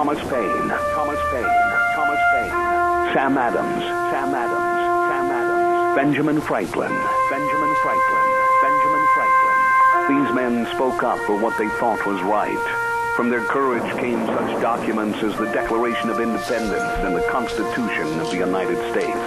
Thomas Paine, Sam Adams, Benjamin Franklin. These men spoke up for what they thought was right. From their courage came such documents as the Declaration of Independence and the Constitution of the United States.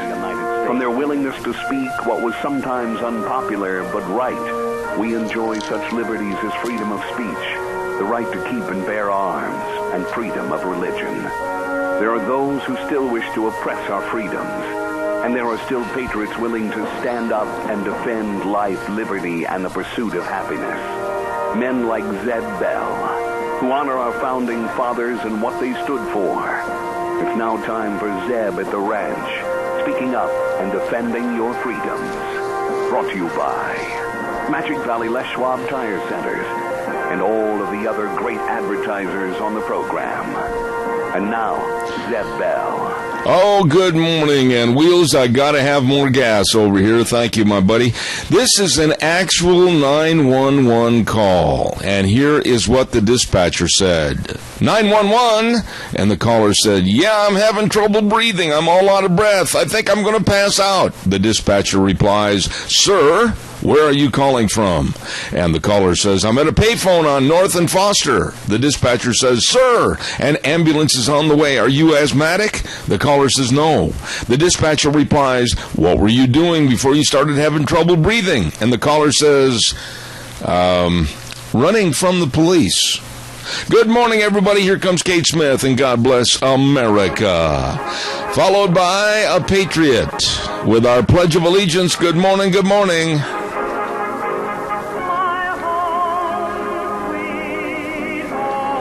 From their willingness to speak what was sometimes unpopular but right, we enjoy such liberties as freedom of speech, the right to keep and bear arms, and freedom of religion. There are those who still wish to oppress our freedoms, and there are still patriots willing to stand up and defend life, liberty, and the pursuit of happiness. Men like Zeb Bell, who honor our founding fathers and what they stood for. It's now time for Zeb at the Ranch, speaking up and defending your freedoms. Brought to you by Magic Valley Les Schwab Tire Centers and all of the other great advertisers on the program. And now, Zeb Bell. Oh, good morning, and Wheels, I gotta have more gas over here. Thank you, my buddy. This is an actual 911 call, and here is what the dispatcher said. 911, and the caller said, yeah, I'm having trouble breathing. I'm all out of breath. I think I'm gonna pass out. The dispatcher replies, sir, where are you calling from? And the caller says, I'm at a payphone on North and Foster. The dispatcher says, sir, an ambulance is on the way. Are you asthmatic? The caller says, no. The dispatcher replies, what were you doing before you started having trouble breathing? And the caller says, running from the police. Good morning, everybody. Here comes Kate Smith, and God bless America. Followed by a patriot with our Pledge of Allegiance. Good morning, good morning.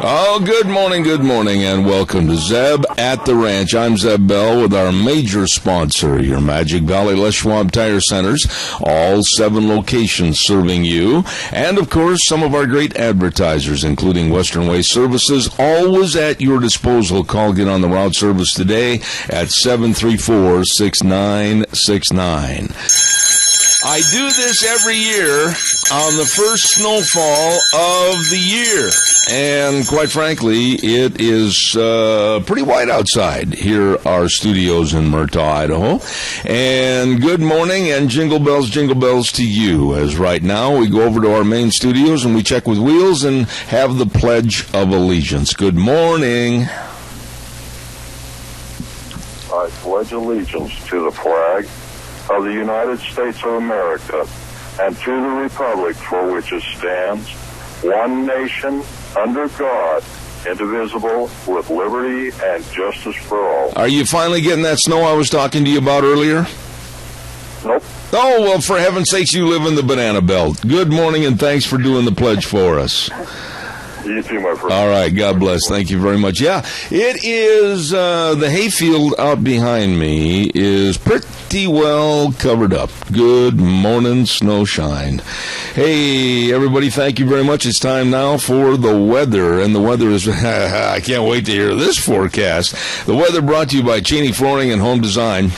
Oh, good morning, and welcome to Zeb at the Ranch. I'm Zeb Bell with our major sponsor, your Magic Valley Les Schwab Tire Centers, all 7 locations serving you, and of course some of our great advertisers, including Western Way Services, always at your disposal. Call, get on the route service today at 734-6969. I do this every year on the first snowfall of the year. And quite frankly, it is pretty white outside. Here are our studios in Murtaugh, Idaho. And good morning and jingle bells to you. As right now we go over to our main studios and we check with Wheels and have the Pledge of Allegiance. Good morning. I pledge allegiance to the flag of the United States of America and to the republic for which it stands, one nation, under God, indivisible, with liberty and justice for all. Are you finally getting that snow I was talking to you about earlier? Nope. Oh, well, for heaven's sakes, you live in the Banana Belt. Good morning, and thanks for doing the pledge for us. You too, my friend. All right, God bless. Thank you very much. Yeah, it is, the hayfield out behind me is pretty well covered up. Good morning, snowshine. Hey, everybody, thank you very much. It's time now for the weather, and the weather is, I can't wait to hear this forecast. The weather brought to you by Cheney Flooring and Home Design.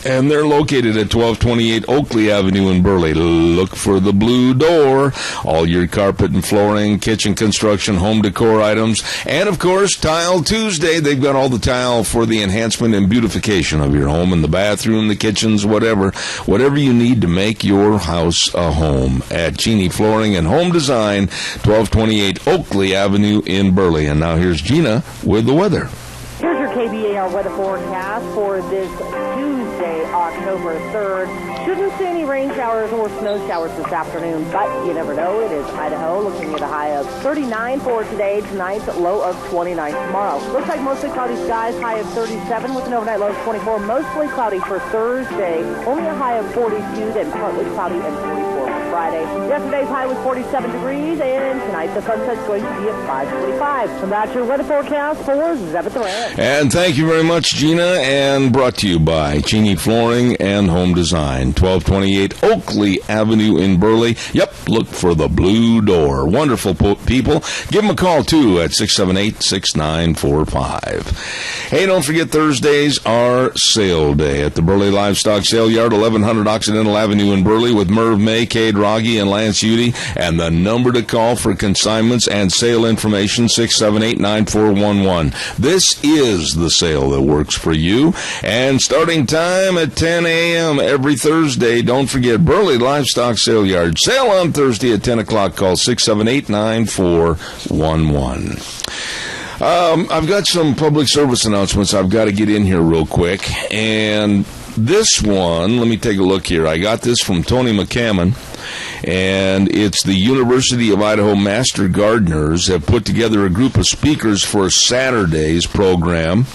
And they're located at 1228 Oakley Avenue in Burley. Look for the blue door. All your carpet and flooring, kitchen construction, home decor items. And, of course, Tile Tuesday. They've got all the tile for the enhancement and beautification of your home and the bathroom, the kitchens, whatever. Whatever you need to make your house a home. At Cheney Flooring and Home Design, 1228 Oakley Avenue in Burley. And now here's Gina with the weather. Here's your KBAR weather forecast for this Tuesday, October 3rd. Shouldn't see any rain showers or snow showers this afternoon, but you never know. It is Idaho, looking at a high of 39 for today. Tonight's low of 29 tomorrow. Looks like mostly cloudy skies, high of 37 with an overnight low of 24. Mostly cloudy for Thursday, only a high of 42, then partly cloudy and 44 for Friday. Yesterday's high was 47 degrees, and tonight the sunset's going to be at 5:45. And that's your weather forecast for Zeb at the Ranch. And thank you very much, Gina, and brought to you by Cheney Flooring and Home Design, 1228 Oakley Avenue in Burley. Yep, look for the blue door. Wonderful people. Give them a call, too, at 678-6945. Hey, don't forget Thursdays are sale day at the Burley Livestock Sale Yard, 1100 Occidental Avenue in Burley, with Merv May, Cade Ross, Froggy and Lance Udy. And the number to call for consignments and sale information, 678-9411. This is the sale that works for you. And starting time at 10 a.m. every Thursday. Don't forget, Burley Livestock Sale Yard. Sale on Thursday at 10 o'clock. Call 678-9411. I've got some public service announcements I've got to get in here real quick. And this one, let me take a look here. I got this from Tony McCammon, and it's the University of Idaho Master Gardeners have put together a group of speakers for Saturday's program.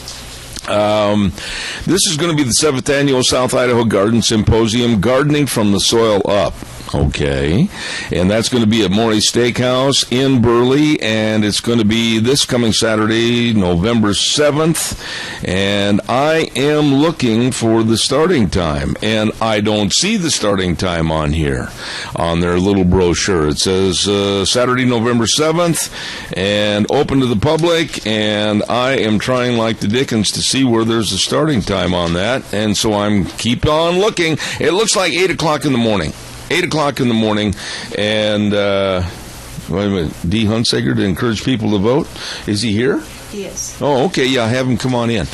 This is going to be the 7th Annual South Idaho Garden Symposium, Gardening from the Soil Up. Okay, and that's going to be at Maury's Steakhouse in Burley, and it's going to be this coming Saturday, November 7th, and I am looking for the starting time, and I don't see the starting time on here, on their little brochure. It says Saturday, November 7th, and open to the public, and I am trying like the dickens to see where there's a starting time on that, and so I'm keep on looking. It looks like 8 o'clock in the morning. 8 o'clock in the morning, and wait a minute, D. Hunsaker to encourage people to vote. Is he here? Yes. Oh, okay, yeah, have him come on in.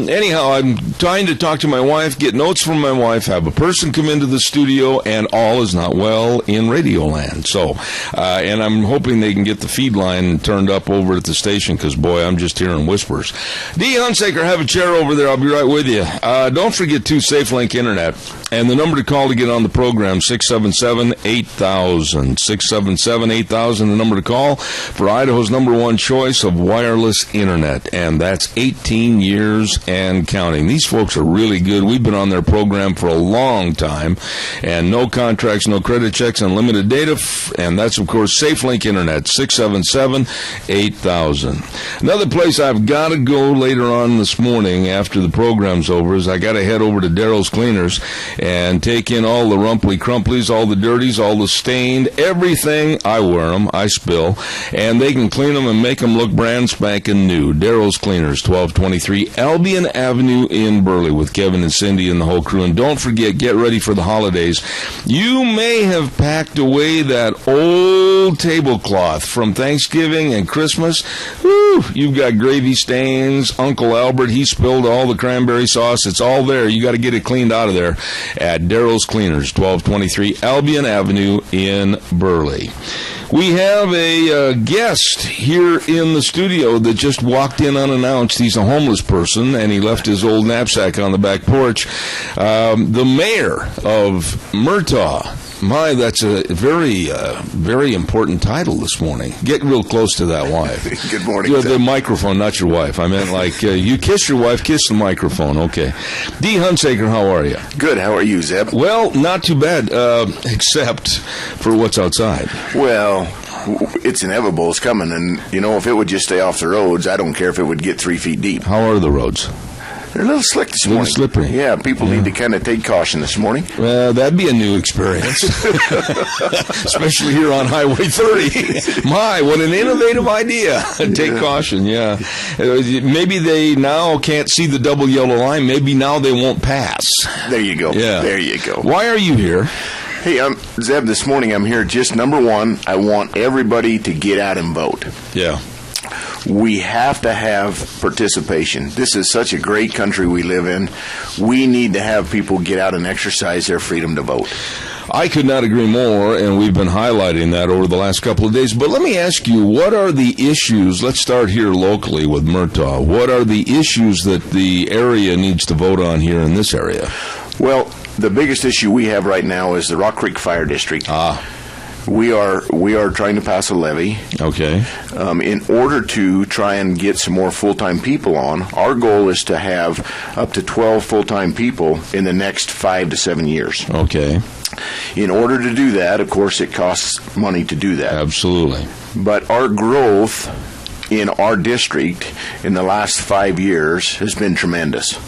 Anyhow, I'm trying to talk to my wife, get notes from my wife, have a person come into the studio, and all is not well in Radioland. So, and I'm hoping they can get the feed line turned up over at the station, because, boy, I'm just hearing whispers. D. Hunsaker, have a chair over there. I'll be right with you. Don't forget, too, SafeLink Internet. And the number to call to get on the program, 677-8000. 677-8000, the number to call for Idaho's #1 choice of wireless internet. And that's 18 years and counting. These folks are really good. We've been on their program for a long time. And no contracts, no credit checks, unlimited data. And that's, of course, SafeLink Internet, 677-8000. Another place I've got to go later on this morning after the program's over is I got to head over to Daryl's Cleaners and take in all the rumply crumplies, all the dirties, all the stained, everything. I wear them, I spill, and they can clean them and make them look brand spanking new. Daryl's Cleaners, 1223 Albion Avenue in Burley, with Kevin and Cindy and the whole crew. And don't forget, get ready for the holidays. You may have packed away that old tablecloth from Thanksgiving and Christmas. Woo, you've got gravy stains. Uncle Albert, he spilled all the cranberry sauce. It's all there. You got to get it cleaned out of there at Daryl's Cleaners, 1223 Albion Avenue in Burley. We have a guest here in the studio that just walked in unannounced. He's a homeless person, and he left his old knapsack on the back porch. The mayor of Murtaugh. My, that's a very, very important title this morning. Get real close to that wife. Good morning. The microphone, not your wife. I meant like you kiss your wife, kiss the microphone. Okay. D. Hunsaker, how are you? Good. How are you, Zeb? Well, not too bad, except for what's outside. Well, it's inevitable. It's coming. And, you know, if it would just stay off the roads, I don't care if it would get 3 feet deep. How are the roads? They're a little slick this morning. A little slippery. Yeah, people need to kind of take caution this morning. That'd be a new experience. Especially here on Highway 30. My, what an innovative idea. Take caution, yeah. Maybe they now can't see the double yellow line. Maybe now they won't pass. There you go. Yeah. There you go. Why are you here? Hey, Zeb, this morning I'm here just #1. I want everybody to get out and vote. Yeah. We have to have participation. This is such a great country we live in. We need to have people get out and exercise their freedom to vote. I could not agree more, and we've been highlighting that over the last couple of days. But let me ask you, what are the issues? Let's start here locally with Murtaugh. What are the issues that the area needs to vote on here in this area? Well, the biggest issue we have right now is the Rock Creek Fire District. We are trying to pass a levy. Okay. In order to try and get some more full-time people on, our goal is to have up to 12 full-time people in the next 5 to 7 years. Okay. In order to do that, of course, it costs money to do that. Absolutely. But our growth in our district in the last 5 years has been tremendous.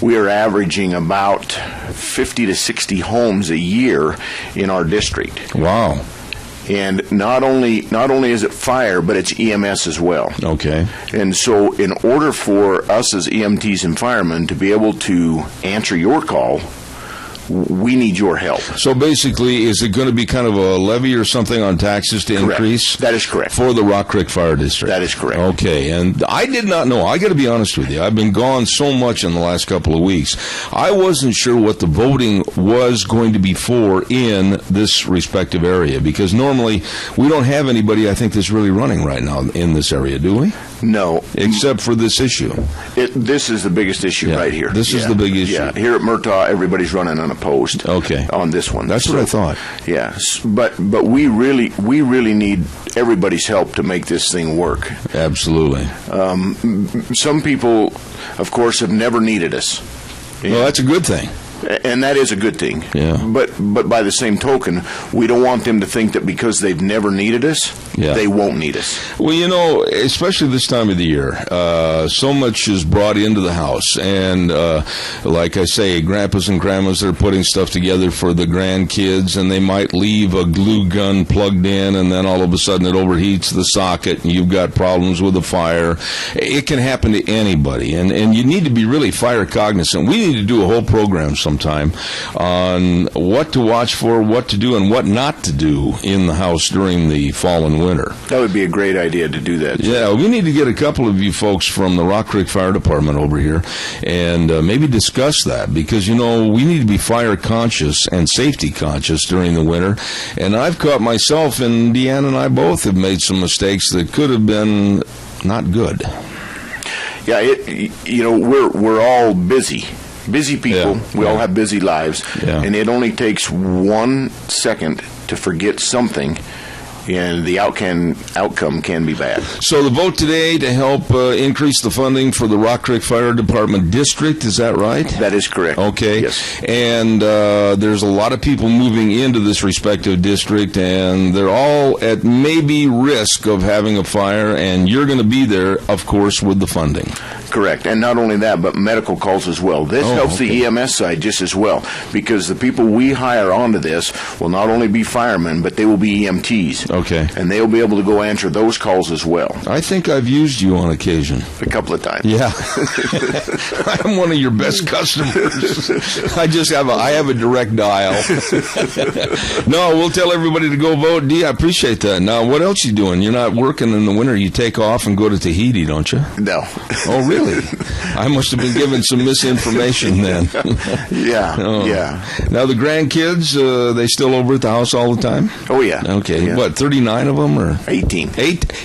We are averaging about 50 to 60 homes a year in our district. Wow. And not only is it fire, but it's EMS as well. Okay. And so in order for us as EMTs and firemen to be able to answer your call, we need your help. So basically, is it going to be kind of a levy or something on taxes to Correct. increase? That is correct. For the Rock Creek Fire District? That is correct. Okay, and I did not know. I got to be honest with you. I've been gone so much in the last couple of weeks. I wasn't sure what the voting was going to be for in this respective area, because normally we don't have anybody, I think, that's really running right now in this area, do we? No. Except for this issue. This is the biggest issue right here. This is the big issue. Yeah. Here at Murtaugh, everybody's running unopposed. Okay. On this one. That's what I thought. Yes, but we really need everybody's help to make this thing work. Absolutely. Some people, of course, have never needed us. Well, that's a good thing. And that is a good thing. Yeah. But by the same token, we don't want them to think that because they've never needed us, they won't need us. Well, you know, especially this time of the year, so much is brought into the house. And like I say, grandpas and grandmas are putting stuff together for the grandkids, and they might leave a glue gun plugged in, and then all of a sudden it overheats the socket, and you've got problems with the fire. It can happen to anybody. And you need to be really fire cognizant. We need to do a whole program sometime on what to watch for, what to do, and what not to do in the house during the fall and winter. That would be a great idea to do that. Yeah, we need to get a couple of you folks from the Rock Creek Fire Department over here and maybe discuss that, because, you know, we need to be fire conscious and safety conscious during the winter. And I've caught myself, and Deanna and I both have made some mistakes that could have been not good. Yeah, we're all busy people. We all have busy lives, and it only takes 1 second to forget something, and the outcome can be bad. So the vote today to help increase the funding for the Rock Creek Fire Department District, is that right? That is correct. Okay. Yes. And there's a lot of people moving into this respective district, and they're all at maybe risk of having a fire, and you're going to be there, of course, with the funding. Correct. And not only that, but medical calls as well. This helps the EMS side just as well, because the people we hire onto this will not only be firemen, but they will be EMTs. Okay. And they'll be able to go answer those calls as well. I think I've used you on occasion. A couple of times. Yeah. I'm one of your best customers. I have a direct dial. No, we'll tell everybody to go vote. Dee, I appreciate that. Now, what else you doing? You're not working in the winter. You take off and go to Tahiti, don't you? No. Oh, really? I must have been given some misinformation then. Yeah. Now, the grandkids, they still over at the house all the time? Oh, yeah. Okay. Yeah. What, 39 of them? Or 18.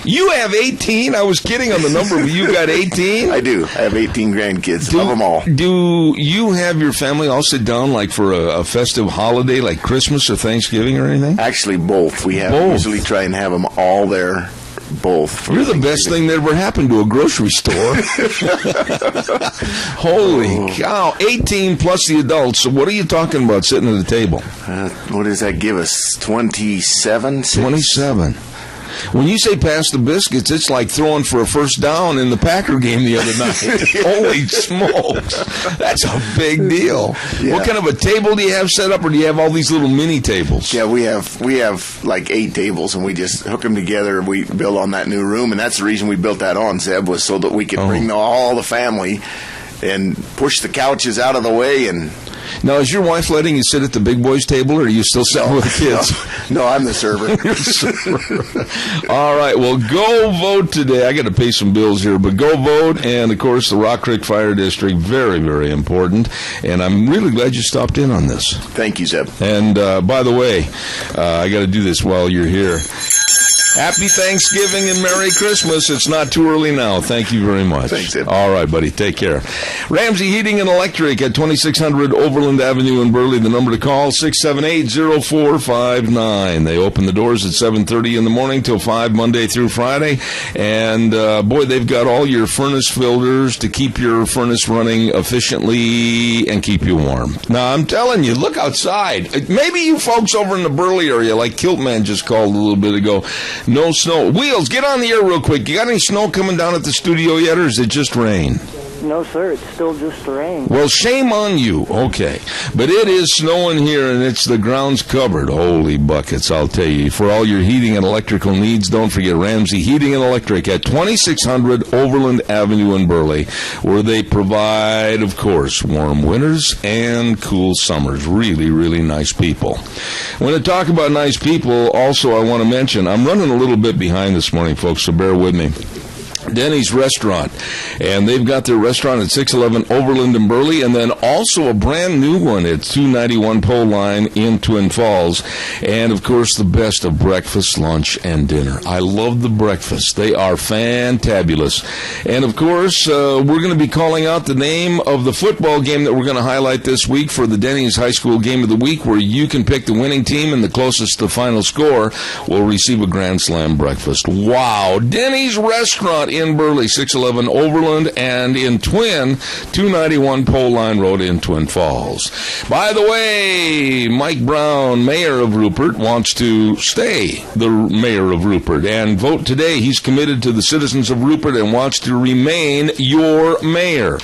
You have 18? I was kidding on the number, but you got 18? I do. I have 18 grandkids. Love them all. Do you have your family all sit down like for a festive holiday, like Christmas or Thanksgiving or anything? Actually, both. We usually try and have them all there. Both. You're the best thing that ever happened to a grocery store. Holy cow. 18 plus the adults. So what are you talking about sitting at the table? What does that give us? 27? 27. When you say pass the biscuits, it's like throwing for a first down in the Packer game the other night. Holy smokes. That's a big deal. Yeah. What kind of a table do you have set up, or do you have all these little mini tables? Yeah, we have like 8 tables, and we just hook them together. We build on that new room, and that's the reason we built that on, Zeb, was so that we could bring all the family and push the couches out of the way. And now, is your wife letting you sit at the big boys' table, or are you still sitting with the kids? No, I'm the server. You're the server. All right, well, go vote today. I got to pay some bills here, but go vote. And, of course, the Rock Creek Fire District, very, very important. And I'm really glad you stopped in on this. Thank you, Zeb. And, by the way, I got to do this while you're here. Happy Thanksgiving and Merry Christmas. It's not too early now. Thank you very much. Thanks, Ed. All right, buddy. Take care. Ramsey Heating and Electric at 2600 Overland Avenue in Burley. The number to call, 678-0459. They open the doors at 7:30 in the morning till 5 Monday through Friday. And, boy, they've got all your furnace filters to keep your furnace running efficiently and keep you warm. Now, I'm telling you, look outside. Maybe you folks over in the Burley area, like Kiltman just called a little bit ago, no snow. Wheels, get on the air real quick. You got any snow coming down at the studio yet, or is it just rain? No, sir. It's still just rain. Well, shame on you. Okay. But it is snowing here, and it's the ground's covered. Holy buckets, I'll tell you. For all your heating and electrical needs, don't forget Ramsey Heating and Electric at 2600 Overland Avenue in Burley, where they provide, of course, warm winters and cool summers. Really, really nice people. When I talk about nice people, also I want to mention, I'm running a little bit behind this morning, folks, so bear with me. Denny's Restaurant, and they've got their restaurant at 611 Overland in Burley, and then also a brand new one at 291 Pole Line in Twin Falls, and of course the best of breakfast, lunch, and dinner. I love the breakfast. They are fantabulous. And of course, we're going to be calling out the name of the football game that we're going to highlight this week for the Denny's High School Game of the Week, where you can pick the winning team, and the closest to the final score will receive a Grand Slam breakfast. Wow! Denny's Restaurant in Burley, 611 Overland, and in Twin, 291 Pole Line Road in Twin Falls. By the way, Mike Brown, mayor of Rupert, wants to stay the mayor of Rupert and vote today. He's committed to the citizens of Rupert and wants to remain your mayor.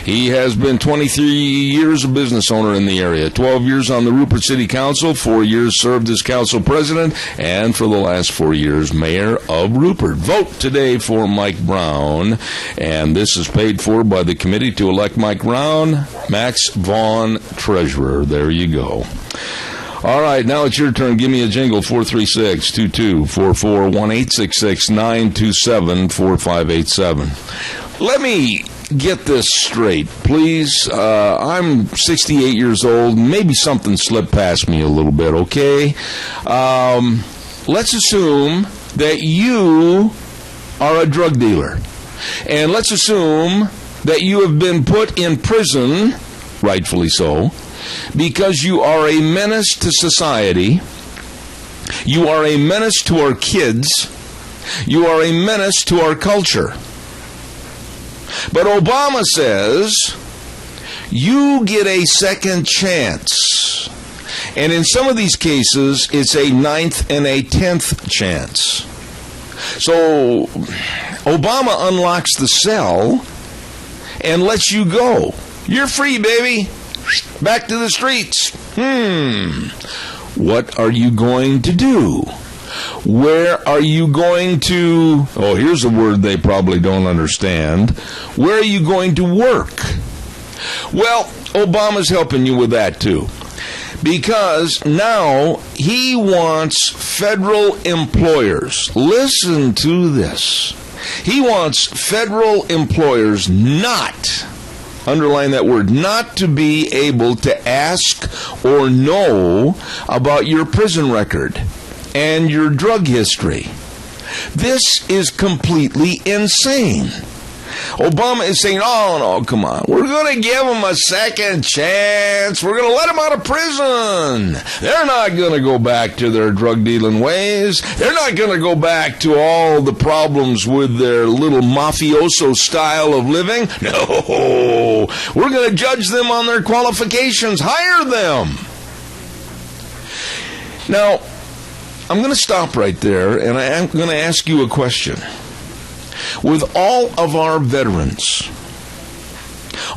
He has been 23 years a business owner in the area, 12 years on the Rupert City Council, 4 years served as council president, and for the last 4 years, mayor of Rupert. Vote today for Mike Brown, and this is paid for by the committee to elect Mike Brown, Max Vaughn, treasurer. There you go. All right, now it's your turn. Give me a jingle, 436-2244, 1-866-927-4587. Let me get this straight, please. I'm 68 years old. Maybe something slipped past me a little bit, okay? Let's assume that you are a drug dealer. And let's assume that you have been put in prison, rightfully so, because you are a menace to society. You are a menace to our kids. You are a menace to our culture. But Obama says you get a second chance. And in some of these cases, it's a 9th and a 10th chance. So Obama unlocks the cell and lets you go. You're free, baby. Back to the streets. What are you going to do? Where are you going to... Oh, here's a word they probably don't understand. Where are you going to work? Well, Obama's helping you with that, too. Because now he wants federal employers. Listen to this. He wants federal employers not, underline that word, not to be able to ask or know about your prison record and your drug history. This is completely insane. Obama is saying, oh, no, come on. We're going to give them a second chance. We're going to let them out of prison. They're not going to go back to their drug dealing ways. They're not going to go back to all the problems with their little mafioso style of living. No. We're going to judge them on their qualifications. Hire them. Now, I'm going to stop right there, and I'm going to ask you a question. With all of our veterans,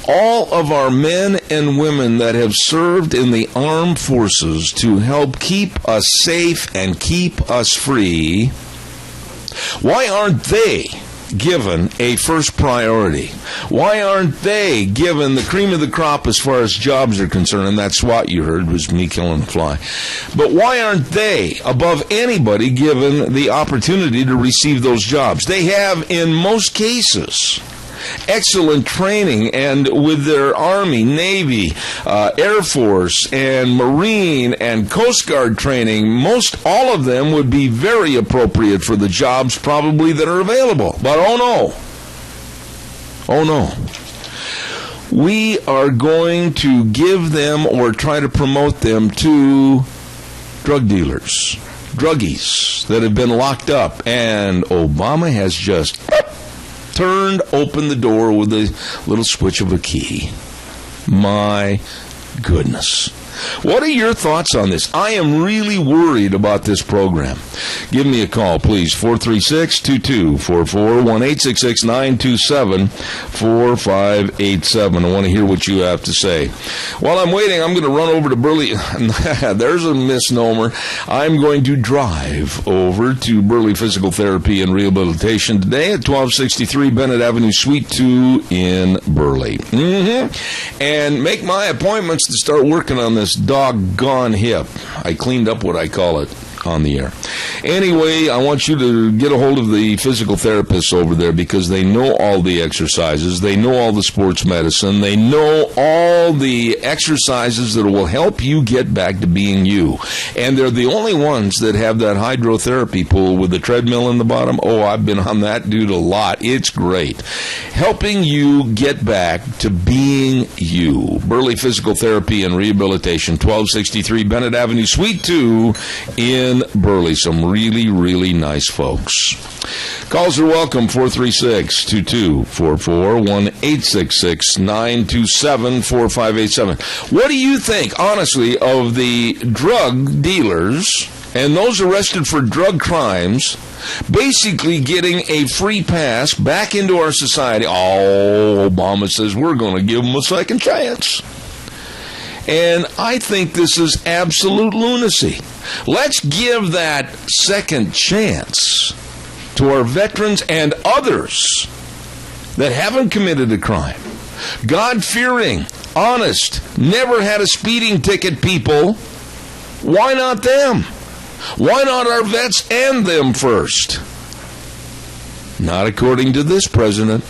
all of our men and women that have served in the armed forces to help keep us safe and keep us free, why aren't they given a first priority? Why aren't they given the cream of the crop as far as jobs are concerned? And that SWAT you heard was me killing a fly. But why aren't they, above anybody, given the opportunity to receive those jobs? They have, in most cases, excellent training, and with their Army, Navy, Air Force, and Marine, and Coast Guard training, most all of them would be very appropriate for the jobs probably that are available. But oh no, we are going to give them or try to promote them to drug dealers, druggies that have been locked up, and Obama has just turned open the door with a little switch of a key. My goodness. What are your thoughts on this? I am really worried about this program. Give me a call, please. 436-2244, 1-866-927-4587. I want to hear what you have to say. While I'm waiting, I'm going to run over to Burley. There's a misnomer. I'm going to drive over to Burley Physical Therapy and Rehabilitation today at 1263 Bennett Avenue, Suite 2 in Burley. And make my appointments to start working on this doggone hip. I cleaned up what I call it on the air. Anyway, I want you to get a hold of the physical therapists over there because they know all the exercises, they know all the sports medicine, they know all the exercises that will help you get back to being you. And they're the only ones that have that hydrotherapy pool with the treadmill in the bottom. Oh, I've been on that dude a lot. It's great. Helping you get back to being you. Burley Physical Therapy and Rehabilitation, 1263 Bennett Avenue, Suite 2 in Burley. Some really, really nice folks. Calls are welcome, 436-2244, 1-866-927-4587. What do you think, honestly, of the drug dealers and those arrested for drug crimes basically getting a free pass back into our society? Oh, Obama says we're going to give them a second chance. And I think this is absolute lunacy. Let's give that second chance to our veterans and others that haven't committed a crime. God-fearing, honest, never had a speeding ticket people. Why not them? Why not our vets and them first? Not according to this president.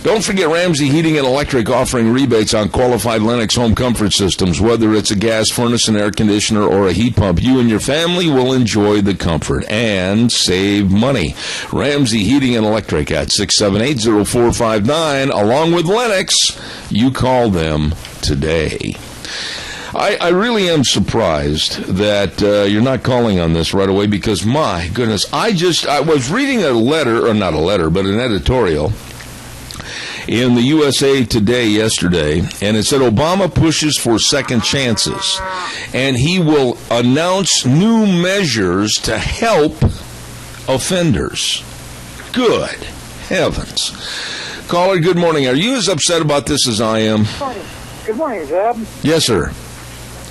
Don't forget Ramsey Heating and Electric offering rebates on qualified Lennox home comfort systems. Whether it's a gas furnace, an air conditioner, or a heat pump, you and your family will enjoy the comfort and save money. Ramsey Heating and Electric at 678-0459. Along with Lennox, you call them today. I really am surprised that you're not calling on this right away because, my goodness, I was reading a letter, or not a letter, but an editorial in the USA Today yesterday, and it said Obama pushes for second chances, and he will announce new measures to help offenders. Good heavens. Caller, good morning. Are you as upset about this as I am? Good morning, Zeb. Yes, sir.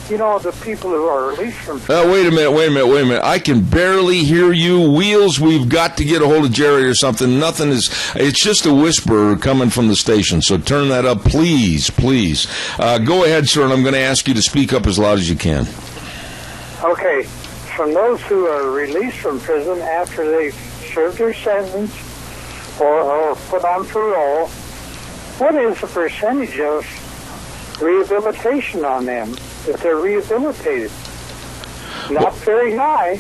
You know, the people who are released from prison... Wait a minute. I can barely hear you. Wheels, we've got to get a hold of Jerry or something. Nothing is... It's just a whisper coming from the station, so turn that up, please. Go ahead, sir, and I'm going to ask you to speak up as loud as you can. Okay. From those who are released from prison after they've served their sentence or put on parole, what is the percentage of rehabilitation on them? If they're rehabilitated. Not very high.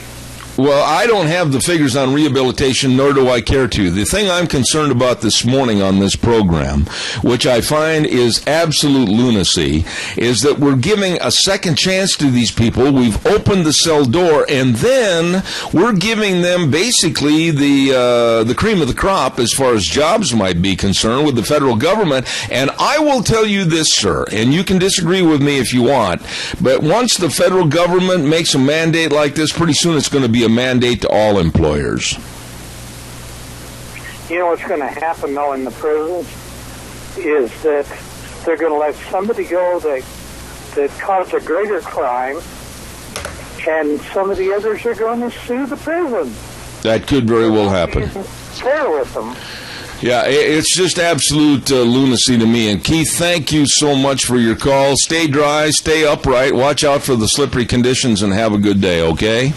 Well, I don't have the figures on rehabilitation, nor do I care to. The thing I'm concerned about this morning on this program, which I find is absolute lunacy, is that we're giving a second chance to these people. We've opened the cell door, and then we're giving them basically the cream of the crop as far as jobs might be concerned with the federal government. And I will tell you this, sir, and you can disagree with me if you want, but once the federal government makes a mandate like this, pretty soon it's going to be a mandate to all employers. You know what's going to happen, though, in the prisons is that they're going to let somebody go that caused a greater crime, and some of the others are going to sue the prison. That could very well happen. Fair with them. Yeah, it's just absolute lunacy to me. And Keith, thank you so much for your call. Stay dry, stay upright, watch out for the slippery conditions, and have a good day, okay?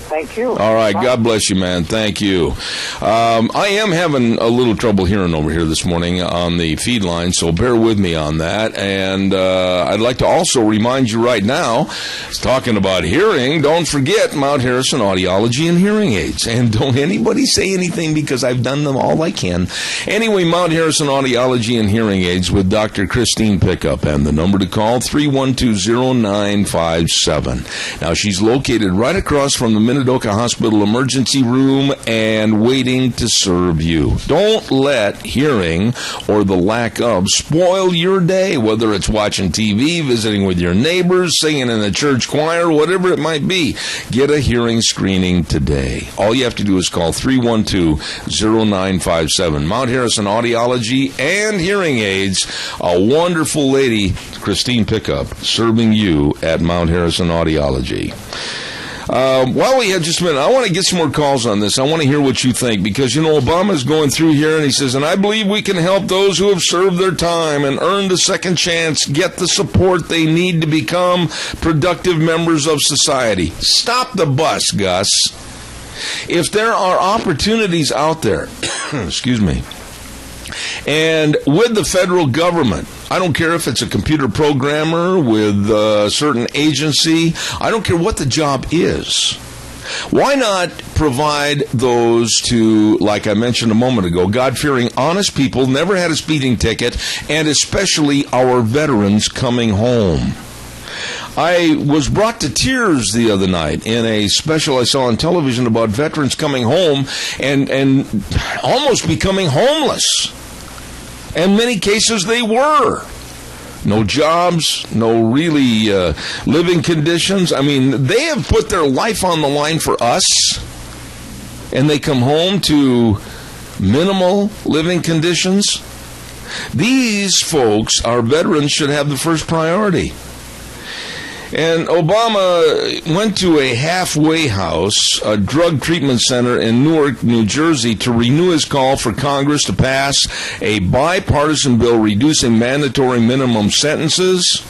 Thank you. All right. God bless you, man. Thank you. I am having a little trouble hearing over here this morning on the feed line, so bear with me on that. And I'd like to also remind you right now, talking about hearing, don't forget Mount Harrison Audiology and Hearing Aids. And don't anybody say anything because I've done them all I can. Anyway, Mount Harrison Audiology and Hearing Aids with Dr. Christine Pickup. And the number to call, 312-0957. Now, she's located right across from the Minute Minidoka Hospital emergency room and waiting to serve you. Don't let hearing or the lack of spoil your day, whether it's watching TV, visiting with your neighbors, singing in the church choir, whatever it might be. Get a hearing screening today. All you have to do is call 312-0957. Mount Harrison Audiology and Hearing Aids. A wonderful lady, Christine Pickup, serving you at Mount Harrison Audiology. While we have just a minute, I want to get some more calls on this. I want to hear what you think, because, Obama's going through here, and he says, and I believe we can help those who have served their time and earned a second chance get the support they need to become productive members of society. Stop the bus, Gus. If there are opportunities out there, excuse me, and with the federal government, I don't care if it's a computer programmer with a certain agency. I don't care what the job is. Why not provide those to, like I mentioned a moment ago, God-fearing, honest people, never had a speeding ticket, and especially our veterans coming home? I was brought to tears the other night in a special I saw on television about veterans coming home and almost becoming homeless. In many cases, they were. No jobs, no really living conditions. I mean, they have put their life on the line for us, and they come home to minimal living conditions. These folks, our veterans, should have the first priority. And Obama went to a halfway house, a drug treatment center in Newark, New Jersey, to renew his call for Congress to pass a bipartisan bill reducing mandatory minimum sentences.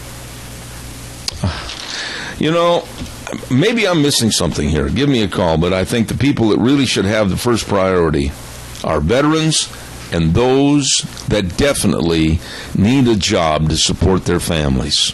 Maybe I'm missing something here. Give me a call, but I think the people that really should have the first priority are veterans and those that definitely need a job to support their families.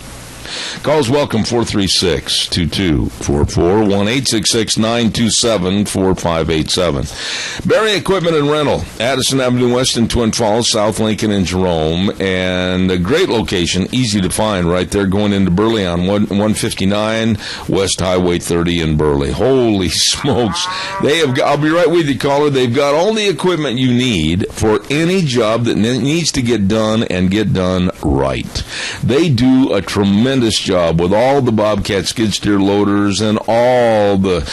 Calls welcome, 436-2244, 1-866-927-4587. Barry Equipment and Rental, Addison Avenue West in Twin Falls, South Lincoln and Jerome, and a great location, easy to find right there going into Burley on 159 West Highway 30 in Burley. Holy smokes. I'll be right with you, caller. They've got all the equipment you need for any job that needs to get done and get done right. They do a tremendous job with all the Bobcat skid steer loaders and all the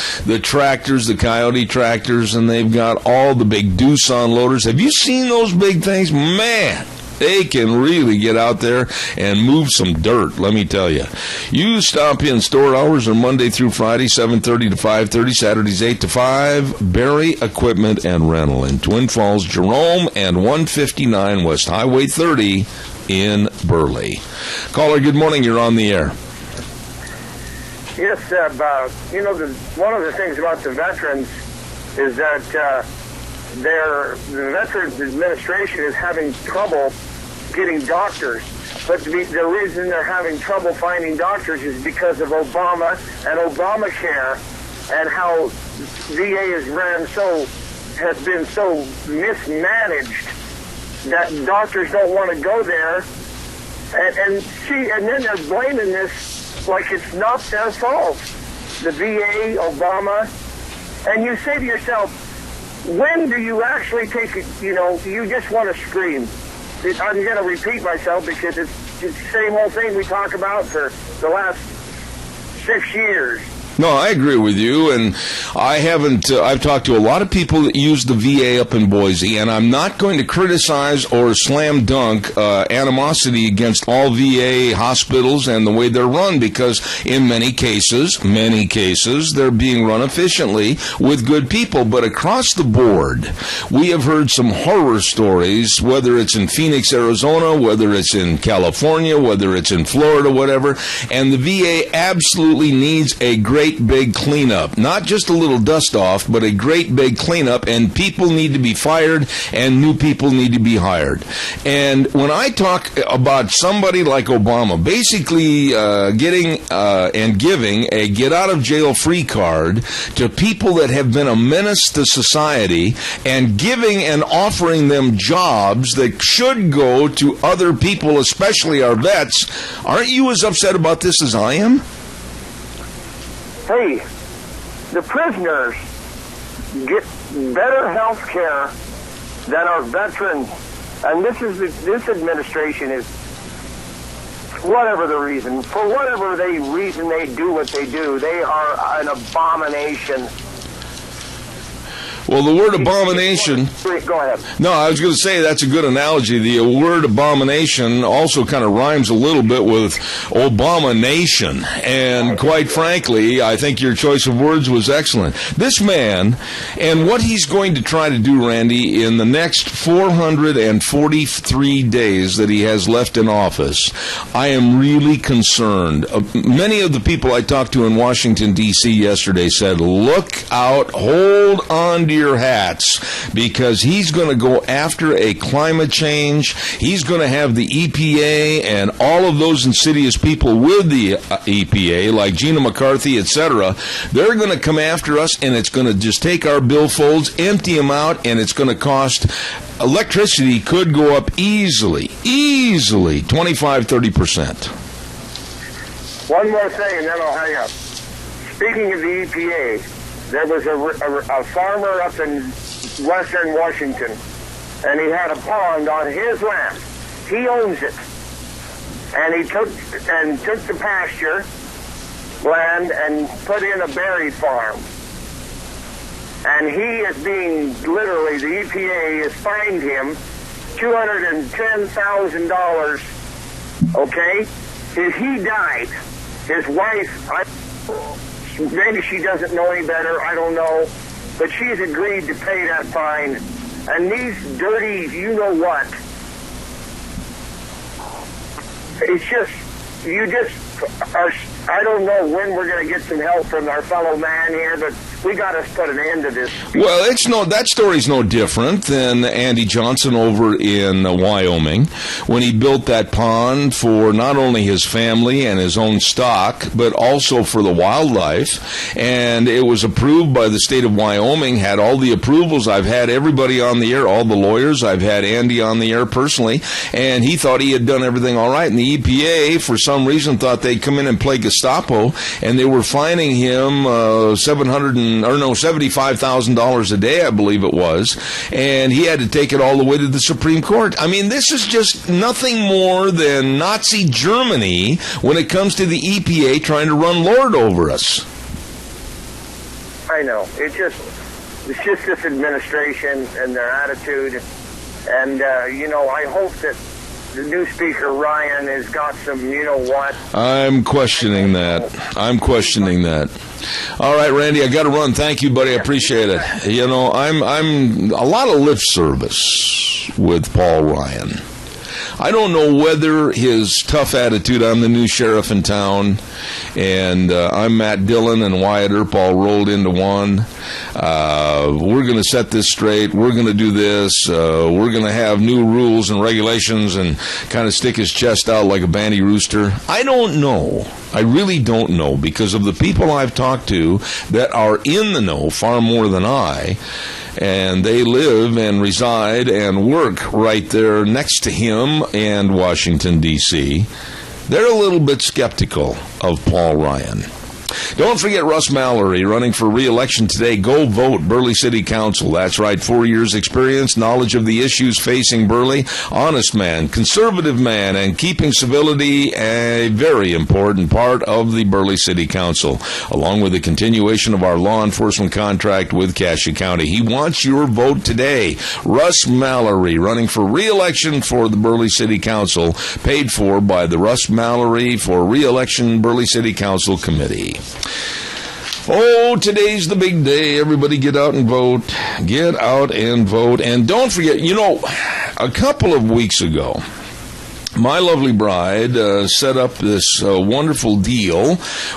tractors, the Coyote tractors, and they've got all the big Doosan loaders. Have you seen those big things? Man, they can really get out there and move some dirt, let me tell you. You stop in. Store hours are Monday through Friday, 7:30 to 5:30, Saturdays 8 to 5. Barry Equipment and Rental in Twin Falls, Jerome, and 159 West Highway 30 in Burley. Caller, good morning. You're on the air. Yes, one of the things about the veterans is that the Veterans Administration is having trouble getting doctors. But the reason they're having trouble finding doctors is because of Obama and Obamacare, and how VA has been so mismanaged that doctors don't want to go there, and then they're blaming this like it's not their fault. The VA, Obama, and you say to yourself, when do you actually take it? You just want to scream. I'm going to repeat myself because it's the same old thing we talk about for the last 6 years. No, I agree with you, and I've talked to a lot of people that use the VA up in Boise, and I'm not going to criticize or slam dunk animosity against all VA hospitals and the way they're run, because in many cases, they're being run efficiently with good people. But across the board, we have heard some horror stories, whether it's in Phoenix, Arizona, whether it's in California, whether it's in Florida, whatever, and the VA absolutely needs a great big cleanup. Not just a little dust off, but a great big cleanup, and people need to be fired and new people need to be hired. And when I talk about somebody like Obama basically getting and giving a get-out-of-jail-free card to people that have been a menace to society, and giving and offering them jobs that should go to other people, especially our vets, aren't you as upset about this as I am? Hey, the prisoners get better health care than our veterans. And this administration is, whatever the reason, for whatever reason they do what they do, they are an abomination. Well, the word abomination... Go ahead. No, I was going to say that's a good analogy. The word abomination also kind of rhymes a little bit with Obama-nation. And quite frankly, I think your choice of words was excellent. This man, and what he's going to try to do, Randy, in the next 443 days that he has left in office, I am really concerned. Many of the people I talked to in Washington, D.C. yesterday said, look out, hold on to your hats, because he's going to go after a climate change. He's going to have the EPA and all of those insidious people with the EPA, like Gina McCarthy, etc. They're going to come after us, and it's going to just take our billfolds, empty them out, and it's going to cost... Electricity could go up easily, 25-30%. One more thing, and then I'll hang up. Speaking of the EPA, there was a farmer up in western Washington, and he had a pond on his land. He owns it. And he took the pasture land and put in a berry farm. And he is being, literally, the EPA has fined him $210,000, okay? He died. His wife... Maybe she doesn't know any better, I don't know. But she's agreed to pay that fine. And these dirty, you know what? It's just, I don't know when we're going to get some help from our fellow man here, but we got to put an end to this. Well, that story's no different than Andy Johnson over in Wyoming when he built that pond for not only his family and his own stock, but also for the wildlife. And it was approved by the state of Wyoming, had all the approvals. I've had everybody on the air, all the lawyers. I've had Andy on the air personally, and he thought he had done everything all right. And the EPA, for some reason, thought they'd come in and play Gestapo, and they were fining him $75,000 a day, I believe it was, and he had to take it all the way to the Supreme Court. I mean, this is just nothing more than Nazi Germany when it comes to the EPA trying to run lord over us. I know. It's just this administration and their attitude, and I hope that the new Speaker, Ryan, has got some, you know what? I'm questioning that. All right, Randy, I got to run. Thank you, buddy. I appreciate it. You know, I'm a lot of lip service with Paul Ryan. I don't know whether his tough attitude, I'm the new sheriff in town, and I'm Matt Dillon and Wyatt Earp all rolled into one. We're going to set this straight. We're going to do this. We're going to have new rules and regulations, and kind of stick his chest out like a banty rooster. I don't know. I really don't know, because of the people I've talked to that are in the know far more than I, and they live and reside and work right there next to him and Washington, D.C. They're a little bit skeptical of Paul Ryan. Don't forget Russ Mallory running for re-election today. Go vote, Burley City Council. That's right, 4 years experience, knowledge of the issues facing Burley, honest man, conservative man, and keeping civility a very important part of the Burley City Council, along with the continuation of our law enforcement contract with Cassia County. He wants your vote today. Russ Mallory running for re-election for the Burley City Council, paid for by the Russ Mallory for Re-election Burley City Council Committee. Oh, today's the big day. Everybody get out and vote. Get out and vote. And don't forget, a couple of weeks ago, my lovely bride set up this wonderful deal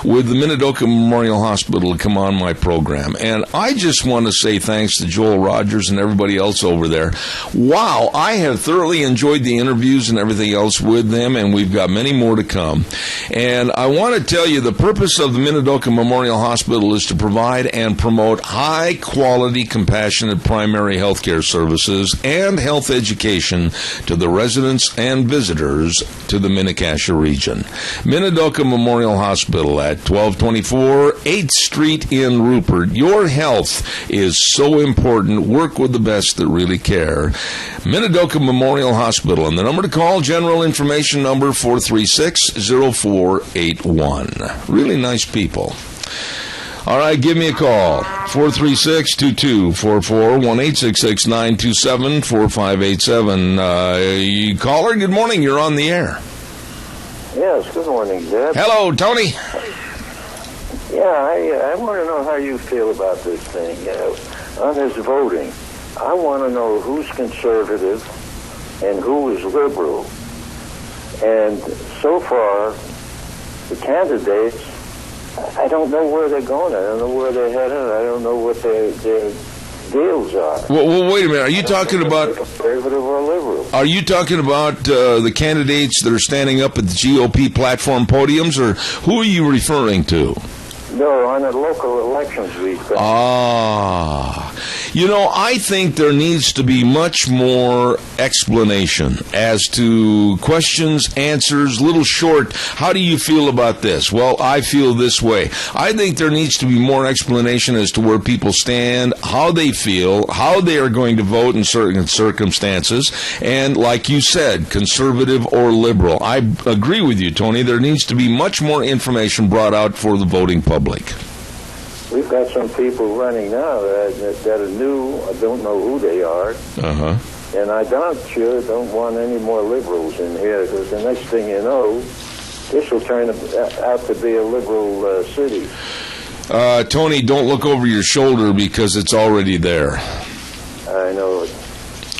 with the Minidoka Memorial Hospital to come on my program. And I just want to say thanks to Joel Rogers and everybody else over there. Wow, I have thoroughly enjoyed the interviews and everything else with them, and we've got many more to come. And I want to tell you, the purpose of the Minidoka Memorial Hospital is to provide and promote high-quality, compassionate primary health care services and health education to the residents and visitors visitors to the Mini-Cassia region. Minidoka Memorial Hospital at 1224 8th Street in Rupert. Your health is so important. Work with the best that really care. Minidoka Memorial Hospital. And the number to call, general information number 436-0481. Really nice people. All right, give me a call. 436-2244, 1-866-927-4587. Caller, good morning. You're on the air. Yes, good morning, Deb. Hello, Tony. Yeah, I want to know how you feel about this thing. On this voting, I want to know who's conservative and who is liberal. And so far, the candidates, I don't know where they're going. I don't know where they're headed. I don't know what their deals are. Well, wait a minute. Are you talking about conservative or liberal? Are you talking about the candidates that are standing up at the GOP platform podiums, or who are you referring to? No, on the local elections week. I think there needs to be much more explanation as to questions, answers, little short. How do you feel about this? Well, I feel this way. I think there needs to be more explanation as to where people stand, how they feel, how they are going to vote in certain circumstances, and like you said, conservative or liberal. I agree with you, Tony. There needs to be much more information brought out for the voting public. We've got some people running now that are new. I don't know who they are. Uh-huh. And I don't want any more liberals in here, because the next thing you know, this will turn out to be a liberal city. Tony, don't look over your shoulder because it's already there. I know it.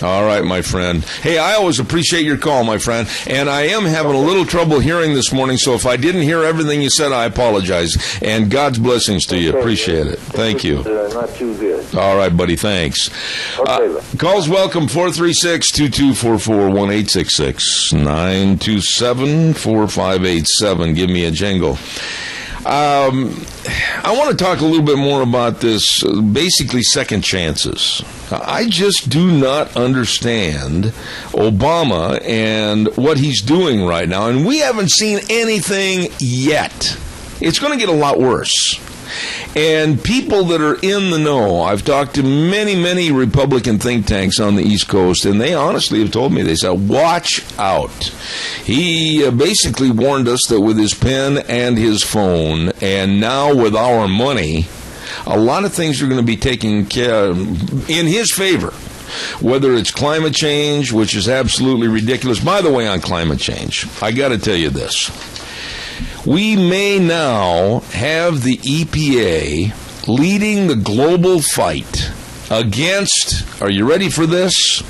All right, my friend. Hey, I always appreciate your call, my friend. And I am having a little trouble hearing this morning, so if I didn't hear everything you said, I apologize. And God's blessings to you. Appreciate it. Thank you. Not too good. All right, buddy. Thanks. Okay. Calls welcome, 436-2244, 1-866-927-4587. Give me a jingle. I want to talk a little bit more about this, basically second chances. I just do not understand Obama and what he's doing right now, and we haven't seen anything yet. It's going to get a lot worse. And people that are in the know, I've talked to many, many Republican think tanks on the East Coast, and they honestly have told me, they said, watch out. He basically warned us that with his pen and his phone, and now with our money, a lot of things are going to be taken care of in his favor. Whether it's climate change, which is absolutely ridiculous. By the way, on climate change, I got to tell you this. We may now have the EPA leading the global fight against, are you ready for this?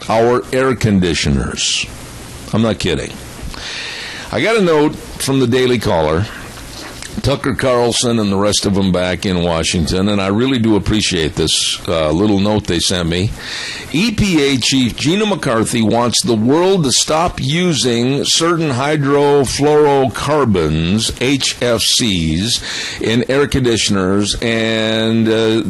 Our air conditioners. I'm not kidding. I got a note from the Daily Caller, Tucker Carlson and the rest of them back in Washington, and I really do appreciate this little note they sent me. EPA Chief Gina McCarthy wants the world to stop using certain hydrofluorocarbons, HFCs, in air conditioners, and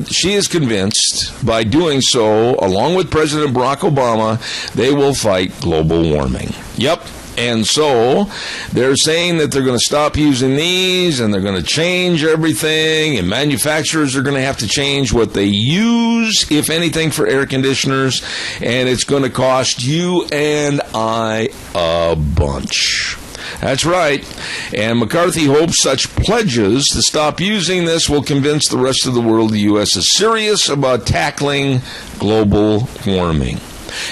she is convinced by doing so, along with President Barack Obama, they will fight global warming. Yep. And so they're saying that they're going to stop using these, and they're going to change everything, and manufacturers are going to have to change what they use, if anything, for air conditioners, and it's going to cost you and I a bunch. That's right. And McCarthy hopes such pledges to stop using this will convince the rest of the world the U.S. is serious about tackling global warming.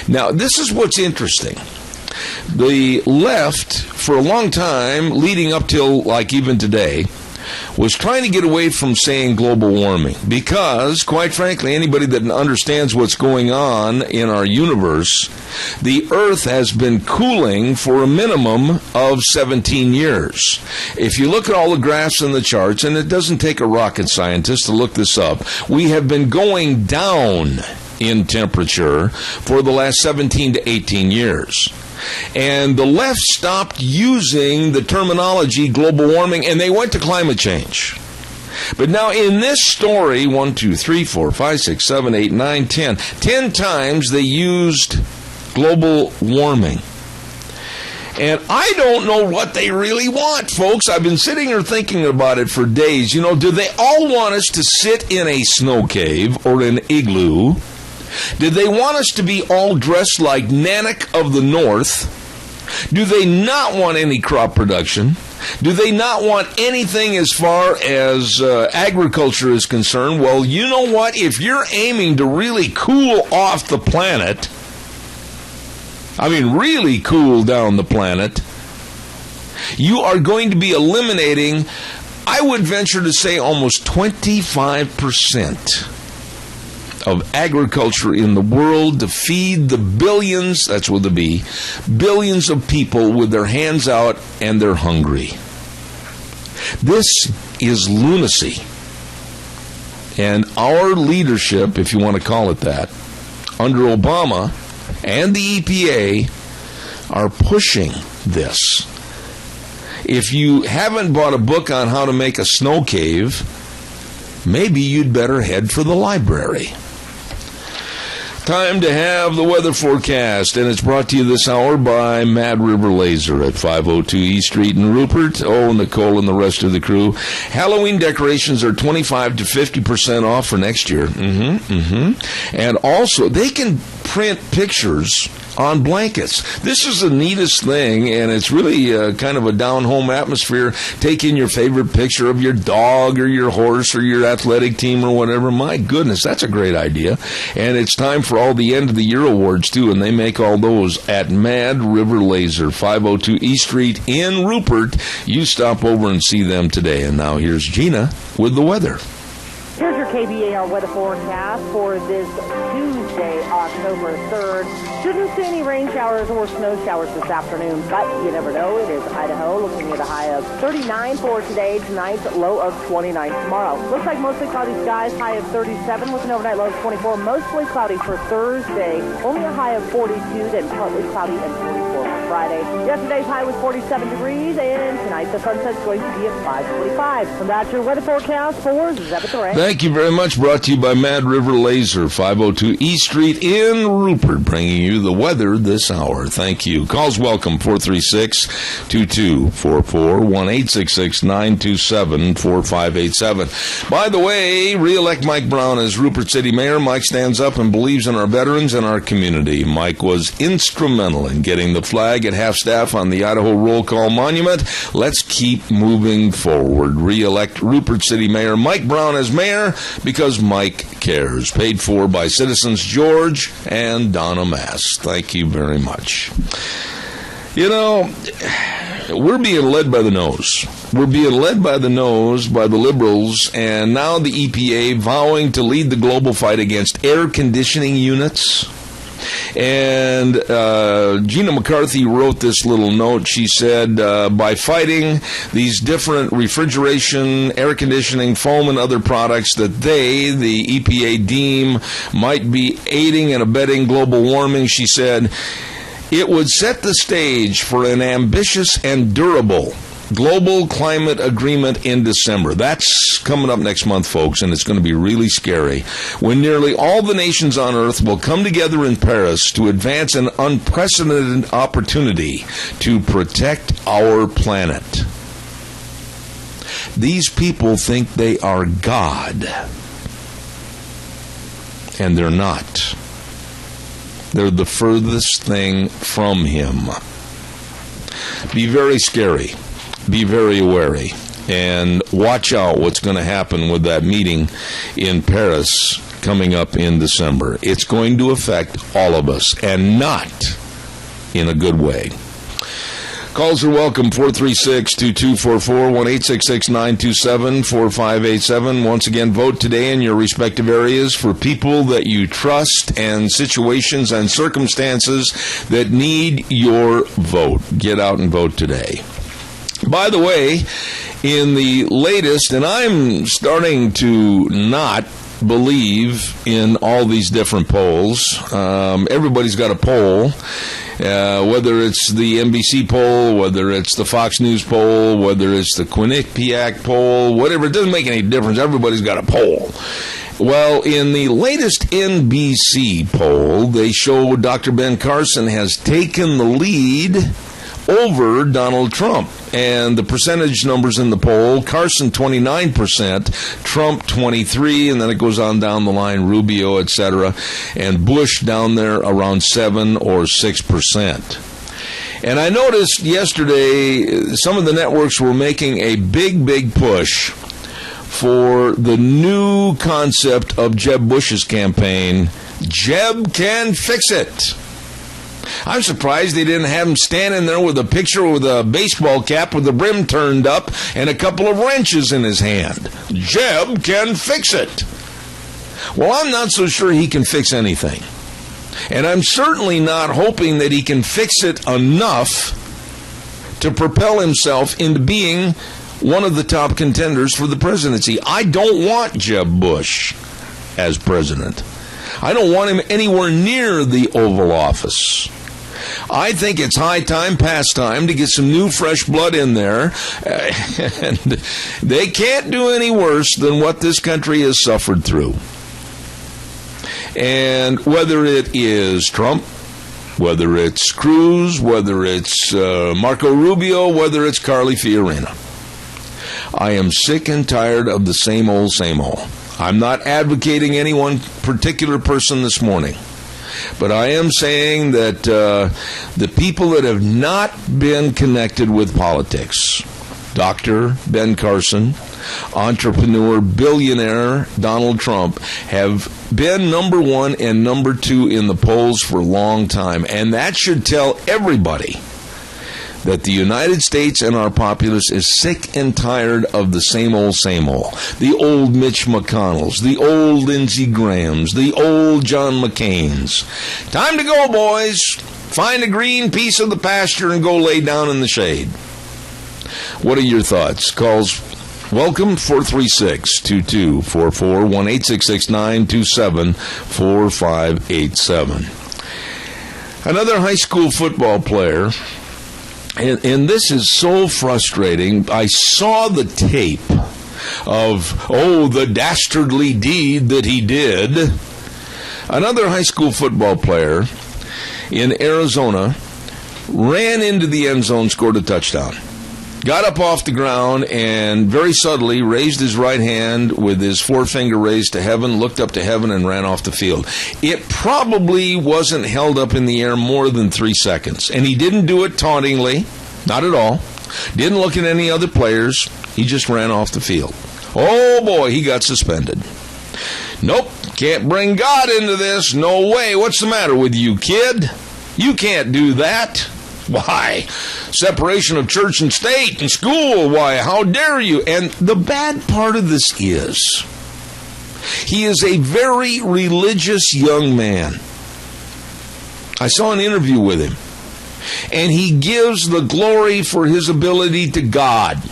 Now, this is what's interesting. The left, for a long time, leading up till like even today, was trying to get away from saying global warming because, quite frankly, anybody that understands what's going on in our universe, the Earth has been cooling for a minimum of 17 years. If you look at all the graphs and the charts, and it doesn't take a rocket scientist to look this up, we have been going down in temperature for the last 17 to 18 years. And the left stopped using the terminology global warming, and they went to climate change. But now in this story, 1, 2, 3, 4, 5, 6, 7, 8, 9, 10 times they used global warming. And I don't know what they really want, folks. I've been sitting here thinking about it for days. Do they all want us to sit in a snow cave or an igloo? Did they want us to be all dressed like Nanak of the North? Do they not want any crop production? Do they not want anything as far as agriculture is concerned? Well, you know what? If you're aiming to really cool off the planet, really cool down the planet, you are going to be eliminating, I would venture to say, almost 25% of agriculture in the world to feed the billions, that's with a B, billions of people with their hands out and they're hungry. This is lunacy. And our leadership, if you want to call it that, under Obama and the EPA are pushing this. If you haven't bought a book on how to make a snow cave, maybe you'd better head for the library. Time to have the weather forecast, and it's brought to you this hour by Mad River Laser at 502 East Street in Rupert. Oh, Nicole and the rest of the crew. Halloween decorations are 25 to 50% off for next year. And also, they can print pictures on blankets. This is the neatest thing, and it's really kind of a down-home atmosphere. Take in your favorite picture of your dog or your horse or your athletic team or whatever. My goodness, that's a great idea. And it's time for all the end-of-the-year awards, too, and they make all those at Mad River Laser, 502 East Street in Rupert. You stop over and see them today. And now here's Gina with the weather. Here's your KBAR weather forecast for this Tuesday, October 3rd. Shouldn't see any rain showers or snow showers this afternoon, but you never know. It is Idaho, looking at a high of 39 for today. Tonight's low of 29 tomorrow. Looks like mostly cloudy skies, high of 37 with an overnight low of 24. Mostly cloudy for Thursday, only a high of 42, then partly cloudy and 44 for Friday. Yesterday's high was 47 degrees, and tonight the sunset's going to be at 5:45. And that's your weather forecast for Zebeth Ray. Thank you very much. Brought to you by Mad River Laser, 502 East Street in Rupert, bringing you the weather this hour. Thank you. Calls welcome, 436-2244, 1-866-927-4587. By the way, re-elect Mike Brown as Rupert City Mayor. Mike stands up and believes in our veterans and our community. Mike was instrumental in getting the flag at half-staff on the Idaho Roll Call Monument. Let's keep moving forward. Re-elect Rupert City Mayor Mike Brown as mayor because Mike cares. Paid for by citizens George and Donna Mass. Thank you very much. We're being led by the nose. We're being led by the nose by the liberals, and now the EPA vowing to lead the global fight against air conditioning units. And Gina McCarthy wrote this little note. She said, by fighting these different refrigeration, air conditioning, foam, and other products that they, the EPA, deem might be aiding and abetting global warming, she said, it would set the stage for an ambitious and durable global climate agreement in December. That's coming up next month, folks, and it's going to be really scary, when nearly all the nations on Earth will come together in Paris to advance an unprecedented opportunity to protect our planet. These people think they are God, and they're not. They're the furthest thing from Him. Be very scary. Be very wary, and watch out what's going to happen with that meeting in Paris coming up in December. It's going to affect all of us, and not in a good way. Calls are welcome, 436-2244, 1-866-927-4587. Once again, vote today in your respective areas for people that you trust and situations and circumstances that need your vote. Get out and vote today. By the way, in the latest, and I'm starting to not believe in all these different polls. Everybody's got a poll, whether it's the NBC poll, whether it's the Fox News poll, whether it's the Quinnipiac poll, whatever. It doesn't make any difference. Everybody's got a poll. Well, in the latest NBC poll, they show Dr. Ben Carson has taken the lead over Donald Trump. And the percentage numbers in the poll, Carson 29%, Trump 23%, and then it goes on down the line, Rubio, etc., and Bush down there around 7 or 6%. And I noticed yesterday some of the networks were making a big push for the new concept of Jeb Bush's campaign, Jeb Can Fix It. I'm surprised they didn't have him standing there with a picture with a baseball cap with the brim turned up and a couple of wrenches in his hand. Jeb Can Fix It. Well, I'm not so sure he can fix anything. And I'm certainly not hoping that he can fix it enough to propel himself into being one of the top contenders for the presidency. I don't want Jeb Bush as president. I don't want him anywhere near the Oval Office. I think it's high time, past time, to get some new, fresh blood in there. And they can't do any worse than what this country has suffered through. And whether it is Trump, whether it's Cruz, whether it's Marco Rubio, whether it's Carly Fiorina, I am sick and tired of the same old, same old. I'm not advocating any one particular person this morning, but I am saying that the people that have not been connected with politics, Dr. Ben Carson, entrepreneur, billionaire Donald Trump, have been number one and number two in the polls for a long time. And that should tell everybody that the United States and our populace is sick and tired of the same old, same old. The old Mitch McConnells, the old Lindsey Grahams, the old John McCains. Time to go, boys. Find a green piece of the pasture and go lay down in the shade. What are your thoughts? Calls welcome, 436-2244, 1-866-927-4587. Another high school football player, and this is so frustrating. I saw the tape of, the dastardly deed that he did. Another high school football player in Arizona ran into the end zone, scored a touchdown. Got up off the ground and very subtly raised his right hand with his forefinger raised to heaven, looked up to heaven, and ran off the field. It probably wasn't held up in the air more than 3 seconds. And he didn't do it tauntingly, not at all. Didn't look at any other players. He just ran off the field. Oh boy, he got suspended. Nope, can't bring God into this. No way. What's the matter with you, kid? You can't do that. Why? Separation of church and state and school. Why? How dare you? And the bad part of this is, he is a very religious young man. I saw an interview with him, and he gives the glory for his ability to God.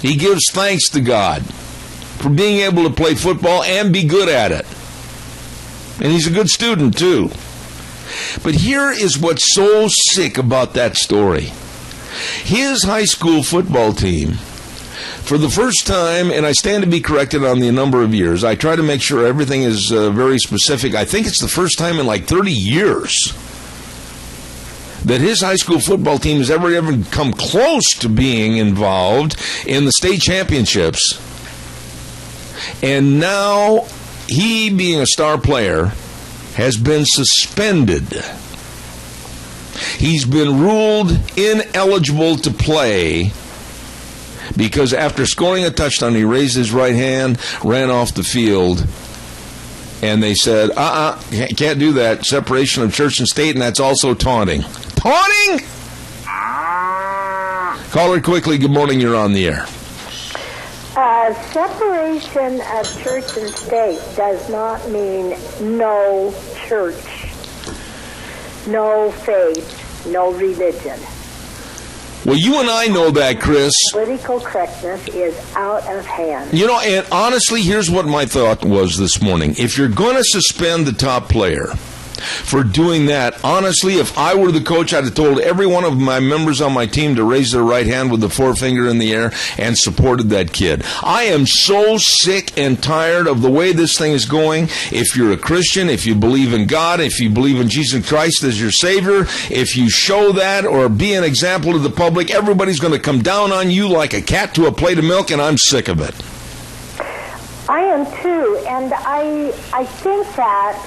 He gives thanks to God for being able to play football and be good at it. And he's a good student, too. But here is what's so sick about that story. His high school football team, for the first time, and I stand to be corrected on the number of years, I try to make sure everything is very specific. I think it's the first time in like 30 years that his high school football team has ever come close to being involved in the state championships. And now, he, being a star player, has been suspended. He's been ruled ineligible to play because after scoring a touchdown, he raised his right hand, ran off the field, and they said, can't do that. Separation of church and state, and that's also taunting. Taunting? Caller, quickly, good morning, you're on the air. Separation of church and state does not mean no church, no faith, no religion. Well, you and I know that, Chris. Political correctness is out of hand. You know, and honestly, here's what my thought was this morning. If you're going to suspend the top player, for doing that. Honestly, if I were the coach, I'd have told every one of my members on my team to raise their right hand with the forefinger in the air and supported that kid. I am so sick and tired of the way this thing is going. If you're a Christian, if you believe in God, if you believe in Jesus Christ as your Savior, if you show that or be an example to the public, everybody's going to come down on you like a cat to a plate of milk, and I'm sick of it. I am too, and I think that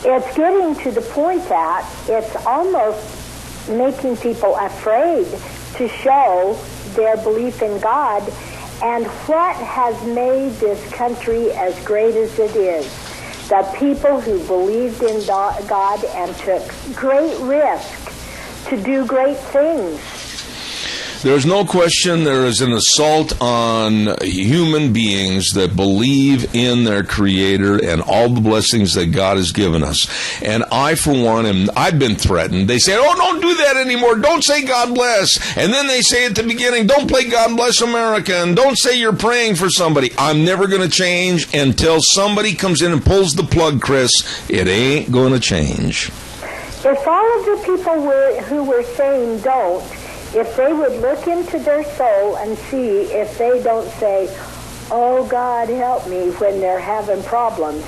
it's getting to the point that it's almost making people afraid to show their belief in God. And what has made this country as great as it is? The people who believed in God and took great risk to do great things. There's no question there is an assault on human beings that believe in their Creator and all the blessings that God has given us. And I, for one, I've been threatened. They say, oh, don't do that anymore. Don't say God bless. And then they say at the beginning, don't play God bless America. And don't say you're praying for somebody. I'm never going to change until somebody comes in and pulls the plug, Chris. It ain't going to change. If all of the people who were saying don't, if they would look into their soul and see if they don't say, oh, God, help me, when they're having problems.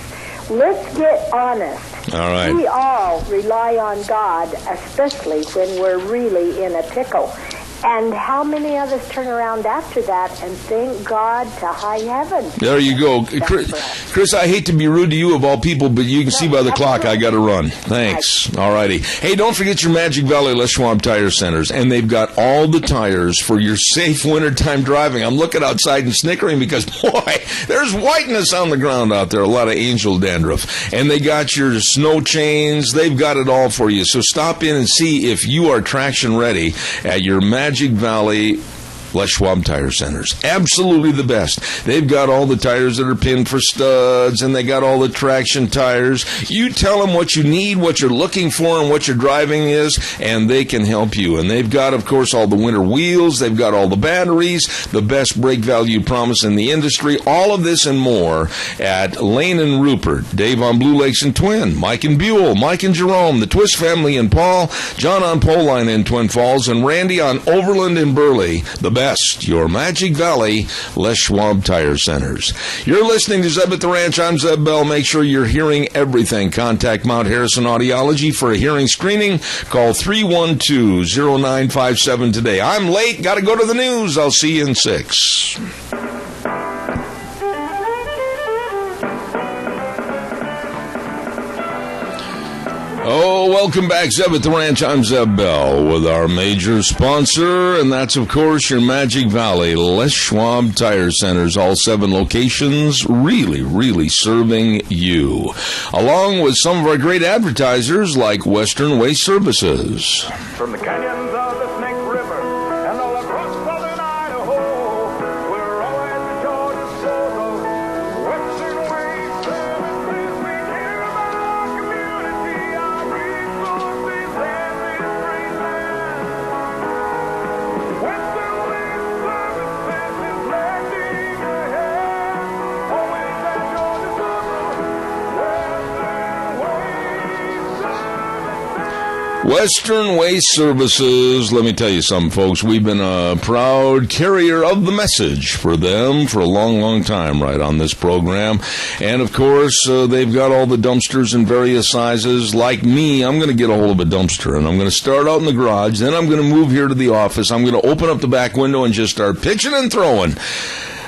Let's get honest. All right. We all rely on God, especially when we're really in a pickle. And how many of us turn around after that and thank God to high heaven? There you go. Chris, I hate to be rude to you of all people, but you can see by the clock I got to run. Thanks. All righty. Hey, don't forget your Magic Valley Les Schwab Tire Centers. And they've got all the tires for your safe wintertime driving. I'm looking outside and snickering because, boy, there's whiteness on the ground out there. A lot of angel dandruff. And they got your snow chains. They've got it all for you. So stop in and see if you are traction ready at your Magic Valley Les Schwab Tire Centers. Absolutely the best. They've got all the tires that are pinned for studs, and they got all the traction tires. You tell them what you need, what you're looking for, and what your driving is, and they can help you. And they've got, of course, all the winter wheels. They've got all the batteries, the best brake value promise in the industry. All of this and more at Lane and Rupert, Dave on Blue Lakes and Twin, Mike and Buell, Mike and Jerome, the Twist family in Paul, John on Pole Line in Twin Falls, and Randy on Overland in Burley. The best, your Magic Valley Les Schwab Tire Centers. You're listening to Zeb at the Ranch. I'm Zeb Bell. Make sure you're hearing everything. Contact Mount Harrison Audiology for a hearing screening. Call 312-0957 today. I'm late. Got to go to the news. I'll see you in 6. Oh, welcome back, Zeb at the Ranch. I'm Zeb Bell with our major sponsor, and that's, of course, your Magic Valley Les Schwab Tire Centers. All 7 locations really serving you, along with some of our great advertisers like Western Waste Services. From the canyons of the Snake River and all across southern Idaho, we're always at your disposal. Western Waste Services, we care about our community, our resources, and this great land. Western Waste Services is lending a hand, always at your disposal. Western Waste Services, let me tell you something, folks. We've been a proud carrier of the message for them for a long time right on this program. And, of course, they've got all the dumpsters in various sizes. Like me, I'm going to get a hold of a dumpster, and I'm going to start out in the garage. Then I'm going to move here to the office. I'm going to open up the back window and just start pitching and throwing.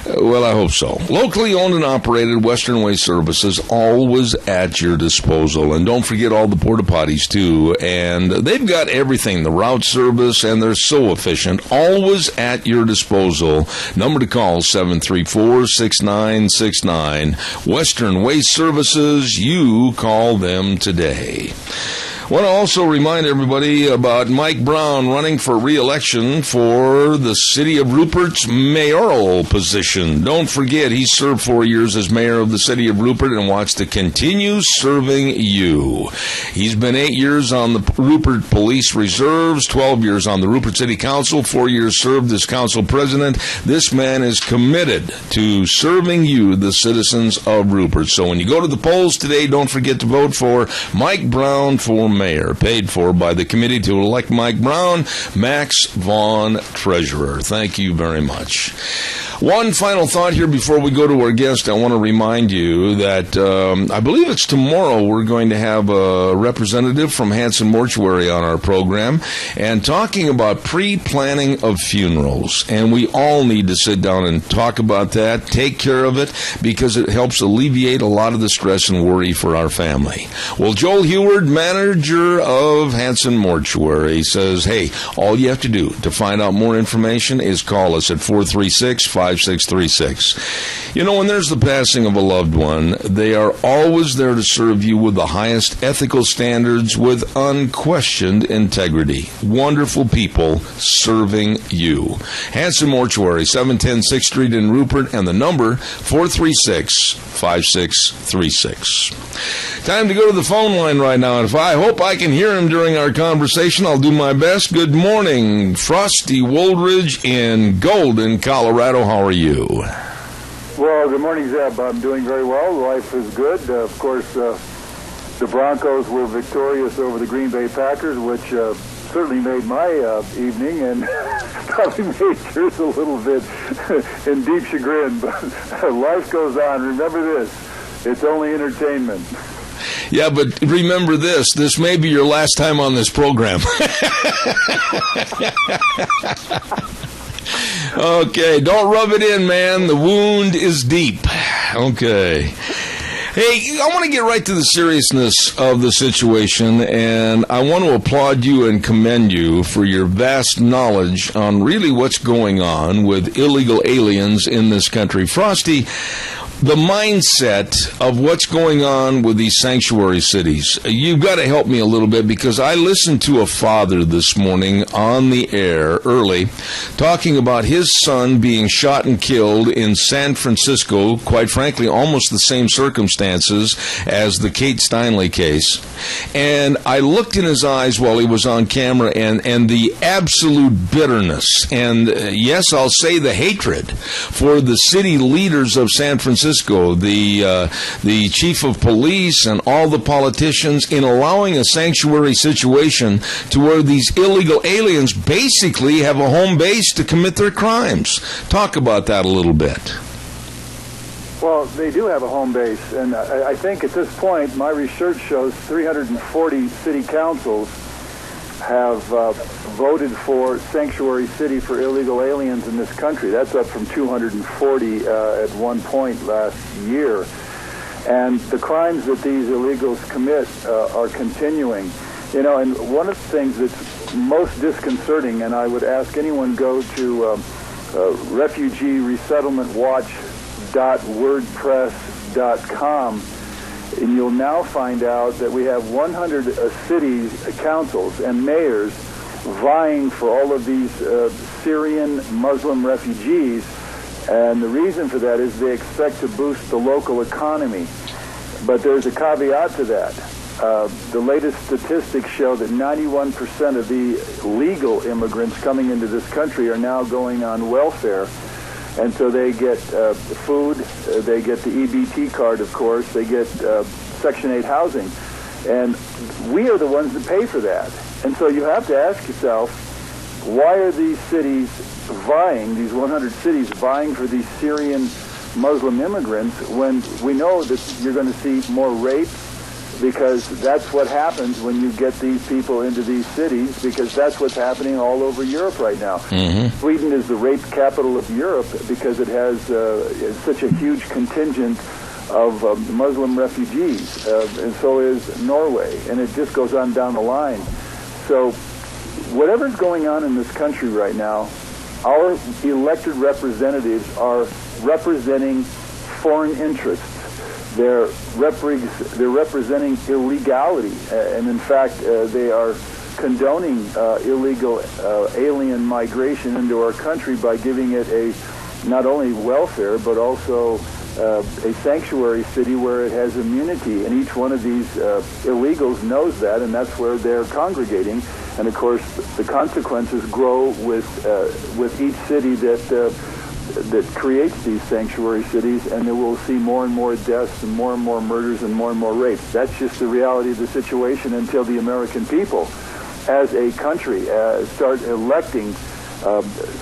Well, I hope so. Locally owned and operated, Western Waste Services, always at your disposal. And don't forget all the porta potties, too. And they've got everything, the route service, and they're so efficient. Always at your disposal. Number to call, 734-6969. Western Waste Services, you call them today. Want to also remind everybody about Mike Brown running for re-election for the City of Rupert's mayoral position. Don't forget, he served 4 years as mayor of the City of Rupert and wants to continue serving you. He's been 8 years on the Rupert Police Reserves, 12 years on the Rupert City Council, 4 years served as council president. This man is committed to serving you, the citizens of Rupert. So when you go to the polls today, don't forget to vote for Mike Brown for mayor, paid for by the committee to elect Mike Brown, Max Vaughn, treasurer. Thank you very much. One final thought here before we go to our guest. I want to remind you that I believe it's tomorrow we're going to have a representative from Hanson Mortuary on our program and talking about pre-planning of funerals. And we all need to sit down and talk about that, take care of it, because it helps alleviate a lot of the stress and worry for our family. Well, Joel Heward, manager of Hanson Mortuary, says, hey, all you have to do to find out more information is call us at 436-5636. You know, when there's the passing of a loved one, they are always there to serve you with the highest ethical standards with unquestioned integrity. Wonderful people serving you. Hanson Mortuary, 710 6th Street in Rupert, and the number 436-5636. Time to go to the phone line right now, and if I hope I can hear him during our conversation, I'll do my best. Good morning, Frosty Woldridge in Golden, Colorado. How are you? Well, good morning, Zeb. I'm doing very well. Life is good. Of course, the Broncos were victorious over the Green Bay Packers, which certainly made my evening and probably made yours a little bit in deep chagrin. But life goes on. Remember this. It's only entertainment. Yeah, but remember this. This may be your last time on this program. Okay, don't rub it in, man. The wound is deep. Okay. Hey, I want to get right to the seriousness of the situation, and I want to applaud you and commend you for your vast knowledge on really what's going on with illegal aliens in this country. Frosty, the mindset of what's going on with these sanctuary cities, you've got to help me a little bit, because I listened to a father this morning on the air early talking about his son being shot and killed in San Francisco, quite frankly, almost the same circumstances as the Kate Steinle case. And I looked in his eyes while he was on camera, and the absolute bitterness, and yes, I'll say the hatred for the city leaders of San Francisco, the chief of police and all the politicians, in allowing a sanctuary situation to where these illegal aliens basically have a home base to commit their crimes. Talk about that a little bit. Well, they do have a home base, and I think at this point, my research shows 340 city councils have voted for sanctuary city for illegal aliens in this country. That's up from 240 at one point last year. And the crimes that these illegals commit are continuing. You know, and one of the things that's most disconcerting, and I would ask anyone go to refugeeresettlementwatch.wordpress.com, and you'll now find out that we have 100 city councils and mayors vying for all of these Syrian Muslim refugees. And the reason for that is they expect to boost the local economy. But there's a caveat to that. The latest statistics show that 91% of the legal immigrants coming into this country are now going on welfare. And so they get food, they get the EBT card, of course, they get Section 8 housing. And we are the ones that pay for that. And so you have to ask yourself, why are these cities vying, these 100 cities vying for these Syrian Muslim immigrants, when we know that you're going to see more rape, because that's what happens when you get these people into these cities, because that's what's happening all over Europe right now. Mm-hmm. Sweden is the rape capital of Europe because it has such a huge contingent of Muslim refugees, and so is Norway, and it just goes on down the line. So whatever's going on in this country right now, our elected representatives are representing foreign interests. they're representing illegality, and in fact, they are condoning illegal alien migration into our country by giving it a not only welfare but also a sanctuary city where it has immunity. And each one of these illegals knows that, and that's where they're congregating. And of course, the consequences grow with each city that creates these sanctuary cities, and then we'll see more and more deaths and more murders and more rapes. That's just the reality of the situation until the American people, as a country, start electing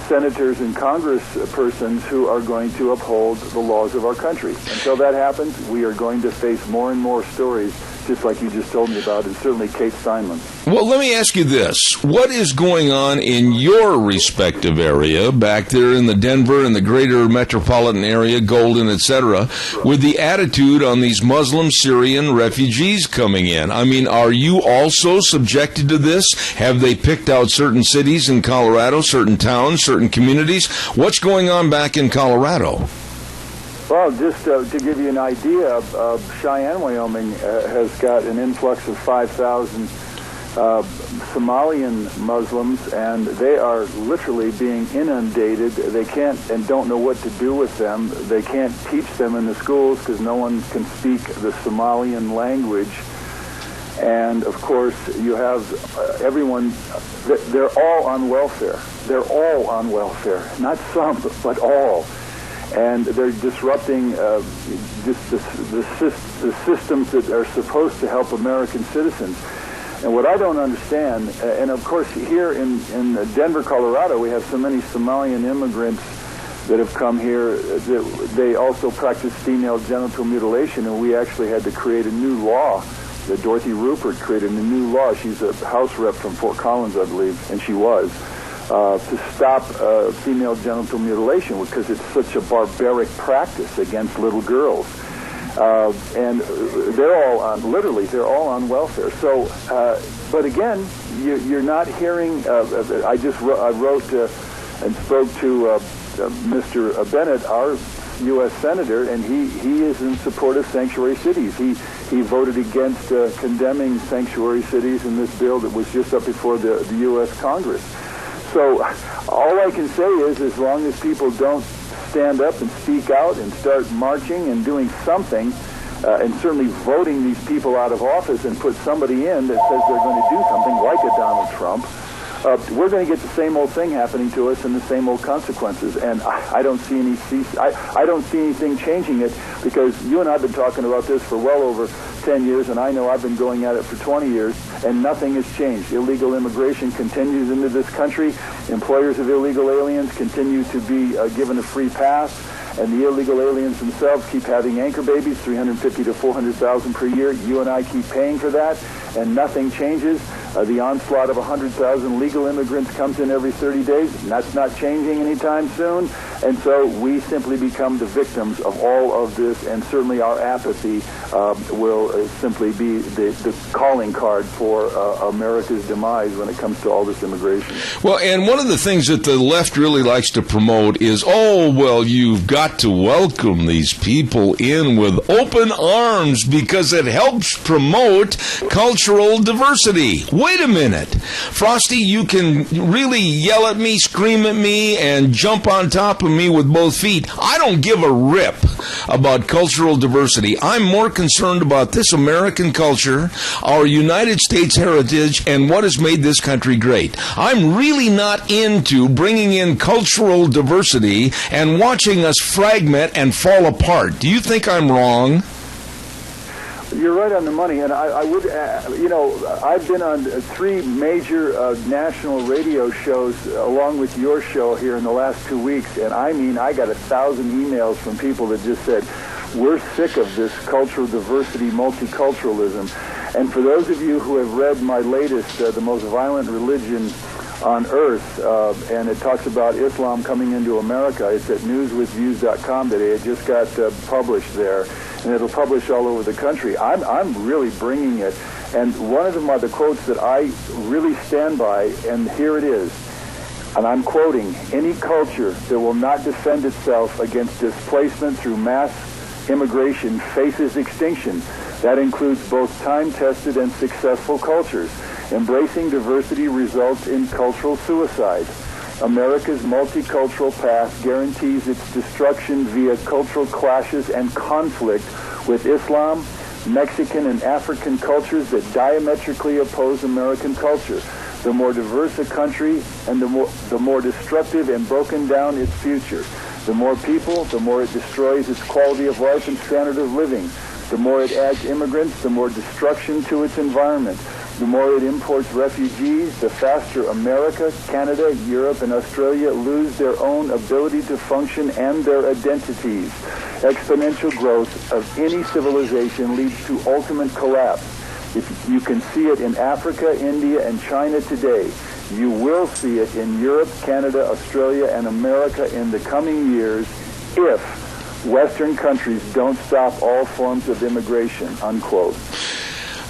senators and congresspersons who are going to uphold the laws of our country. Until that happens, we are going to face more and more stories, just like you just told me about, and certainly Kate Steinman. Well, let me ask you this. What is going on in your respective area, back there in the Denver and the greater metropolitan area, Golden, etc., with the attitude on these Muslim Syrian refugees coming in? I mean, are you also subjected to this? Have they picked out certain cities in Colorado, certain towns, certain communities? What's going on back in Colorado? Well, just to give you an idea, Cheyenne, Wyoming has got an influx of 5,000 Somalian Muslims, and they are literally being inundated. They can't and don't know what to do with them. They can't teach them in the schools because no one can speak the Somalian language. And, of course, you have everyone, they're all on welfare. They're all on welfare. Not some, but all. And they're disrupting just the systems that are supposed to help American citizens. And what I don't understand, and of course here in Denver, Colorado, we have so many Somalian immigrants that have come here. They also practice female genital mutilation, and we actually had to create a new law. Dorothy Rupert created a new law. She's a House rep from Fort Collins, I believe, and she was, to stop female genital mutilation because it's such a barbaric practice against little girls. And they're all on, literally, they're all on welfare. So, but again, you're not hearing, I wrote and spoke to Mr. Bennett, our U.S. Senator, and he is in support of sanctuary cities. He voted against condemning sanctuary cities in this bill that was just up before the U.S. Congress. So all I can say is as long as people don't stand up and speak out and start marching and doing something, and certainly voting these people out of office and put somebody in that says they're going to do something like a Donald Trump, we're going to get the same old thing happening to us and the same old consequences. And I don't see I don't see anything changing it, because you and I have been talking about this for well over 10 years, and I know I've been going at it for 20 years, and nothing has changed. Illegal immigration continues into this country. Employers of illegal aliens continue to be given a free pass, and the illegal aliens themselves keep having anchor babies, 350 to 400,000 per year. You and I keep paying for that, and nothing changes. The onslaught of 100,000 legal immigrants comes in every 30 days, and that's not changing anytime soon. And so we simply become the victims of all of this, and certainly our apathy will simply be the calling card for America's demise when it comes to all this immigration. Well, and one of the things that the left really likes to promote is, you've got to welcome these people in with open arms because it helps promote cultural diversity. Wait a minute. Frosty, you can really yell at me, scream at me, and jump on top of me with both feet. I don't give a rip about cultural diversity. I'm more concerned about this American culture, our United States heritage, and what has made this country great. I'm really not into bringing in cultural diversity and watching us fragment and fall apart. Do you think I'm wrong? You're right on the money, and I would, I've been on 3 major national radio shows along with your show here in the last 2 weeks, and I got 1,000 emails from people that just said, we're sick of this cultural diversity, multiculturalism. And for those of you who have read my latest, The Most Violent Religion on Earth, and it talks about Islam coming into America, it's at newswithviews.com today. It just got published there, and it'll publish all over the country. I'm really bringing it, and one of them are the quotes that I really stand by, and here it is, and I'm quoting, "Any culture that will not defend itself against displacement through mass immigration faces extinction. That includes both time-tested and successful cultures. Embracing diversity results in cultural suicide. America's multicultural path guarantees its destruction via cultural clashes and conflict with Islam, Mexican, and African cultures that diametrically oppose American culture. The more diverse a country, and the more destructive and broken down its future. The more people, the more it destroys its quality of life and standard of living. The more it adds immigrants, the more destruction to its environment. The more it imports refugees, the faster America, Canada, Europe, and Australia lose their own ability to function and their identities. Exponential growth of any civilization leads to ultimate collapse. If you can see it in Africa, India, and China today, you will see it in Europe, Canada, Australia, and America in the coming years if Western countries don't stop all forms of immigration, unquote.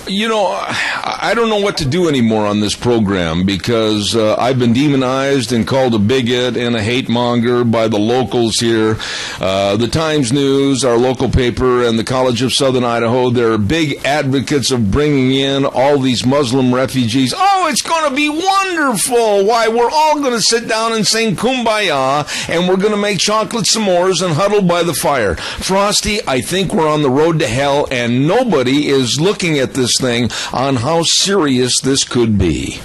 You know, I don't know what to do anymore on this program because I've been demonized and called a bigot and a hate monger by the locals here. The Times News, our local paper, and the College of Southern Idaho, they're big advocates of bringing in all these Muslim refugees. Oh, it's going to be wonderful. Why, we're all going to sit down and sing Kumbaya, and we're going to make chocolate s'mores and huddle by the fire. Frosty, I think we're on the road to hell, and nobody is looking at this thing on how serious this could be.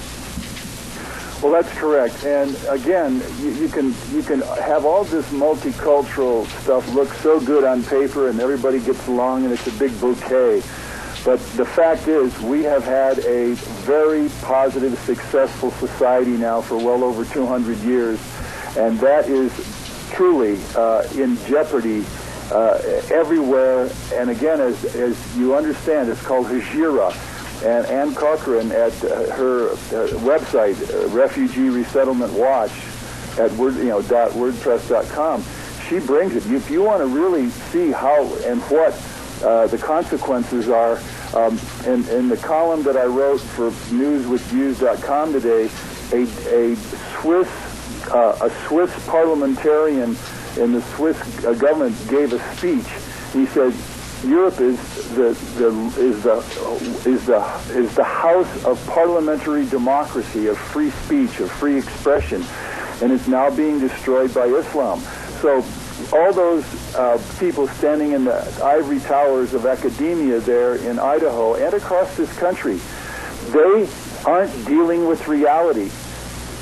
Well, that's correct. And again, you can have all this multicultural stuff look so good on paper, and everybody gets along, and it's a big bouquet. But the fact is, we have had a very positive, successful society now for well over 200 years, and that is truly in jeopardy everywhere. And again, as you understand, it's called Hijira. And Ann Cochran at her website, Refugee Resettlement Watch at .wordpress.com, she brings it. If you want to really see how and what the consequences are, in the column that I wrote for newswithviews.com today, a Swiss parliamentarian in the Swiss government gave a speech. He said, Europe is the house of parliamentary democracy, of free speech, of free expression, and it's now being destroyed by Islam. So all those people standing in the ivory towers of academia there in Idaho and across this country, they aren't dealing with reality.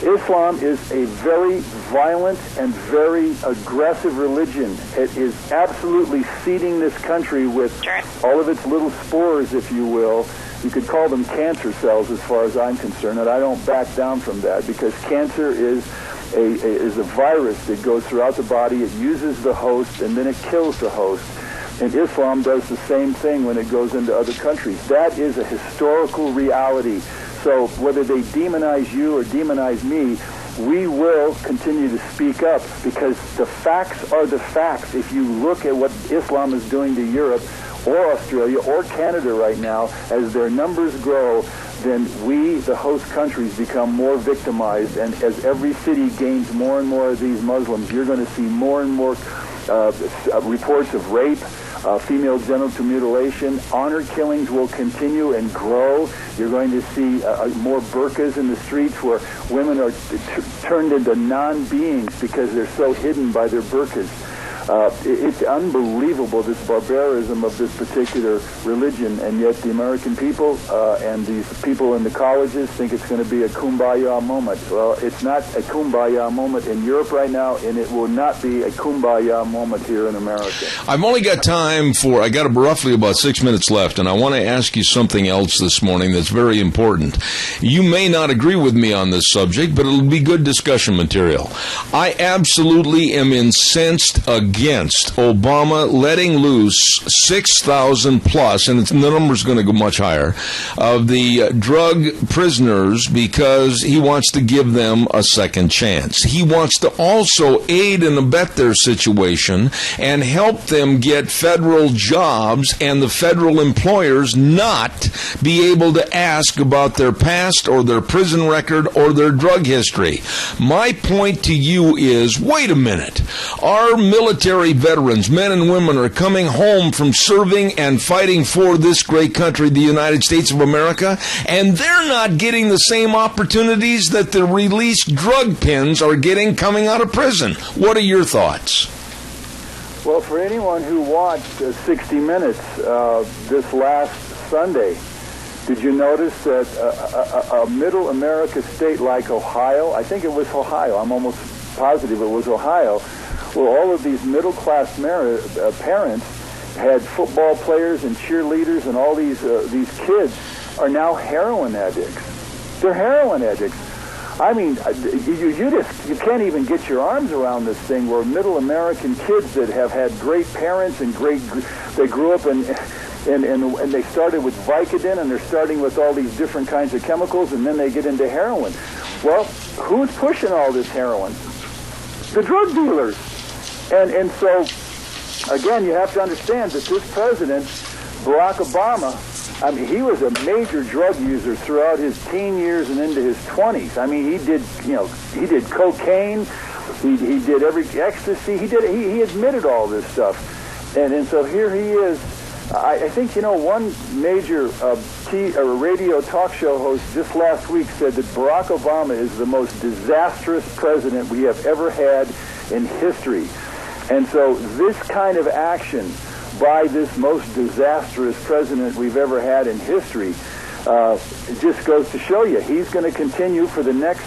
Islam is a very violent and very aggressive religion. It is absolutely seeding this country with all of its little spores, if you will. You could call them cancer cells as far as I'm concerned, and I don't back down from that because cancer is a virus that goes throughout the body. It uses the host, and then it kills the host. And Islam does the same thing when it goes into other countries. That is a historical reality. So whether they demonize you or demonize me, we will continue to speak up because the facts are the facts. If you look at what Islam is doing to Europe or Australia or Canada right now, as their numbers grow, then we, the host countries, become more victimized. And as every city gains more and more of these Muslims, you're going to see more and more reports of rape, female genital mutilation. Honor killings will continue and grow. You're going to see more burqas in the streets where women are turned into non-beings because they're so hidden by their burqas. It's unbelievable, this barbarism of this particular religion, and yet the American people and these people in the colleges think it's going to be a kumbaya moment. Well, it's not a kumbaya moment in Europe right now, and it will not be a kumbaya moment here in America. I've only got time for, I got roughly about 6 minutes left, and I want to ask you something else this morning that's very important. You may not agree with me on this subject, but it'll be good discussion material. I absolutely am incensed against Obama letting loose 6,000 plus, and the number's going to go much higher, of the drug prisoners because he wants to give them a second chance. He wants to also aid and abet their situation and help them get federal jobs and the federal employers not be able to ask about their past or their prison record or their drug history. My point to you is, wait a minute. Our military military veterans, men and women, are coming home from serving and fighting for this great country, the United States of America, and they're not getting the same opportunities that the released drug pins are getting coming out of prison. What are your thoughts? Well, for anyone who watched 60 Minutes this last Sunday, did you notice that a middle America state like Ohio, I think it was Ohio, I'm almost positive it was Ohio, where all of these middle-class parents had football players and cheerleaders, and all these kids are now heroin addicts. They're heroin addicts. I mean, you can't even get your arms around this thing, where middle American kids that have had great parents and they grew up and they started with Vicodin, and they're starting with all these different kinds of chemicals, and then they get into heroin. Well, who's pushing all this heroin? The drug dealers. And so, again, you have to understand that this president, Barack Obama, I mean, he was a major drug user throughout his teen years and into his 20s. I mean, he did cocaine, he did every ecstasy, he admitted all this stuff. And so here he is. I think, one major radio talk show host just last week said that Barack Obama is the most disastrous president we have ever had in history. And so this kind of action by this most disastrous president we've ever had in history, it just goes to show you he's going to continue for the next,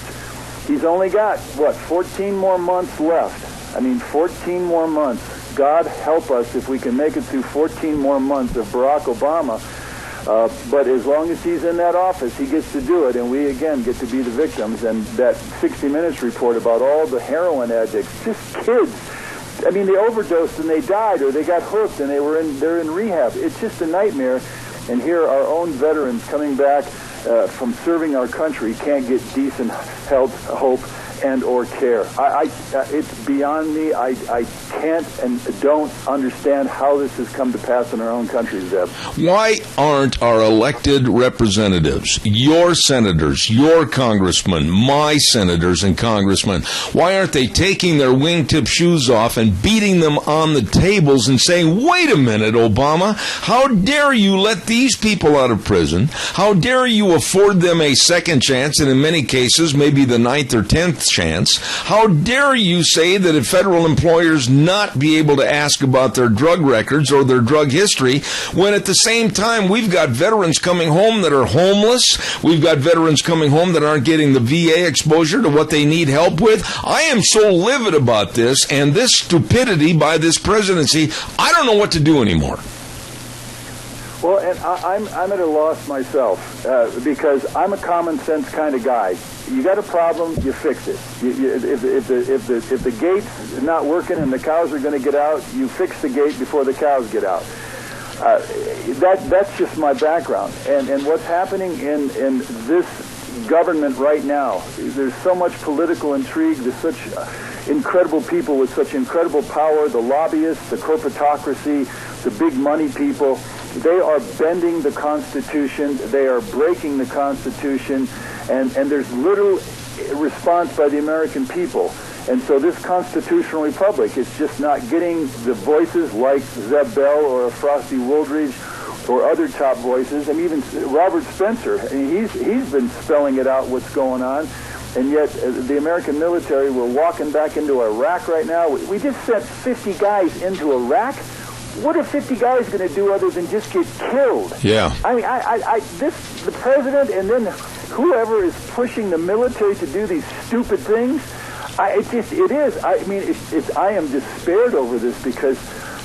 he's only got, 14 more months left. I mean, 14 more months. God help us if we can make it through 14 more months of Barack Obama. But as long as he's in that office, he gets to do it, and we, again, get to be the victims. And that 60 Minutes report about all the heroin addicts, just kids, I mean, they overdosed and they died, or they got hooked and they're in rehab. It's just a nightmare. And here, our own veterans coming back from serving our country can't get decent health, hope, and or care. It's beyond me. I can't and don't understand how this has come to pass in our own country, Zeb. Why aren't our elected representatives, your senators, your congressmen, my senators and congressmen, why aren't they taking their wingtip shoes off and beating them on the tables and saying, wait a minute, Obama, how dare you let these people out of prison? How dare you afford them a second chance, and in many cases, maybe the 9th or 10th chance? How dare you say that if federal employers not be able to ask about their drug records or their drug history, when at the same time we've got veterans coming home that are homeless, we've got veterans coming home that aren't getting the VA exposure to what they need help with? I am so livid about this and this stupidity by this presidency. I don't know what to do anymore. Well, and I'm at a loss myself because I'm a common sense kind of guy. You got a problem, you fix it. If the gate's not working and the cows are going to get out, you fix the gate before the cows get out. That's just my background. And what's happening in this government right now, there's so much political intrigue, there's such incredible people with such incredible power, the lobbyists, the corporatocracy, the big money people. They are bending the Constitution. They are breaking the Constitution. And there's little response by the American people. And so this constitutional republic is just not getting the voices like Zeb Bell or a Frosty Wooldridge or other top voices. And even Robert Spencer, I mean, he's been spelling it out what's going on. And yet the American military, we're walking back into Iraq right now. We just sent 50 guys into Iraq. What are 50 guys going to do other than just get killed? Yeah. I mean, the president and then whoever is pushing the military to do these stupid things, I am despaired over this because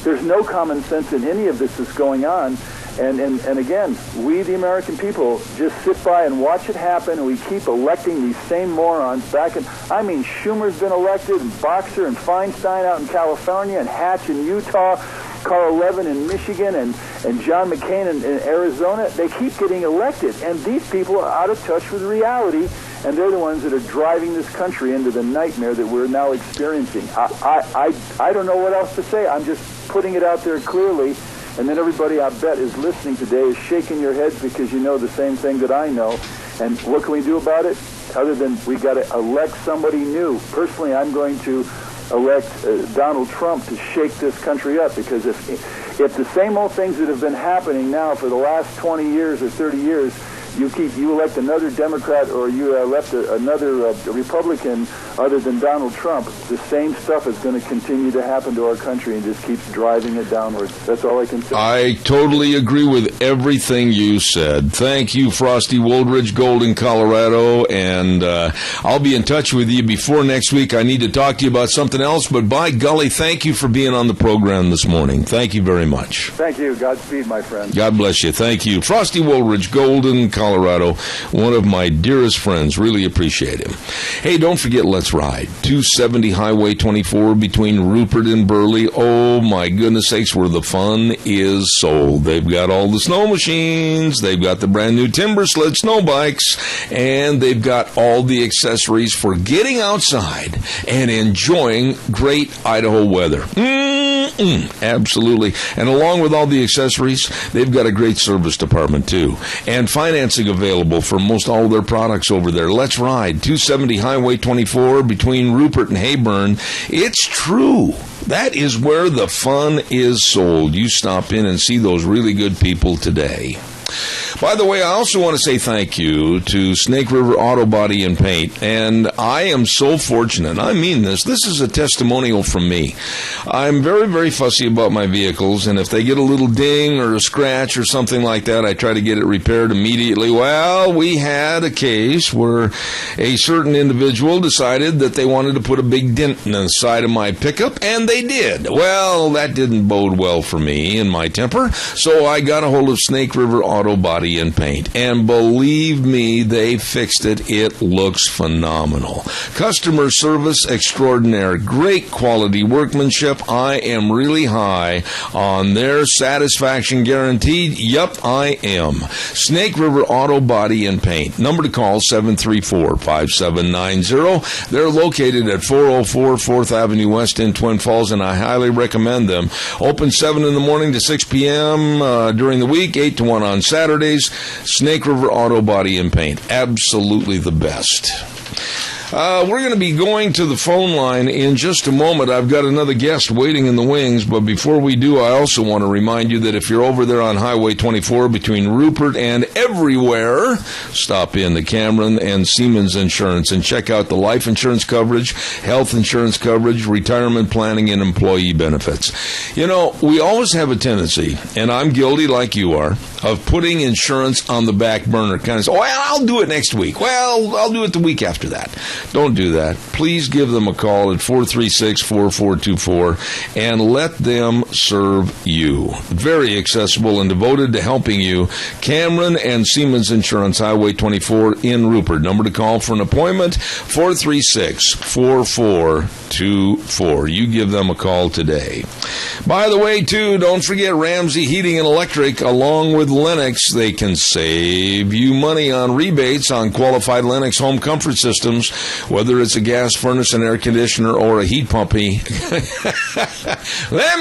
there's no common sense in any of this that's going on. And again, we, the American people, just sit by and watch it happen, and we keep electing these same morons back in. I mean, Schumer's been elected, and Boxer and Feinstein out in California, and Hatch in Utah, Carl Levin in Michigan, and John McCain in Arizona. They keep getting elected, and these people are out of touch with reality, and they're the ones that are driving this country into the nightmare that we're now experiencing. I don't know what else to say. I'm just putting it out there clearly. And then everybody, I bet, is listening today is shaking your heads because you know the same thing that I know. And what can we do about it? Other than we got to elect somebody new. Personally, I'm going to elect Donald Trump to shake this country up, because if the same old things that have been happening now for the last 20 years or 30 years, you elect another Democrat or you elect another Republican other than Donald Trump, the same stuff is going to continue to happen to our country and just keeps driving it downwards. That's all I can say. I totally agree with everything you said. Thank you, Frosty Woldridge, Golden, Colorado, and I'll be in touch with you before next week. I need to talk to you about something else, but by golly, thank you for being on the program this morning. Thank you very much. Thank you. Godspeed, my friend. God bless you. Thank you. Frosty Woldridge, Golden, Colorado, one of my dearest friends. Really appreciate him. Hey, don't forget, let's ride. 270 Highway 24 between Rupert and Burley. Oh, my goodness sakes, where the fun is sold. They've got all the snow machines. They've got the brand new timber sled snow bikes. And they've got all the accessories for getting outside and enjoying great Idaho weather. Absolutely. And along with all the accessories, they've got a great service department, too. And financing available for most all their products over there. Let's ride. 270 Highway 24 between Rupert and Hayburn. It's true. That is where the fun is sold. You stop in and see those really good people today. By the way, I also want to say thank you to Snake River Auto Body and Paint, and I am so fortunate. I mean this. This is a testimonial from me. I'm very, very fussy about my vehicles, and if they get a little ding or a scratch or something like that, I try to get it repaired immediately. Well, we had a case where a certain individual decided that they wanted to put a big dent in the side of my pickup, and they did. Well, that didn't bode well for me and my temper, so I got a hold of Snake River Auto Body and Paint, and believe me, they fixed it. It looks phenomenal. Customer service extraordinaire, great quality workmanship. I am really high on their satisfaction guaranteed. Yep, I am. Snake River Auto Body and Paint. Number to call, 734-5790. They're located at 404 4th Avenue West in Twin Falls, and I highly recommend them. Open 7 in the morning to 6 p.m. During the week, 8 to 1 on Saturdays. Snake River Auto Body and Paint. Absolutely the best. We're going to be going to the phone line in just a moment. I've got another guest waiting in the wings, but before we do, I also want to remind you that if you're over there on Highway 24 between Rupert and everywhere, stop in to Cameron and Siemens Insurance and check out the life insurance coverage, health insurance coverage, retirement planning, and employee benefits. You know, we always have a tendency, and I'm guilty like you are, of putting insurance on the back burner. Kind of say, well, I'll do it next week. Well, I'll do it the week after that. Don't do that. Please give them a call at 436-4424 and let them serve you. Very accessible and devoted to helping you. Cameron and Siemens Insurance, Highway 24 in Rupert. Number to call for an appointment, 436-4424. You give them a call today. By the way, too, don't forget Ramsey Heating and Electric along with Lennox. They can save you money on rebates on qualified Lennox home comfort systems, whether it's a gas furnace, an air conditioner, or a heat pump. Let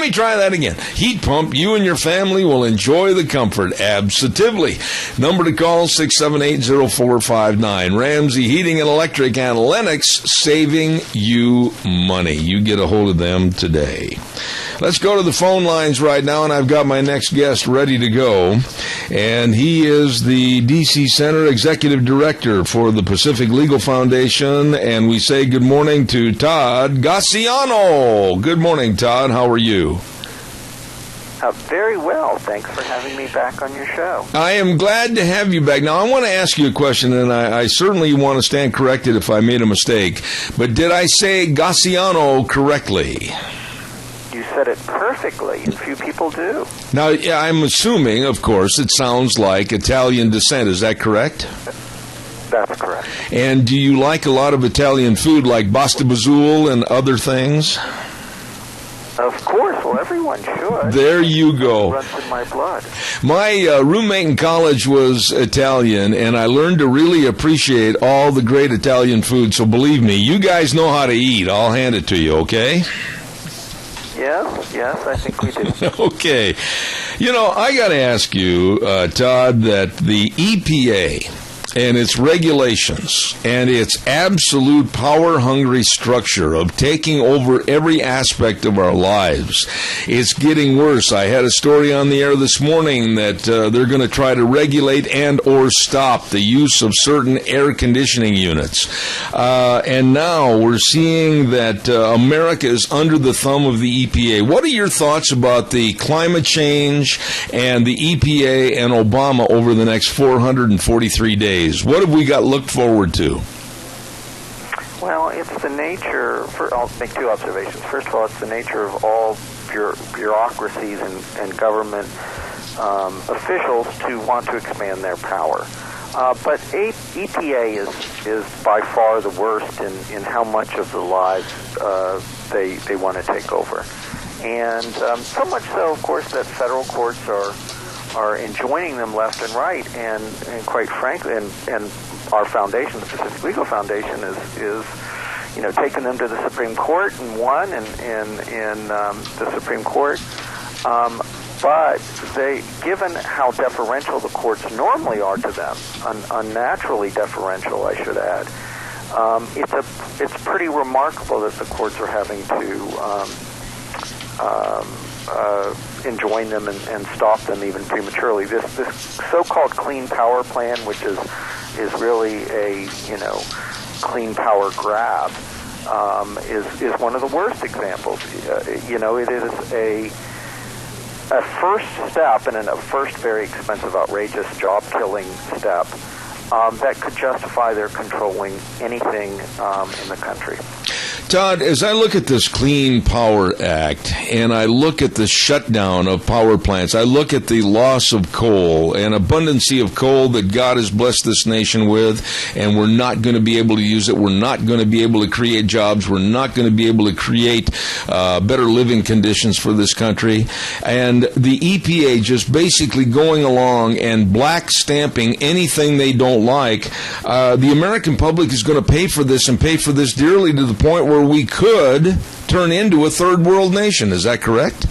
me try that again. Heat pump, you and your family will enjoy the comfort. Absolutely. Number to call, 678-0459. Ramsey Heating and Electric and Lennox, saving you money. You get a hold of them today. Let's go to the phone lines right now, and I've got my next guest ready to go. And he is the D.C. Center Executive Director for the Pacific Legal Foundation. And we say good morning to Todd Gassiano. Good morning, Todd. How are you? Very well. Thanks for having me back on your show. I am glad to have you back. Now, I want to ask you a question, and I certainly want to stand corrected if I made a mistake. But did I say Gassiano correctly? You said it perfectly, and few people do. Now, I'm assuming, of course, it sounds like Italian descent. Is that correct? That's correct. And do you like a lot of Italian food like pasta bazool and other things? Of course. Well, everyone should. There you go. It runs in my blood. My roommate in college was Italian, and I learned to really appreciate all the great Italian food. So believe me, you guys know how to eat. I'll hand it to you, okay? Yes, I think we do. Okay. You know, I got to ask you, Todd, that the EPA and its regulations and its absolute power-hungry structure of taking over every aspect of our lives, it's getting worse. I had a story on the air this morning that they're going to try to regulate and or stop the use of certain air conditioning units. And now we're seeing that America is under the thumb of the EPA. What are your thoughts about the climate change and the EPA and Obama over the next 443 days? What have we got looked forward to? Well, it's the nature, I'll make two observations. First of all, it's the nature of all bureaucracies and government officials to want to expand their power. But EPA is by far the worst in how much of the lives they want to take over. And so much so, of course, that federal courts are enjoining them left and right, and quite frankly, and our foundation, the Pacific Legal Foundation, is taking them to the Supreme Court and won in the Supreme Court. But given how deferential the courts normally are to them, unnaturally deferential, I should add, it's pretty remarkable that the courts are having to enjoin them and stop them even prematurely. This so-called clean power plan, which is really a clean power grab, is one of the worst examples. It is a first step and a first very expensive, outrageous job-killing step that could justify their controlling anything in the country. Todd, as I look at this Clean Power Act and I look at the shutdown of power plants, I look at the loss of coal and abundancy of coal that God has blessed this nation with, and we're not going to be able to use it. We're not going to be able to create jobs. We're not going to be able to create better living conditions for this country. And the EPA just basically going along and black stamping anything they don't like. The American public is going to pay for this and pay for this dearly, to the point where we could turn into a third world nation. Is that correct?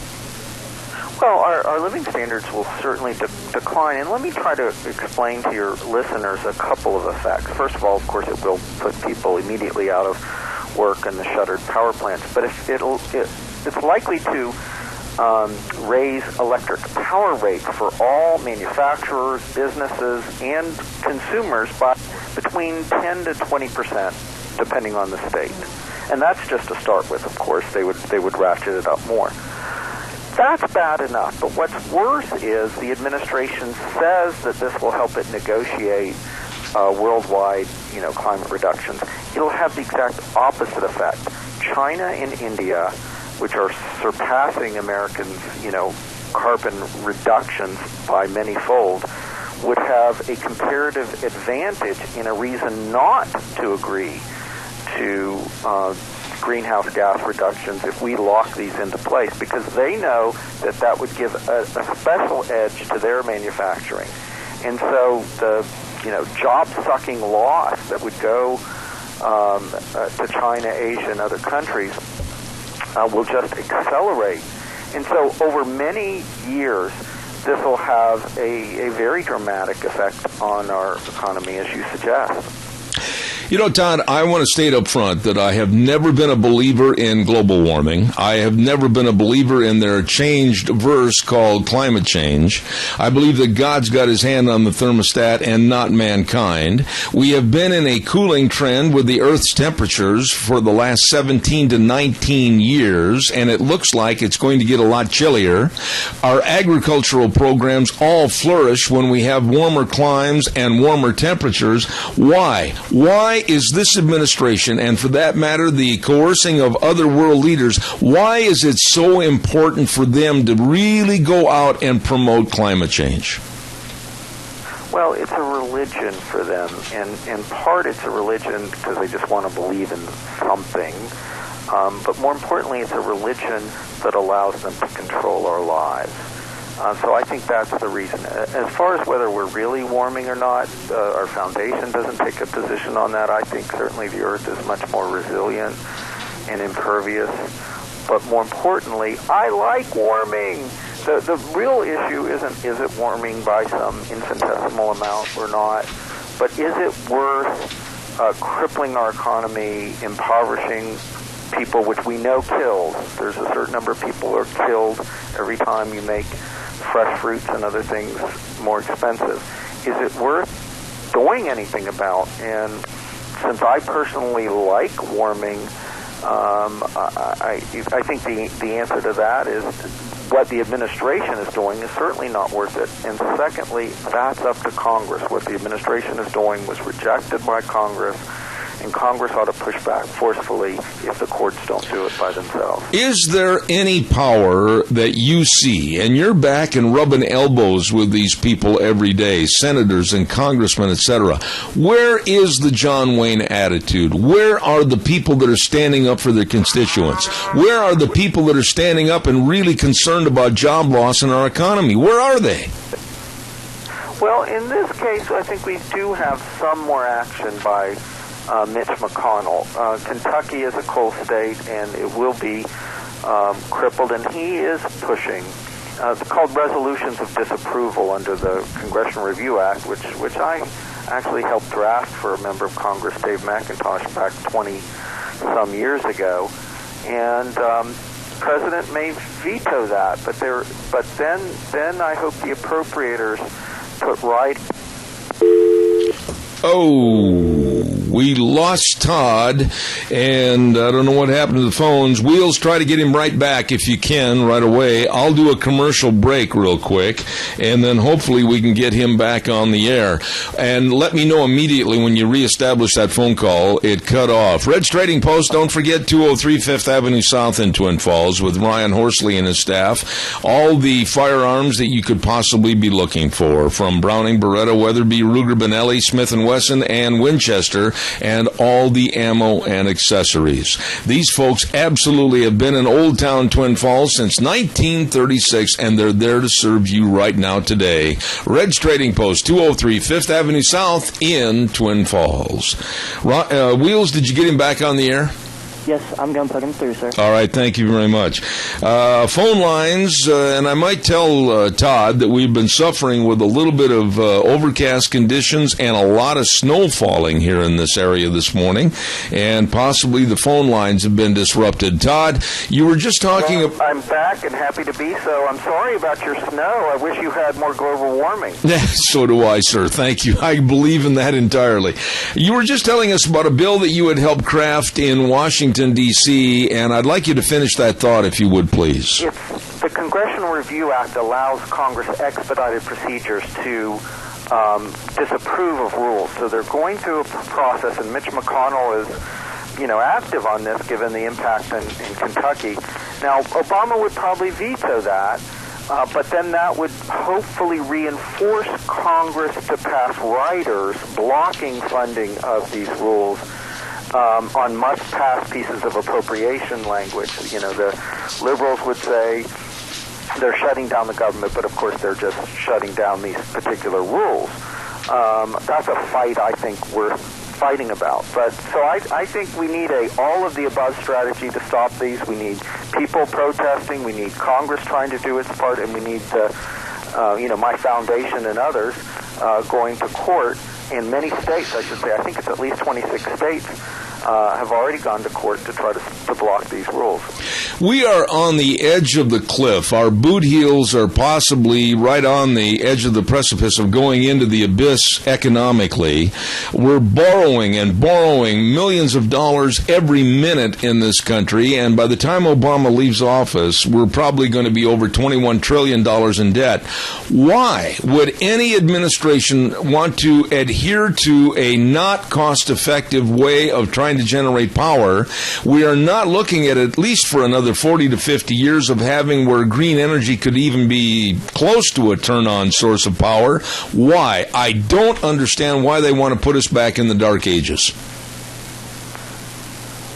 Well, our living standards will certainly decline, and let me try to explain to your listeners a couple of effects. First of all, of course, it will put people immediately out of work in the shuttered power plants, but it's likely to raise electric power rates for all manufacturers, businesses, and consumers by between 10 to 20%, depending on the state. And that's just to start with, of course. They would ratchet it up more. That's bad enough, but what's worse is the administration says that this will help it negotiate worldwide, climate reductions. It'll have the exact opposite effect. China and India, which are surpassing Americans, carbon reductions by many-fold, would have a comparative advantage in a reason not to agree to greenhouse gas reductions if we lock these into place, because they know that would give a special edge to their manufacturing. And so the job-sucking loss that would go to China, Asia, and other countries will just accelerate. And so over many years, this will have a very dramatic effect on our economy, as you suggest. Todd, I want to state up front that I have never been a believer in global warming. I have never been a believer in their changed verse called climate change. I believe that God's got his hand on the thermostat and not mankind. We have been in a cooling trend with the Earth's temperatures for the last 17 to 19 years, and it looks like it's going to get a lot chillier. Our agricultural programs all flourish when we have warmer climes and warmer temperatures. Why? Why is this administration, and for that matter, the coercing of other world leaders, why is it so important for them to really go out and promote climate change? Well, it's a religion for them, and in part it's a religion because they just want to believe in something. But more importantly, it's a religion that allows them to control our lives. So I think that's the reason. As far as whether we're really warming or not, our foundation doesn't take a position on that. I think certainly the Earth is much more resilient and impervious. But more importantly, I like warming. The real issue isn't is it warming by some infinitesimal amount or not. But is it worth crippling our economy, impoverishing people, which we know kills? There's a certain number of people who are killed every time you make fresh fruits and other things more expensive. Is it worth doing anything about? And since I personally like warming, I think the answer to that is what the administration is doing is certainly not worth it. And secondly, that's up to Congress. What the administration is doing was rejected by Congress, and Congress ought to push back forcefully if the courts don't do it by themselves. Is there any power that you see, and you're back and rubbing elbows with these people every day, senators and congressmen, etc., where is the John Wayne attitude? Where are the people that are standing up for their constituents? Where are the people that are standing up and really concerned about job loss in our economy? Where are they? Well, in this case, I think we do have some more action by Mitch McConnell. Kentucky is a coal state, and it will be crippled, and he is pushing. It's called resolutions of disapproval under the Congressional Review Act, which I actually helped draft for a member of Congress, Dave McIntosh, back 20-some years ago. And President may veto that, but then I hope the appropriators put right. Oh, we lost Todd, and I don't know what happened to the phones. Wheels, try to get him right back if you can right away. I'll do a commercial break real quick, and then hopefully we can get him back on the air. And let me know immediately when you reestablish that phone call. It cut off. Red's Trading Post, don't forget 203 5th Avenue South in Twin Falls with Ryan Horsley and his staff. All the firearms that you could possibly be looking for, from Browning, Beretta, Weatherby, Ruger, Benelli, Smith & Wesson, and Winchester, and all the ammo and accessories. These folks absolutely have been in Old Town Twin Falls since 1936, and they're there to serve you right now today. Red's Trading Post, 203 5th Avenue South in Twin Falls. Wheels, did you get him back on the air? Yes, I'm going to put him through, sir. All right, thank you very much. Phone lines, and I might tell Todd that we've been suffering with a little bit of overcast conditions and a lot of snow falling here in this area this morning, and possibly the phone lines have been disrupted. Todd, you were just talking... Well, I'm back and happy to be so. I'm sorry about your snow. I wish you had more global warming. So do I, sir. Thank you. I believe in that entirely. You were just telling us about a bill that you had helped craft in Washington, D.C., and I'd like you to finish that thought, if you would, please. The Congressional Review Act allows Congress expedited procedures to disapprove of rules. So they're going through a process, and Mitch McConnell is, active on this, given the impact in Kentucky. Now, Obama would probably veto that, but then that would hopefully reinforce Congress to pass riders blocking funding of these rules on must-pass pieces of appropriation language. The liberals would say they're shutting down the government, but of course they're just shutting down these particular rules. That's a fight I think worth fighting about. But so I think we need all of the above strategy to stop these. We need people protesting. We need Congress trying to do its part, and we need my foundation and others going to court. In many states, I should say, I think it's at least 26 states, have already gone to court to try to block these rules. We are on the edge of the cliff. Our boot heels are possibly right on the edge of the precipice of going into the abyss economically. We're borrowing and borrowing millions of dollars every minute in this country, and by the time Obama leaves office, we're probably going to be over $21 trillion in debt. Why would any administration want to adhere to a not cost-effective way of trying to generate power? We are not looking at least for another 40 to 50 years of having where green energy could even be close to a turn-on source of power. Why? I don't understand why they want to put us back in the dark ages.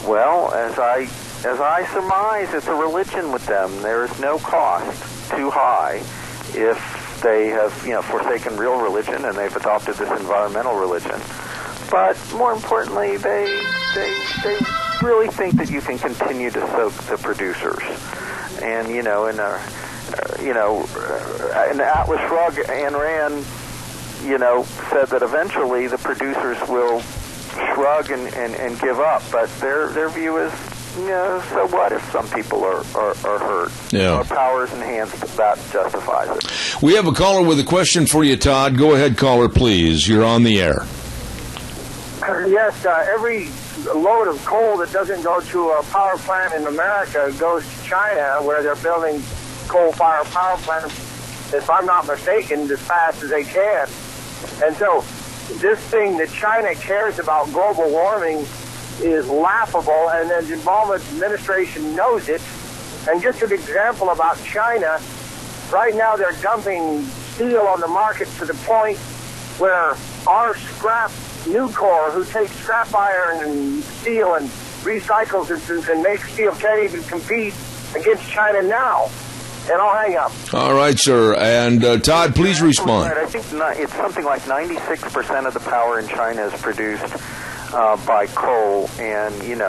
Well, as I surmise, it's a religion with them. There is no cost too high if they have, forsaken real religion and they've adopted this environmental religion. But more importantly, they really think that you can continue to soak the producers. And, in the Atlas Shrugged, Ayn Rand said that eventually the producers will shrug and give up. But their view is, so what if some people are hurt? Yeah. Our power is enhanced. That justifies it. We have a caller with a question for you, Todd. Go ahead, caller, please. You're on the air. Yes, every load of coal that doesn't go to a power plant in America goes to China, where they're building coal-fired power plants, if I'm not mistaken, as fast as they can. And so this thing that China cares about, global warming, is laughable, and the Obama administration knows it. And just an example about China, right now they're dumping steel on the market to the point where our scrap Nucor, who takes scrap iron and steel and recycles it and makes steel, can't even compete against China now. And I'll hang up. All right, sir. And Todd, please respond. I think it's something like 96% of the power in China is produced by coal. And, in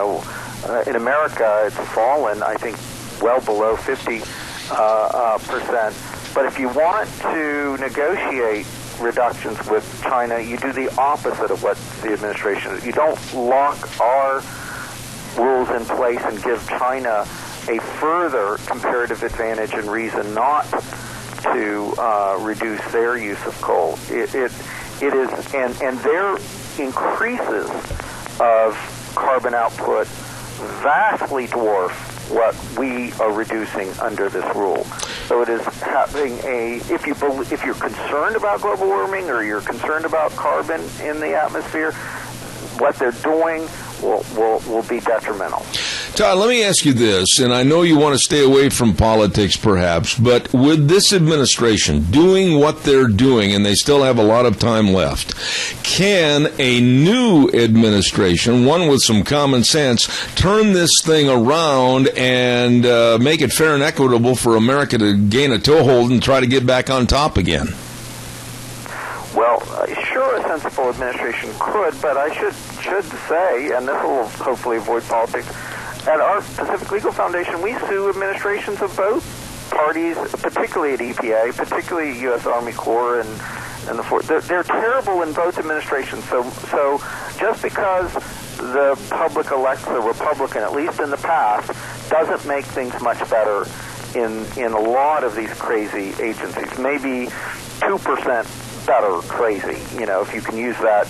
America, it's fallen, I think, well below 50%. But if you want to negotiate reductions with China, you do the opposite of what the administration is. You don't lock our rules in place and give China a further comparative advantage and reason not to reduce their use of coal. It is, and their increases of carbon output vastly dwarf what we are reducing under this rule. So it is having if you're concerned about global warming or you're concerned about carbon in the atmosphere, what they're doing will be detrimental. Todd, let me ask you this, and I know you want to stay away from politics perhaps, but with this administration doing what they're doing, and they still have a lot of time left, can a new administration, one with some common sense, turn this thing around and make it fair and equitable for America to gain a toehold and try to get back on top again? Well, sure, a sensible administration could, but I should say, and this will hopefully avoid politics, at our Pacific Legal Foundation, we sue administrations of both parties, particularly at EPA, particularly U.S. Army Corps and the Fort. They're terrible in both administrations. So just because the public elects a Republican, at least in the past, doesn't make things much better in a lot of these crazy agencies. Maybe 2% better crazy, if you can use that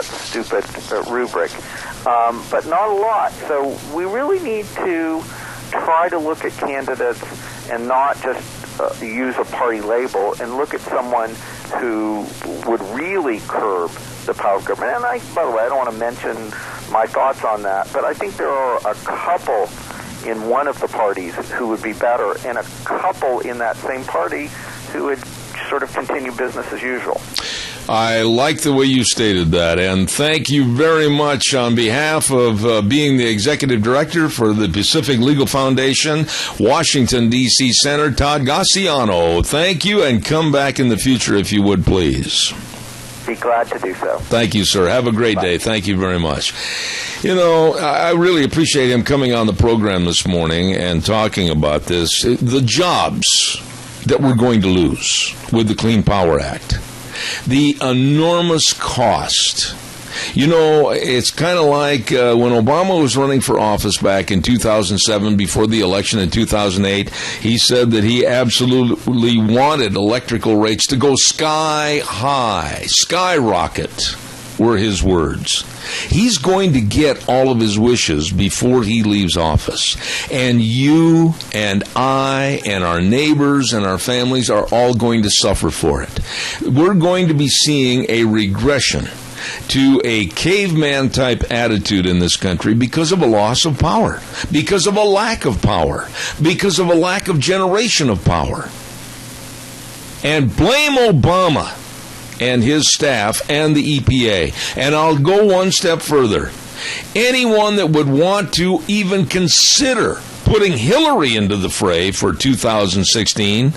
stupid rubric. But not a lot. So we really need to try to look at candidates and not just use a party label and look at someone who would really curb the power of government. And by the way, I don't want to mention my thoughts on that, but I think there are a couple in one of the parties who would be better and a couple in that same party who would sort of continue business as usual. I like the way you stated that, and thank you very much on behalf of being the Executive Director for the Pacific Legal Foundation, Washington, D.C. Center, Todd Gassiano. Thank you, and come back in the future if you would, please. Be glad to do so. Thank you, sir. Have a great day. Thank you very much. I really appreciate him coming on the program this morning and talking about this. The jobs that we're going to lose with the Clean Power Act. The enormous cost. It's kind of like when Obama was running for office back in 2007, before the election in 2008, he said that he absolutely wanted electrical rates to go sky high, skyrocket, were his words. He's going to get all of his wishes before he leaves office. And you and I and our neighbors and our families are all going to suffer for it. We're going to be seeing a regression to a caveman type attitude in this country because of a loss of power, because of a lack of power, because of a lack of generation of power. And blame Obama and his staff and the EPA. And I'll go one step further. Anyone that would want to even consider putting Hillary into the fray for 2016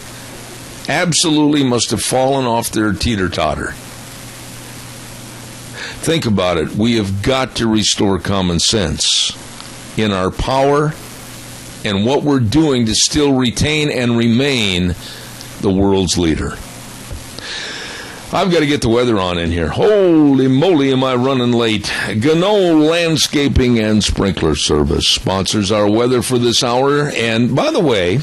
absolutely must have fallen off their teeter-totter. Think about it. We have got to restore common sense in our power and what we're doing to still retain and remain the world's leader. I've got to get the weather on in here. Holy moly, am I running late. Gano Landscaping and Sprinkler Service sponsors our weather for this hour. And by the way,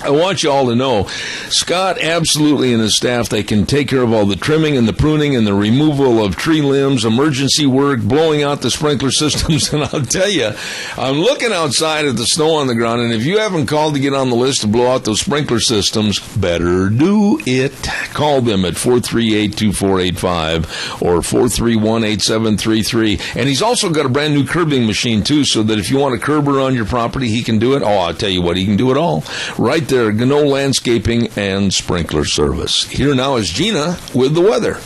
I want you all to know, Scott absolutely and his staff, they can take care of all the trimming and the pruning and the removal of tree limbs, emergency work, blowing out the sprinkler systems. And I'll tell you, I'm looking outside at the snow on the ground, and if you haven't called to get on the list to blow out those sprinkler systems, better do it. Call them at 438-2485 or 431-8733. And he's also got a brand new curbing machine, too, so that if you want a curber on your property, he can do it. Oh, I'll tell you what, he can do it all. Right there, Gano Landscaping and Sprinkler Service. Here now is Gina with the weather.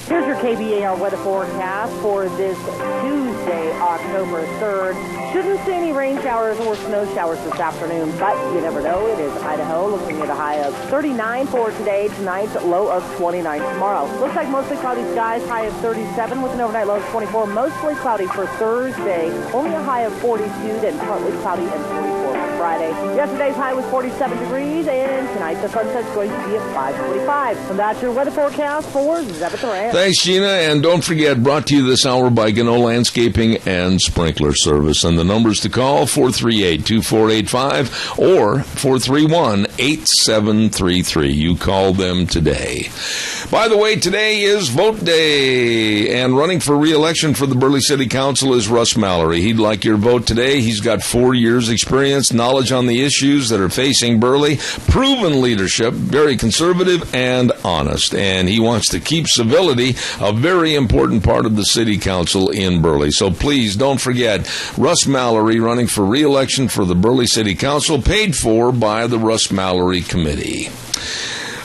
Here's your KBAR weather forecast for this Tuesday, October 3rd. Shouldn't see any rain showers or snow showers this afternoon, but you never know. It is Idaho, looking at a high of 39 for today. Tonight's low of 29 tomorrow. Looks like mostly cloudy skies, high of 37 with an overnight low of 24. Mostly cloudy for Thursday, only a high of 42, then partly cloudy and 44 for Friday. Yesterday's high was 47 degrees, and tonight the sunset's going to be at 5:45. And that's your weather forecast for Zebeth Duran. Thanks, Gina, and don't forget, brought to you this hour by Gano Landscaping and Sprinkler Service. And the numbers to call, 438-2485 or 431-8733. You call them today. By the way, today is vote day, and running for re-election for the Burley City Council is Russ Mallory. He'd like your vote today. He's got 4 years' experience, knowledge on the issues that are facing Burley, proven leadership, very conservative and honest, and he wants to keep civility a very important part of the city council in Burley. So please don't forget, Russ Mallory running for re-election for the Burley City Council, paid for by the Russ Mallory Committee.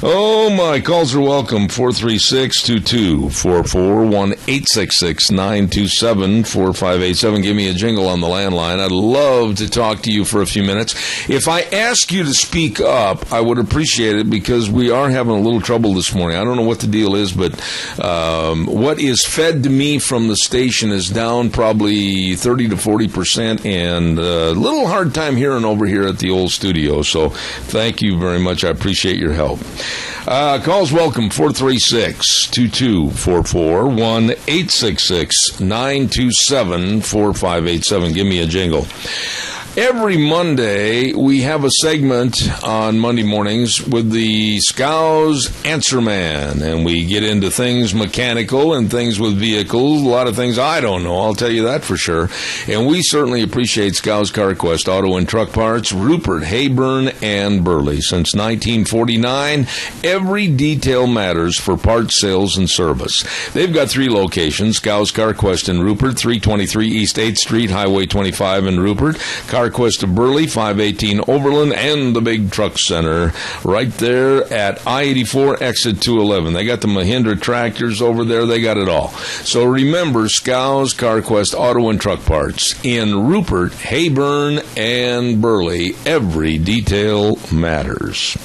Oh, my calls are welcome. 436-2244, 1-866-927-4587. Give me a jingle on the landline. I'd love to talk to you for a few minutes. If I ask you to speak up, I would appreciate it, because we are having a little trouble this morning. I don't know what the deal is, but what is fed to me from the station is down probably 30 to 40%, and a little hard time hearing over here at the old studio. So thank you very much. I appreciate your help. Calls welcome, 436-2244, 1-866-927-4587. Give me a jingle. Every Monday, we have a segment on Monday mornings with the Scows Answer Man, and we get into things mechanical and things with vehicles, a lot of things I don't know, I'll tell you that for sure. And we certainly appreciate Scows CarQuest Auto and Truck Parts, Rupert, Hayburn, and Burley. Since 1949, every detail matters for parts sales and service. They've got 3 locations, Scows CarQuest in Rupert, 323 East 8th Street, Highway 25 in Rupert, CarQuest of Burley, 518 Overland, and the big truck center right there at I-84 exit 211. They got the Mahindra tractors over there. They got it all. So remember, Scows CarQuest Auto and Truck Parts in Rupert, Hayburn, and Burley. Every detail matters.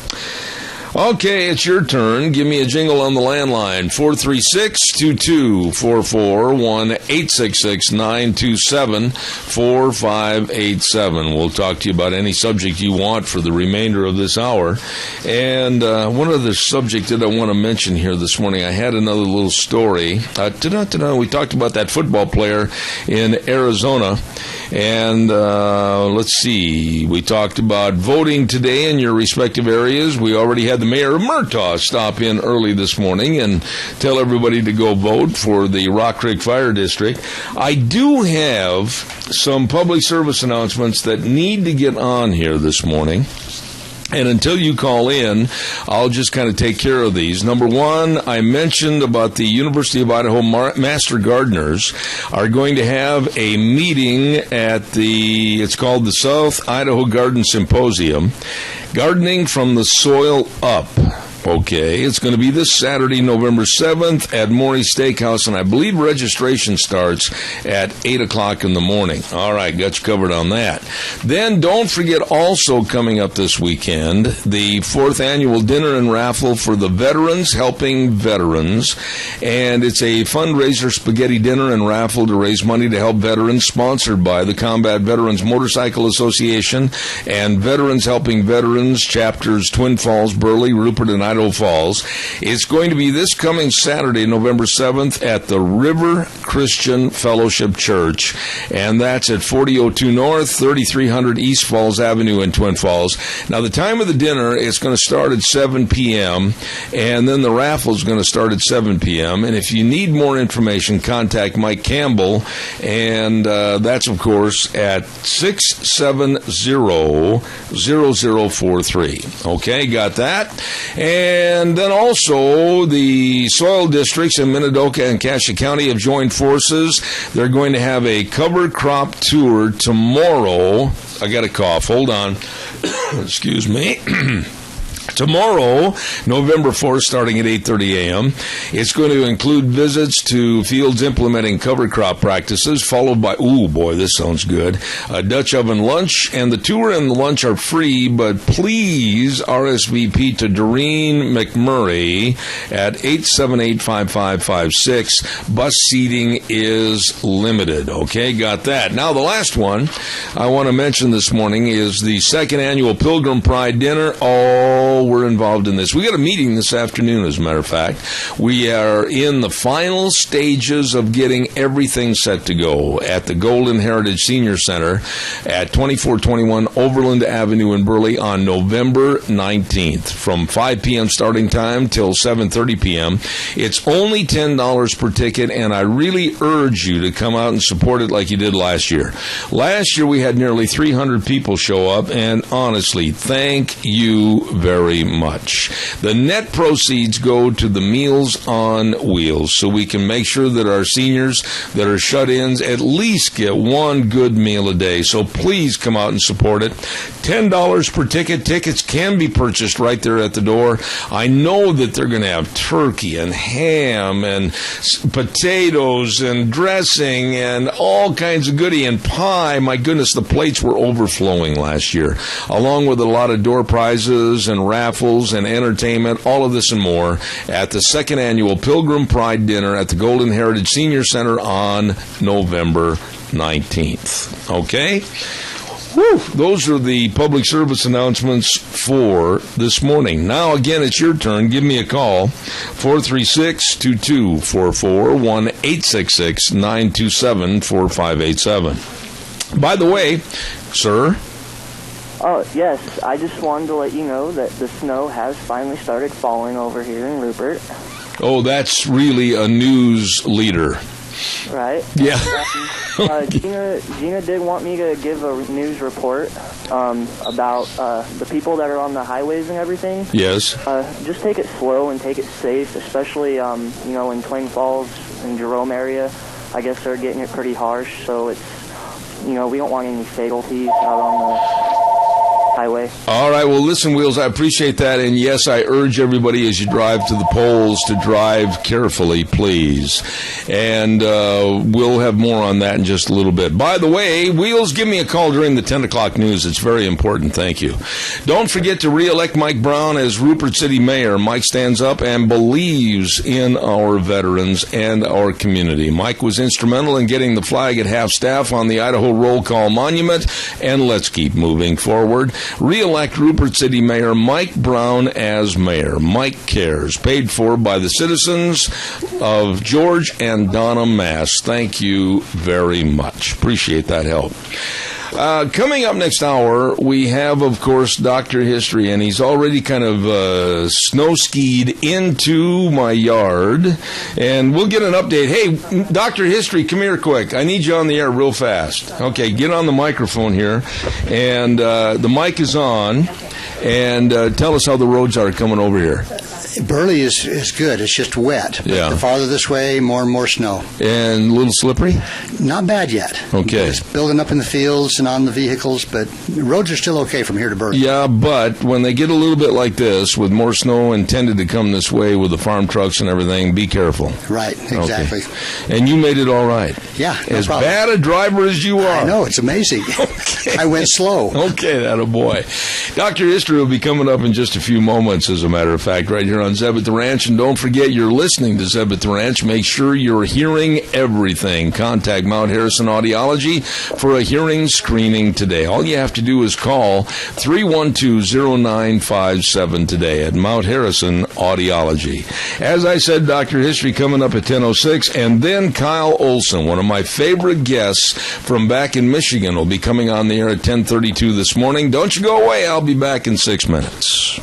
Okay, it's your turn. Give me a jingle on the landline. 436-2244, 1-866-927-4587. We'll talk to you about any subject you want for the remainder of this hour. And one other subject that I want to mention here this morning, I had another little story. We talked about that football player in Arizona. And let's see, we talked about voting today in your respective areas. We already had the mayor of Murtaugh stop in early this morning and tell everybody to go vote for the Rock Creek Fire District. I do have some public service announcements that need to get on here this morning. And until you call in, I'll just kind of take care of these. Number one, I mentioned about the University of Idaho Master Gardeners are going to have a meeting at it's called the South Idaho Garden Symposium, Gardening from the Soil Up. Okay, it's going to be this Saturday, November 7th at Maury's Steakhouse, and I believe registration starts at 8 o'clock in the morning. All right, got you covered on that. Then don't forget, also coming up this weekend, the 4th annual dinner and raffle for the veterans, helping veterans, and it's a fundraiser spaghetti dinner and raffle to raise money to help veterans, sponsored by the Combat Veterans Motorcycle Association and Veterans Helping Veterans, chapters Twin Falls, Burley, Rupert, and Idaho Idaho Falls. It's going to be this coming Saturday, November 7th, at the River Christian Fellowship Church, and that's at 4002 North, 3300 East Falls Avenue in Twin Falls. Now, the time of the dinner is going to start at 7 p.m., and then the raffle is going to start at 7 p.m., and if you need more information, contact Mike Campbell, and that's, of course, at 670-0043. Okay, got that? And then also, the soil districts in Minidoka and Cassia County have joined forces. They're going to have a cover crop tour tomorrow. I got a cough. Hold on. Excuse me. Tomorrow, November 4th, starting at 8:30 a.m., it's going to include visits to fields implementing cover crop practices, followed by, ooh, boy, this sounds good, a Dutch oven lunch, and the tour and the lunch are free, but please RSVP to Doreen McMurray at 878-5556. Bus seating is limited. Okay, got that. Now, the last one I want to mention this morning is the second annual Pilgrim Pride Dinner. We're involved in this. We got a meeting this afternoon, as a matter of fact. We are in the final stages of getting everything set to go at the Golden Heritage Senior Center at 2421 Overland Avenue in Burley on November 19th from 5 p.m. starting time till 7:30 p.m. It's only $10 per ticket, and I really urge you to come out and support it like you did last year. Last year, we had nearly 300 people show up, and honestly, thank you very much. The net proceeds go to the Meals on Wheels, so we can make sure that our seniors that are shut-ins at least get one good meal a day. So please come out and support it. $10 per ticket. Tickets can be purchased right there at the door. I know that they're going to have turkey and ham and potatoes and dressing and all kinds of goodie and pie. My goodness, the plates were overflowing last year, along with a lot of door prizes and raffles and entertainment, all of this and more at the second annual Pilgrim Pride Dinner at the Golden Heritage Senior Center on November 19th. Okay? Whew, those are the public service announcements for this morning. Now, again, it's your turn. Give me a call, 436-2244, 1-866-927-4587. By the way, sir... Oh, yes. I just wanted to let you know that the snow has finally started falling over here in Rupert. Oh, that's really a news leader. Right? Yeah. Gina did want me to give a news report about the people that are on the highways and everything. Yes. Just take it slow and take it safe, especially, in Twin Falls and Jerome area. I guess they're getting it pretty harsh, so it's, we don't want any fatalities out on the highway. All right, well, listen, Wheels, I appreciate that, and yes, I urge everybody as you drive to the polls to drive carefully, please, and we'll have more on that in just a little bit. By the way, Wheels, give me a call during the 10 o'clock news. It's very important. Thank you. Don't forget to re-elect Mike Brown as Rupert City Mayor. Mike stands up and believes in our veterans and our community. Mike was instrumental in getting the flag at half-staff on the Idaho Roll Call Monument, and let's keep moving forward. Re-elect Rupert City Mayor Mike Brown as mayor. Mike cares. Paid for by the citizens of George and Donna, Mass. Thank you very much. Appreciate that help. Coming up next hour, we have, of course, Dr. History, and he's already kind of snow-skied into my yard, and we'll get an update. Hey, Dr. History, come here quick. I need you on the air real fast. Okay, get on the microphone here, and the mic is on, and tell us how the roads are coming over here. Burley is good. It's just wet. Yeah. The farther this way, more and more snow. And a little slippery? Not bad yet. Okay. It's building up in the fields and on the vehicles, but the roads are still okay from here to Burley. Yeah, but when they get a little bit like this, with more snow intended to come this way with the farm trucks and everything, be careful. Right, exactly. Okay. And you made it all right. Yeah, no as problem. Bad a driver as you are. I know, it's amazing. Okay. I went slow. Okay, that a boy. Dr. History will be coming up in just a few moments, as a matter of fact, right here on Zeb at the Ranch. And don't forget, you're listening to Zeb at the Ranch. Make sure you're hearing everything. Contact Mount Harrison Audiology for a hearing screening today. All you have to do is call 312-0957 today at Mount Harrison Audiology. As I said, Dr. History coming up at 10:06, and then Kyle Olson, one of my favorite guests from back in Michigan, will be coming on the air at 10:32 this morning. Don't you go away. I'll be back in 6 minutes.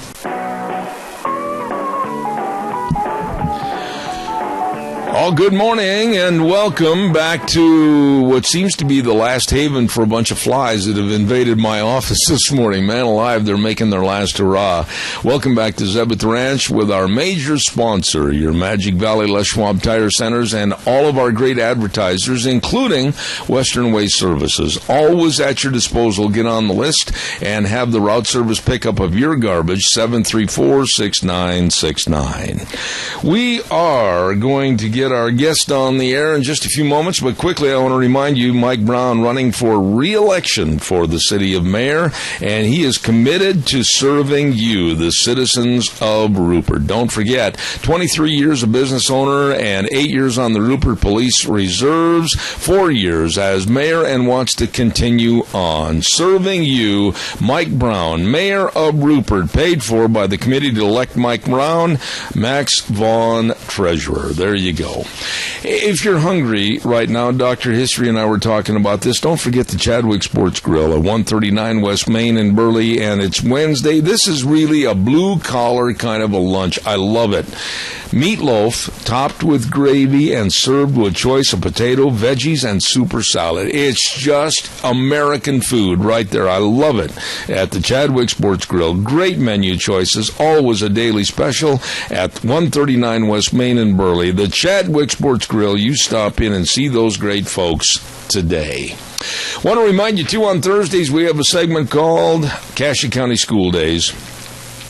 Oh, good morning and welcome back to what seems to be the last haven for a bunch of flies that have invaded my office this morning. Man alive, they're making their last hurrah. Welcome back to Zeb at the Ranch with our major sponsor, your Magic Valley Les Schwab Tire Centers, and all of our great advertisers, including Western Waste Services. Always at your disposal. Get on the list and have the route service pickup of your garbage, 734-6969. We are going to get our guest on the air in just a few moments, but quickly I want to remind you, Mike Brown running for re-election for the city of Mayor, and he is committed to serving you, the citizens of Rupert. Don't forget, 23 years a business owner and 8 years on the Rupert Police Reserves, 4 years as mayor, and wants to continue on serving you. Mike Brown, Mayor of Rupert, paid for by the committee to elect Mike Brown, Max Vaughn, Treasurer. There you go. If you're hungry right now, Dr. History and I were talking about this, don't forget the Chadwick Sports Grill at 139 West Main in Burley, and it's Wednesday. This is really a blue-collar kind of a lunch. I love it. Meatloaf topped with gravy and served with choice of potato, veggies, and super salad. It's just American food right there. I love it at the Chadwick Sports Grill. Great menu choices, always a daily special at 139 West Main in Burley. The Chadwick Sports Grill, you stop in and see those great folks today. Want to remind you, too, on Thursdays we have a segment called Cassia County School Days.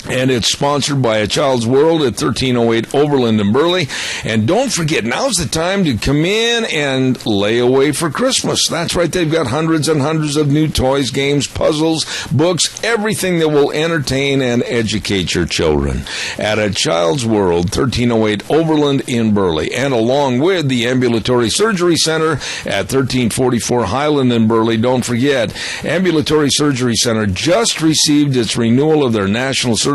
And it's sponsored by A Child's World at 1308 Overland in Burley. And don't forget, now's the time to come in and lay away for Christmas. That's right, they've got hundreds and hundreds of new toys, games, puzzles, books, everything that will entertain and educate your children. At A Child's World, 1308 Overland in Burley. And along with the Ambulatory Surgery Center at 1344 Highland in Burley. Don't forget, Ambulatory Surgery Center just received its renewal of their national certification,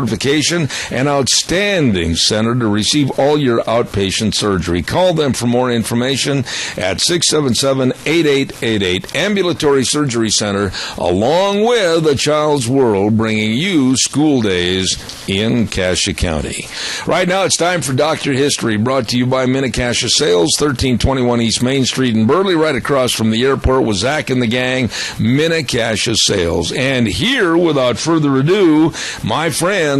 an outstanding center to receive all your outpatient surgery. Call them for more information at 677-8888. Ambulatory Surgery Center, along with A Child's World, bringing you school days in Cassia County. Right now, it's time for Dr. History, brought to you by Minnecasia Sales, 1321 East Main Street in Burley, right across from the airport with Zach and the gang, Minnecasia Sales. And here, without further ado, my friend,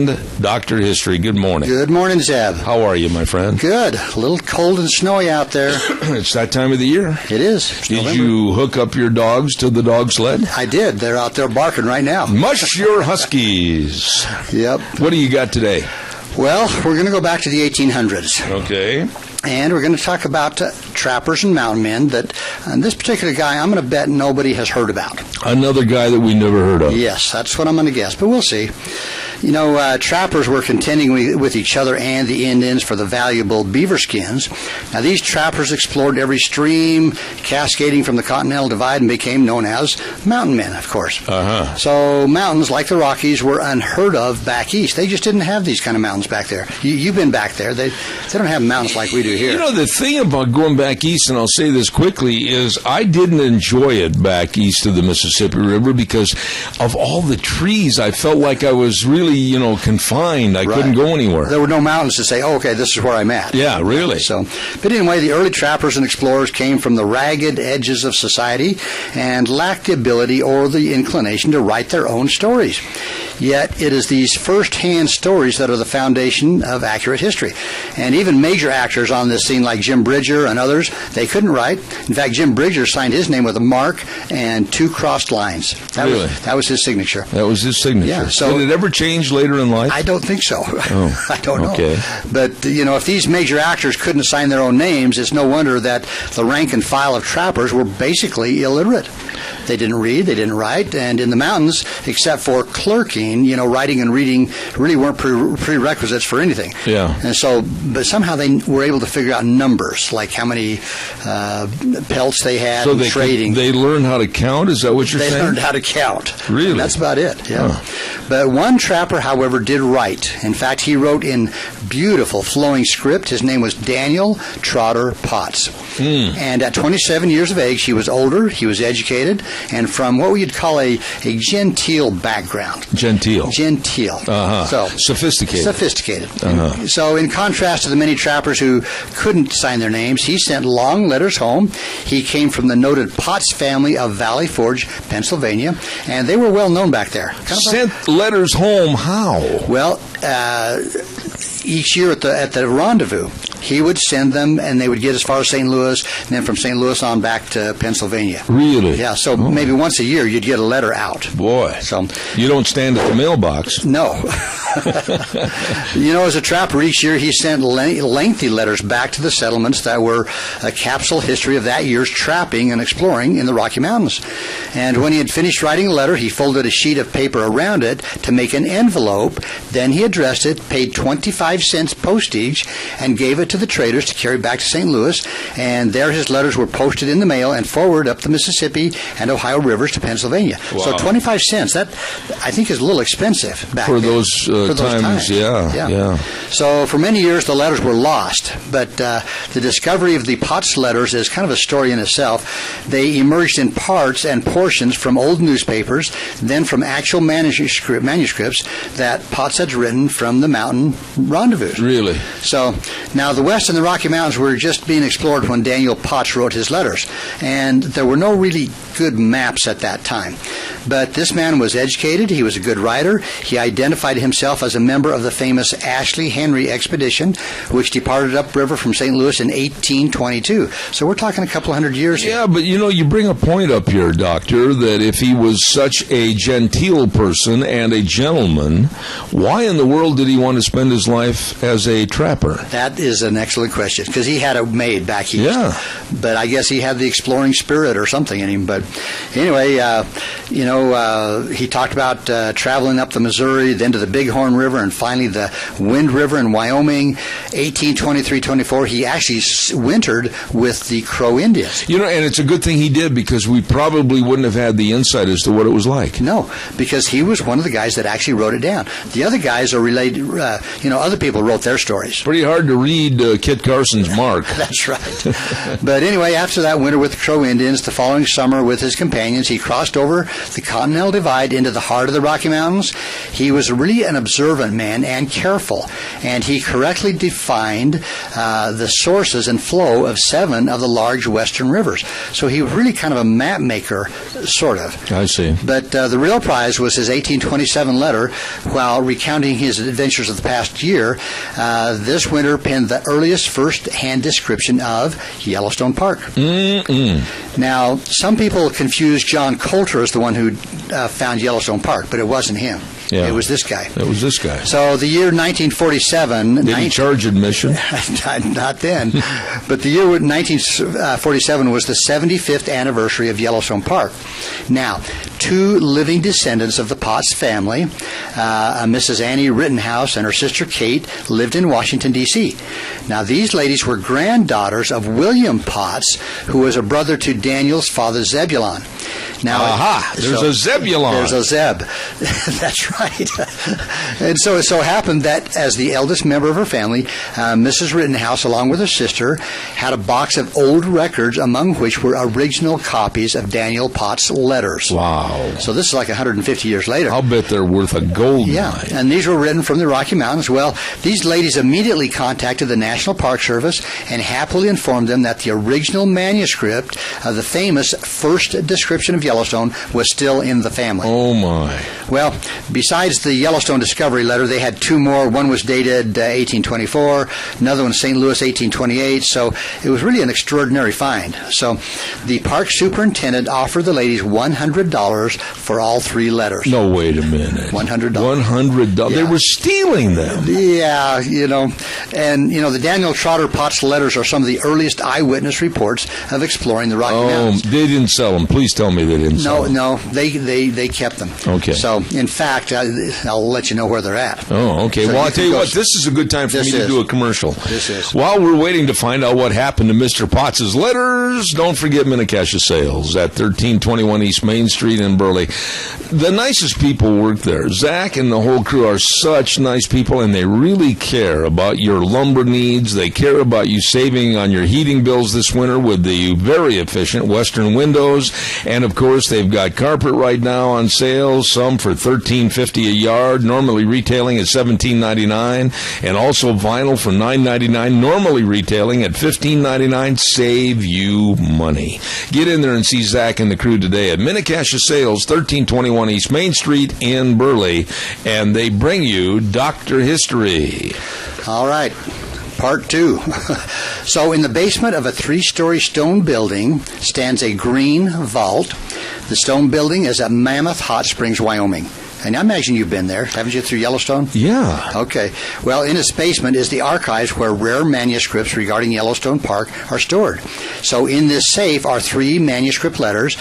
Dr. History. Good morning. Good morning, Zeb. How are you, my friend? Good. A little cold and snowy out there. It's that time of the year. It is. It's Did November. you hook up your dogs to the dog sled? I did. They're out there barking right now. Mush your huskies. Yep. What do you got today? Well, we're going to go back to the 1800s. Okay. And we're going to talk about trappers and mountain men that this particular guy, I'm going to bet nobody has heard about. Another guy that we never heard of. Yes, that's what I'm going to guess, but we'll see. You know, trappers were contending with each other and the Indians for the valuable beaver skins. Now, these trappers explored every stream cascading from the Continental Divide and became known as mountain men, of course. Uh-huh. So mountains like the Rockies were unheard of back east. They just didn't have these kind of mountains back there. You've been back there. They don't have mountains like we do here. You know, the thing about going back east, and I'll say this quickly, is I didn't enjoy it back east of the Mississippi River because of all the trees. I felt like I was really, confined. I couldn't go anywhere. There were no mountains to say, oh, okay, this is where I'm at. Yeah, really. So, but anyway, the early trappers and explorers came from the ragged edges of society and lacked the ability or the inclination to write their own stories. Yet it is these first-hand stories that are the foundation of accurate history. And even major actors on this scene like Jim Bridger and others, they couldn't write. In fact, Jim Bridger signed his name with a mark and 2 crossed lines. That was his signature. That was his signature. Yeah, so did it ever change later in life? I don't think so. Oh, I don't know. Okay. But, if these major actors couldn't sign their own names, it's no wonder that the rank and file of trappers were basically illiterate. They didn't read, they didn't write, and in the mountains, except for clerking, train, writing and reading really weren't prerequisites for anything. Yeah. And so, but somehow they were able to figure out numbers, like how many pelts they had, so and trading. They learned how to count? Is that what you're saying? They learned how to count. Really? And that's about it, yeah. Huh. But one trapper, however, did write. In fact, he wrote in beautiful, flowing script. His name was Daniel Trotter Potts. And at 27 years of age, he was older, he was educated, and from what we'd call a genteel background. Genteel. Uh-huh. So Sophisticated. Uh-huh. So in contrast to the many trappers who couldn't sign their names, he sent long letters home. He came from the noted Potts family of Valley Forge, Pennsylvania, and they were well known back there. Sent letters home how? Well, each year at the rendezvous, he would send them, and they would get as far as St. Louis, and then from St. Louis on back to Pennsylvania. Really? Yeah, so maybe once a year you'd get a letter out. Boy. So you don't stand at the mailbox. No. As a trapper, each year he sent lengthy letters back to the settlements that were a capsule history of that year's trapping and exploring in the Rocky Mountains. And when he had finished writing a letter, he folded a sheet of paper around it to make an envelope. Then he addressed it, paid 25 cents postage, and gave it to the traders to carry back to St. Louis, and there his letters were posted in the mail and forwarded up the Mississippi and Ohio rivers to Pennsylvania. Wow. So 25 cents, that I think is a little expensive back for then. those times. Yeah. So for many years the letters were lost, but the discovery of the Potts letters is kind of a story in itself. They emerged in parts and portions from old newspapers, then from actual manuscripts that Potts had written from the mountain rendezvous. Really? So now the West and the Rocky Mountains were just being explored when Daniel Potts wrote his letters, and there were no really good maps at that time. But this man was educated, he was a good writer, he identified himself as a member of the famous Ashley Henry expedition, which departed upriver from St. Louis in 1822. So we're talking a couple hundred years here. Yeah, but you bring a point up here, Doctor, that if he was such a genteel person and a gentleman, why in the world did he want to spend his life as a trapper? That is an excellent question, because he had it made back east. Yeah. But I guess he had the exploring spirit or something in him. But anyway, he talked about traveling up the Missouri, then to the Bighorn River, and finally the Wind River in Wyoming. 1823-24, he actually wintered with the Crow Indians. And it's a good thing he did, because we probably wouldn't have had the insight as to what it was like. No, because he was one of the guys that actually wrote it down. The other guys are related, other people wrote their stories. Pretty hard to read Kit Carson's mark. That's right. But anyway, after that winter with the Crow Indians, the following summer with his companions, he crossed over the Continental Divide into the heart of the Rocky Mountains. He was really an observant man and careful, and he correctly defined the sources and flow of 7 of the large western rivers. So he was really kind of a map maker, sort of. I see. But the real prize was his 1827 letter. While recounting his adventures of the past year, this winter penned the earliest first-hand description of Yellowstone Park. Now, some people confuse John Coulter as the one who found Yellowstone Park, but it wasn't him. Yeah. It was this guy. So the year 1947... Did he charge admission? Not then. But the year 1947 was the 75th anniversary of Yellowstone Park. Now, 2 living descendants of the Potts family, Mrs. Annie Rittenhouse and her sister Kate, lived in Washington, D.C. Now, these ladies were granddaughters of William Potts, who was a brother to Daniel's father, Zebulon. Now, there's a Zebulon. There's a Zeb. That's right. And so it so happened that as the eldest member of her family, Mrs. Rittenhouse, along with her sister, had a box of old records, among which were original copies of Daniel Potts' letters. Wow. So this is like 150 years later. I'll bet they're worth a gold mine. Yeah, and these were written from the Rocky Mountains. Well, these ladies immediately contacted the National Park Service and happily informed them that the original manuscript of the famous first description of Yellowstone was still in the family. Oh, my. Well, besides the Yellowstone Discovery letter, they had 2 more. One was dated 1824, another one St. Louis 1828, so it was really an extraordinary find. So the park superintendent offered the ladies $100 for all 3 letters. No, wait a minute. $100. $100. Yeah. They were stealing them. Yeah, and the Daniel Trotter Potts letters are some of the earliest eyewitness reports of exploring the Rocky Mountains. They didn't sell them. Please tell me they didn't sell them. No, they kept them. Okay. So, in fact, I'll let you know where they're at. Oh, okay. So well, I'll tell you what, this is a good time for me to do a commercial. This is. While we're waiting to find out what happened to Mr. Potts' letters, don't forget Minnecasia Sales at 1321 East Main Street in Burley. The nicest people work there. Zach and the whole crew are such nice people, and they really care about your lumber needs. They care about you saving on your heating bills this winter with the very efficient Western windows. And, of course, they've got carpet right now on sale, some for $13.50 a yard, normally retailing at $17.99, and also vinyl for $9.99, normally retailing at $15.99. Save you money. Get in there and see Zach and the crew today at Minnecasia Sales, 1321 East Main Street in Burley, and they bring you Dr. History. All right. Part 2. So in the basement of a 3-story stone building stands a green vault. The stone building is at Mammoth Hot Springs, Wyoming. And I imagine you've been there, haven't you, through Yellowstone? Yeah. Okay. Well, in its basement is the archives where rare manuscripts regarding Yellowstone Park are stored. So in this safe are 3 manuscript letters.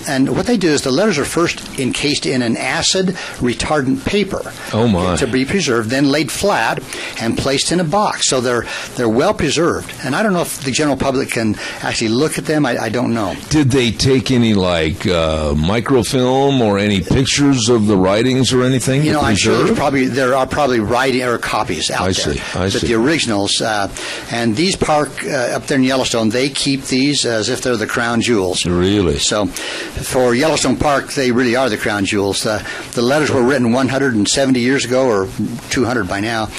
And what they do is the letters are first encased in an acid retardant paper. Oh, my. To be preserved, then laid flat and placed in a box. So they're well preserved. And I don't know if the general public can actually look at them. I don't know. Did they take any, microfilm or any pictures of the writings or anything? You know, I'm sure there are probably writing or copies out there. I see. But the originals, and these park up there in Yellowstone, they keep these as if they're the crown jewels. Really? So for Yellowstone Park, they really are the crown jewels. The letters were written 170 years ago, or 200 by now,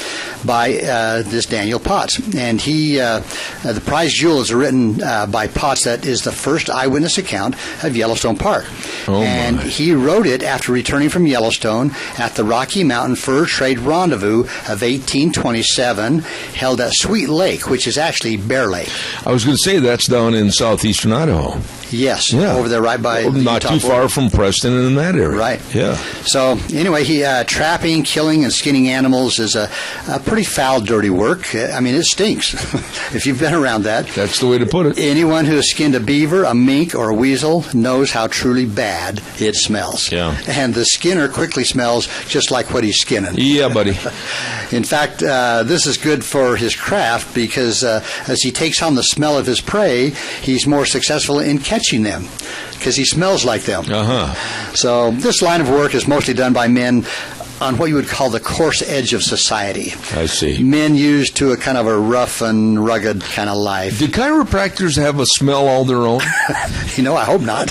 by this Daniel Potts. And the prize jewel is written by Potts. That is the first eyewitness account of Yellowstone Park. And he wrote it after returning from Yellowstone at the Rocky Mountain Fur Trade Rendezvous of 1827, held at Sweet Lake, which is actually Bear Lake. I was going to say that's down in southeastern Idaho. Yes, over there right by the not Utah too far from Preston and in that area. Right. Yeah. So anyway, trapping, killing, and skinning animals is a pretty foul, dirty work. I mean, it stinks if you've been around that. That's the way to put it. Anyone who has skinned a beaver, a mink, or a weasel knows how truly bad it smells. Yeah. And the skinner quickly smells just like what he's skinning. Yeah, buddy. In fact, this is good for his craft because as he takes on the smell of his prey, he's more successful in catching them because he smells like them. So this line of work is mostly done by men on what you would call the coarse edge of society. I see. Men used to a kind of a rough and rugged kind of life. Do chiropractors have a smell all their own? I hope not.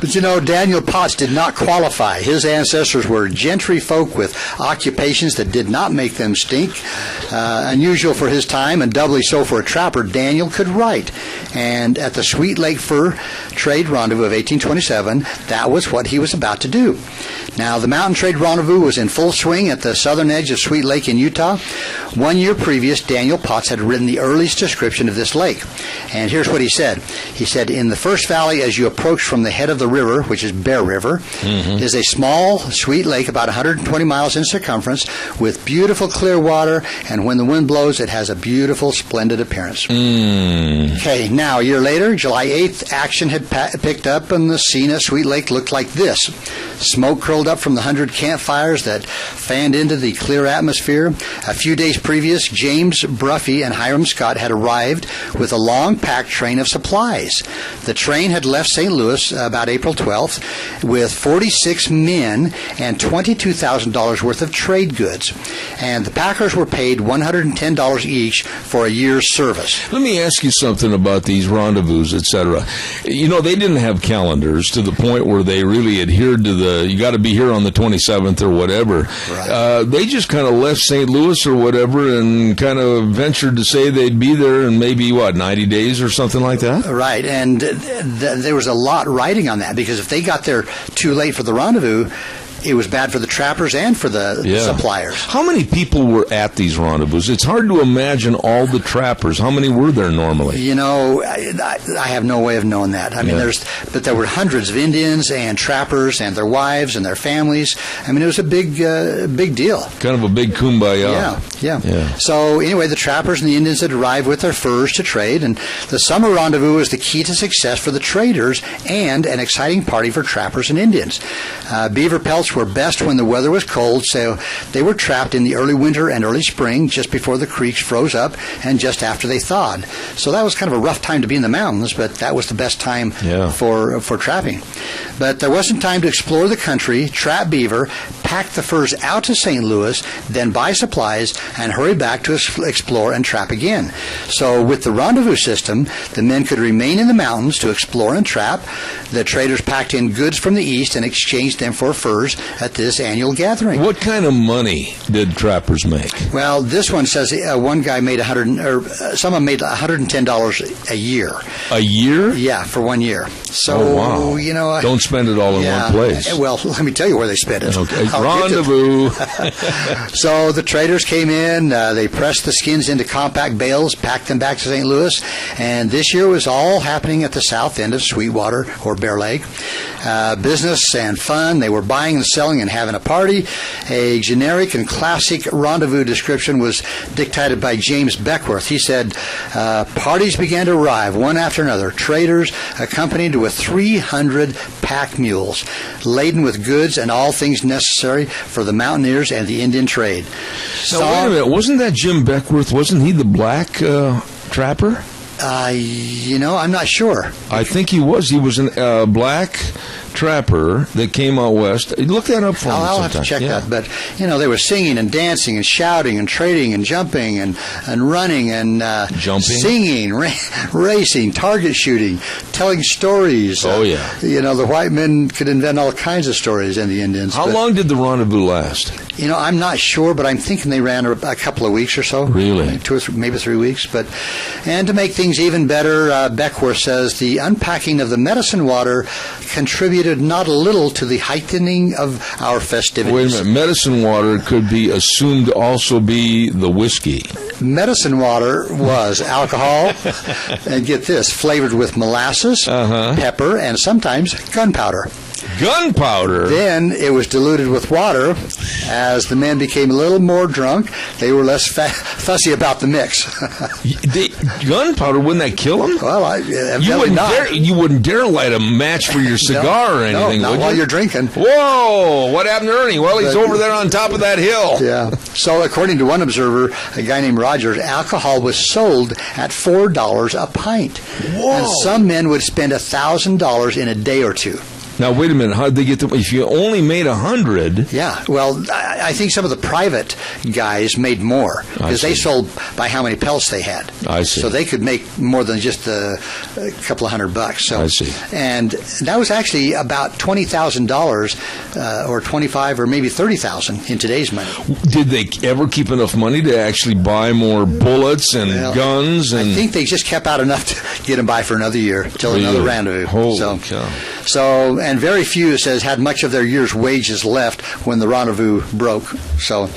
But Daniel Potts did not qualify. His ancestors were gentry folk with occupations that did not make them stink. Unusual for his time and doubly so for a trapper, Daniel could write. And at the Sweet Lake Fur Trade Rendezvous of 1827, that was what he was about to do. Now, the Mountain Trade Rendezvous was in full swing at the southern edge of Sweet Lake in Utah. 1 year previous, Daniel Potts had written the earliest description of this lake. And here's what he said. He said, in the first valley as you approach from the head of the river, which is Bear River, is a small, sweet lake about 120 miles in circumference with beautiful clear water, and when the wind blows, it has a beautiful, splendid appearance. Okay, now, a year later, July 8th, action had picked up, and the scene at Sweet Lake looked like this. Smoke curled up from the 100 campfires that fanned into the clear atmosphere. A few days previous, James Bruffy and Hiram Scott had arrived with a long packed train of supplies. The train had left St. Louis about April 12th with 46 men and $22,000 worth of trade goods. And the packers were paid $110 each for a year's service. Let me ask you something about these rendezvous, etc. They didn't have calendars to the point where they really adhered to you got to be here on the 27th or whatever. Right. They just kind of left St. Louis or whatever and kind of ventured to say they'd be there in maybe, 90 days or something like that? Right, and there was a lot riding on that because if they got there too late for the rendezvous, it was bad for the trappers and for the suppliers. How many people were at these rendezvous? It's hard to imagine all the trappers. How many were there normally? You know, I have no way of knowing that. I mean, but there were hundreds of Indians and trappers and their wives and their families. I mean, it was a big deal. Kind of a big kumbaya. Yeah. So anyway, the trappers and the Indians had arrived with their furs to trade, and the summer rendezvous was the key to success for the traders and an exciting party for trappers and Indians. Beaver pelts were best when the weather was cold, so they were trapped in the early winter and early spring, just before the creeks froze up and just after they thawed. So that was kind of a rough time to be in the mountains, but that was the best time for trapping. But there wasn't time to explore the country, trap beaver, pack the furs out to St. Louis, then buy supplies, and hurry back to explore and trap again. So with the rendezvous system, the men could remain in the mountains to explore and trap. The traders packed in goods from the east and exchanged them for furs at this annual gathering. What kind of money did trappers make? Well, this one says one guy made someone made $110 a year. A year? Yeah, for 1 year. So, you know, don't spend it all in one place. Well, let me tell you where they spent it. Okay. Rendezvous. So the traders came in, they pressed the skins into compact bales, packed them back to St. Louis, and this year was all happening at the south end of Sweetwater or Bear Lake. Business and fun, they were buying and selling and having a party. A generic and classic rendezvous description was dictated by James Beckworth. He said, parties began to arrive one after another, traders accompanied with 300 pack mules, laden with goods and all things necessary for the mountaineers and the Indian trade. Now, wait a minute. Wasn't that Jim Beckworth? Wasn't he the black trapper? You know, I'm not sure. I think he was. He was a black trapper that came out west. Look that up for me I'll have to check that. But, you know, they were singing and dancing and shouting and trading and jumping and running and singing, racing, target shooting, telling stories. Oh, yeah. You know, the white men could invent all kinds of stories, and the Indians. How long did the rendezvous last? You know, I'm not sure, but I'm thinking they ran a couple of weeks or so. Really? 2 or 3, maybe 3 weeks. And to make things even better, Beckworth says the unpacking of the medicine water contributed not a little to the heightening of our festivities. Wait a minute. Medicine water could be assumed to also be the whiskey. Medicine water was alcohol, and get this, flavored with molasses, pepper, and sometimes gunpowder. Gunpowder? Then it was diluted with water. As the men became a little more drunk, they were less fussy about the mix. Gunpowder, wouldn't that kill them? Well, you wouldn't dare light a match for your cigar or anything, not would while you? you're drinking. Whoa! What happened to Ernie? Well, he's over there on top of that hill. Yeah. So according to one observer, a guy named Rogers, alcohol was sold at $4 a pint. Whoa! And some men would spend $1,000 in a day or two. Now, wait a minute. How did they get if you only made 100? Yeah. Well, I think some of the private guys made more because they sold by how many pelts they had. I see. So they could make more than just a couple of $100. So, I see. And that was actually about $20,000 or 25 or maybe 30,000 in today's money. Did they ever keep enough money to actually buy more bullets and guns? And I think they just kept out enough to get them by for another year until another rendezvous. Holy cow. So, and very few, it says, had much of their year's wages left when the rendezvous broke. So,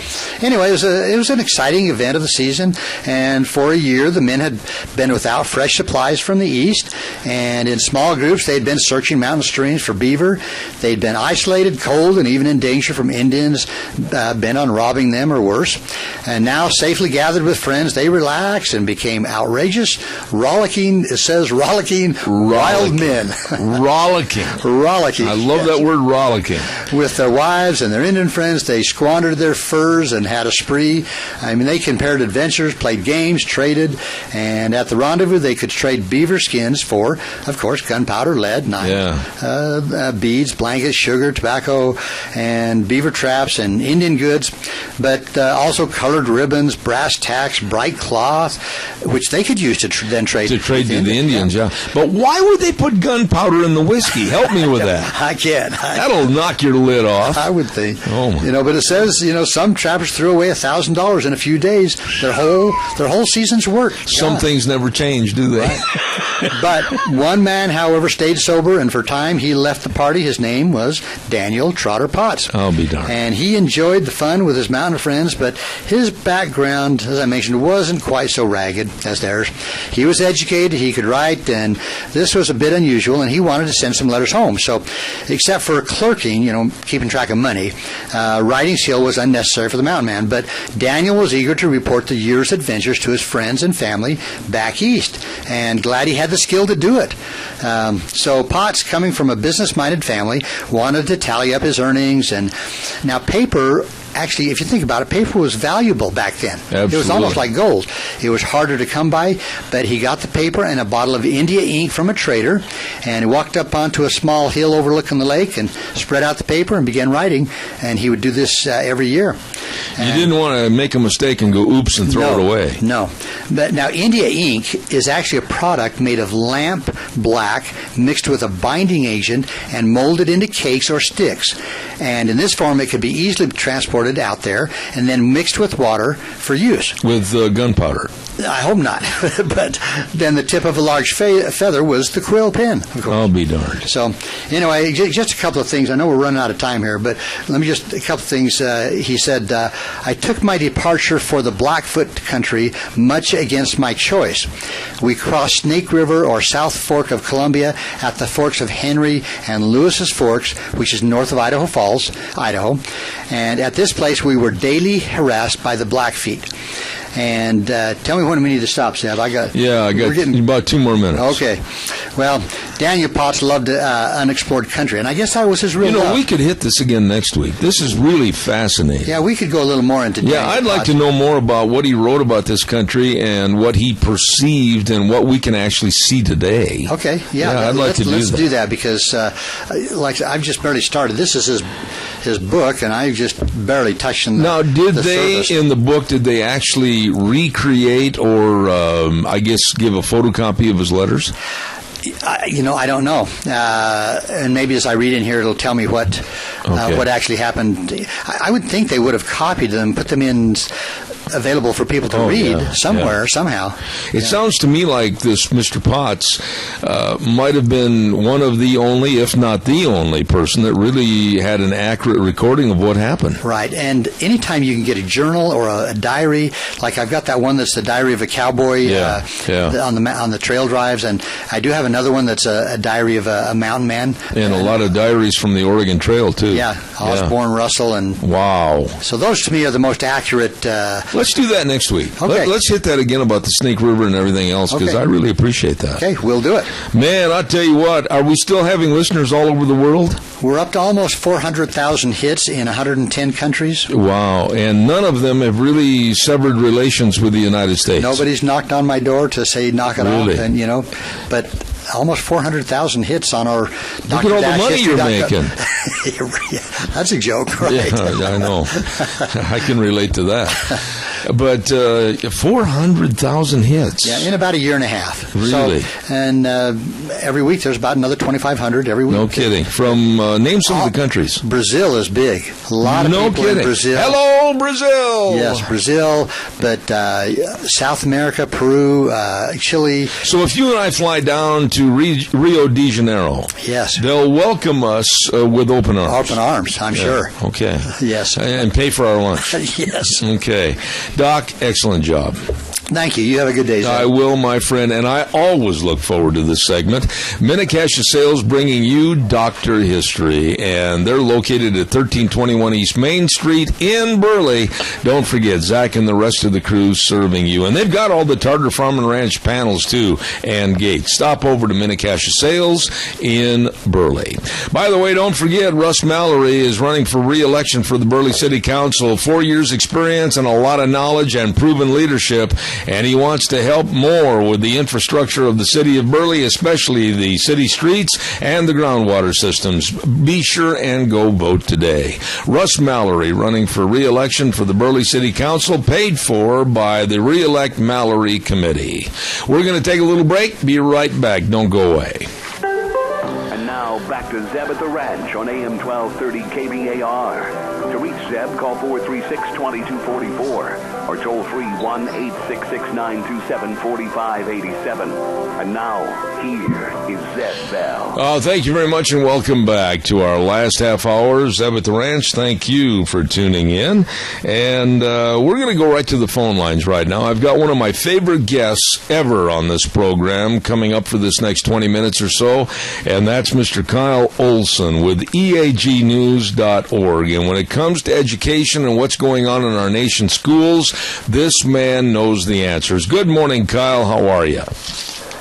anyway, it was an exciting event of the season, and for a year the men had been without fresh supplies from the east, and in small groups they'd been searching mountain streams for beaver. They'd been isolated, cold, and even in danger from Indians bent on robbing them or worse. And now, safely gathered with friends, they relaxed and became outrageous, rollicking, it says rollicking wild men. Rollicking. I love that word, rollicking. With their wives and their Indian friends, they squandered their furs and had a spree. I mean, they compared adventures, played games, traded, and at the rendezvous, they could trade beaver skins for, of course, gunpowder, lead, beads, blankets, sugar, tobacco, and beaver traps and Indian goods, but also colored ribbons, brass tacks, bright cloth, which they could use to then trade. To trade to the Indians, yeah. But why would they put gunpowder in the whiskey? Help me with that. that. I can't. That'll knock your lid off. I would think. Oh my. You know, but it says, some trappers threw away $1,000 in a few days. Their whole season's work. Some things never change, do they? Right. But one man, however, stayed sober, and for a time he left the party. His name was Daniel Trotter Potts. I'll be darned. And he enjoyed the fun with his mountain friends, but his background, as I mentioned, wasn't quite so ragged as theirs. He was educated, he could write, and this was a bit unusual, and he wanted to send some letters home. So, except for clerking, keeping track of money, writing skill was unnecessary for the mountain man. But Daniel was eager to report the year's adventures to his friends and family back east, and glad he had the skill to do it. So Potts, coming from a business-minded family, wanted to tally up his earnings. And now paper, actually, if you think about it, paper was valuable back then. Absolutely. It was almost like gold. It was harder to come by, but he got the paper and a bottle of India ink from a trader, and he walked up onto a small hill overlooking the lake and spread out the paper and began writing, and he would do this every year. You didn't want to make a mistake and go oops and throw it away. No. But now, India ink is actually a product made of lamp black mixed with a binding agent and molded into cakes or sticks. And in this form, it could be easily transported out there and then mixed with water for use. With gunpowder. I hope not. But then the tip of a large feather was the quill pen, of course. I'll be darned. So, anyway, just a couple of things. I know we're running out of time here, but let me just, a couple of things. He said, I took my departure for the Blackfoot country much against my choice. We crossed Snake River or South Fork of Columbia at the forks of Henry and Lewis's Forks, which is north of Idaho Falls, Idaho. And at this place, we were daily harassed by the Blackfeet. And tell me when we need to stop, Seb. I got about 2 more minutes. Okay. Well, Daniel Potts loved unexplored country, and I guess that was his real love. We could hit this again next week. This is really fascinating. Yeah, we could go a little more into Daniel I'd like Potts. to know more about what he wrote about this country and what he perceived and what we can actually see today. Okay, I'd like to do that. Let's do that because, I've just barely started. This is his book, and I've just barely touched on Now, did they, surface. in the book, did they actually recreate or, I guess, give a photocopy of his letters? I don't know. And maybe as I read in here, it'll tell me what actually happened. I would think they would have copied them, put them in available for people to read somewhere, somehow. It sounds to me like this Mr. Potts might have been one of the only, if not the only person that really had an accurate recording of what happened. Right, and anytime you can get a journal or a diary, like I've got that one that's the diary of a cowboy on the trail drives, and I do have another one that's a diary of a mountain man. And a lot of diaries from the Oregon Trail, too. Yeah, Osborne, Russell, and... Wow. So those, to me, are the most accurate... Let's do that next week. Okay. Let's hit that again about the Snake River and everything else, because I really appreciate that. Okay, we'll do it. Man, I'll tell you what, are we still having listeners all over the world? We're up to almost 400,000 hits in 110 countries. Wow, and none of them have really severed relations with the United States. Nobody's knocked on my door to say knock it off, and but almost 400,000 hits on our Look at all the money you're making. That's a joke, right? Yeah, I know. I can relate to that. But 400,000 hits. Yeah, in about a year and a half. Really? So, and every week there's about another 2,500 every week. No kidding. From name some of the countries. Brazil is big. A lot of people in Brazil. Hello, Brazil. Yes, Brazil, but South America, Peru, Chile. So if you and I fly down to Rio de Janeiro, yes, they'll welcome us with open arms. Open arms, I'm sure. Okay. Yes. And pay for our lunch. Yes. Okay. Doc, excellent job. Thank you. You have a good day, sir. I will, my friend, and I always look forward to this segment. Minnecasia Sales bringing you Dr. History, and they're located at 1321 East Main Street in Burley. Don't forget, Zach and the rest of the crew serving you. And they've got all the Tartar Farm and Ranch panels, too, and gates. Stop over to Minnecasia Sales in Burley. By the way, don't forget, Russ Mallory is running for re-election for the Burley City Council. 4 years experience and a lot of knowledge and proven leadership. And he wants to help more with the infrastructure of the city of Burley, especially the city streets and the groundwater systems. Be sure and go vote today. Russ Mallory running for re-election for the Burley City Council, paid for by the Re-elect Mallory Committee. We're going to take a little break. Be right back. Don't go away. And now, Now back to Zeb at the Ranch on AM 1230 KBAR. To reach Zeb, call 436-2244 or toll free 1-866-927-4587. And now, here is Zeb Bell. Thank you very much and welcome back to our last half hour. Zeb at the Ranch, thank you for tuning in. And we're going to go right to the phone lines right now. I've got one of my favorite guests ever on this program coming up for this next 20 minutes or so, and that's Mr. Kyle Olson with EAGnews.org. And when it comes to education and what's going on in our nation's schools, this man knows the answers. Good morning, Kyle. How are you?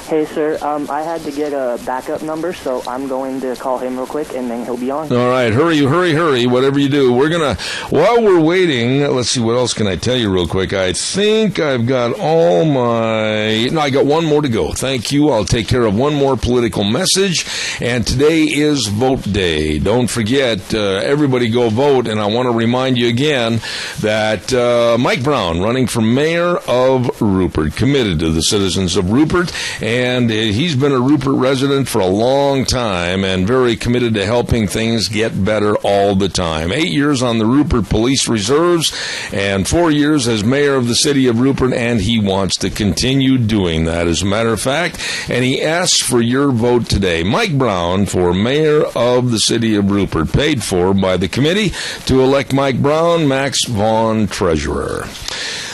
Hey, sir. I had to get a backup number, so I'm going to call him real quick, and then he'll be on. All right. Hurry, whatever you do. We're going to, while we're waiting, let's see, what else can I tell you real quick? I think I've got I got one more to go. Thank you. I'll take care of one more political message, and today is vote day. Don't forget, everybody go vote, and I want to remind you again that Mike Brown, running for mayor of Rupert, committed to the citizens of Rupert, and he's been a Rupert resident for a long time and very committed to helping things get better all the time. 8 years on the Rupert Police Reserves and 4 years as mayor of the city of Rupert, and he wants to continue doing that, as a matter of fact, and he asks for your vote today. Mike Brown for mayor of the city of Rupert, paid for by the committee to elect Mike Brown, Max Vaughn, treasurer.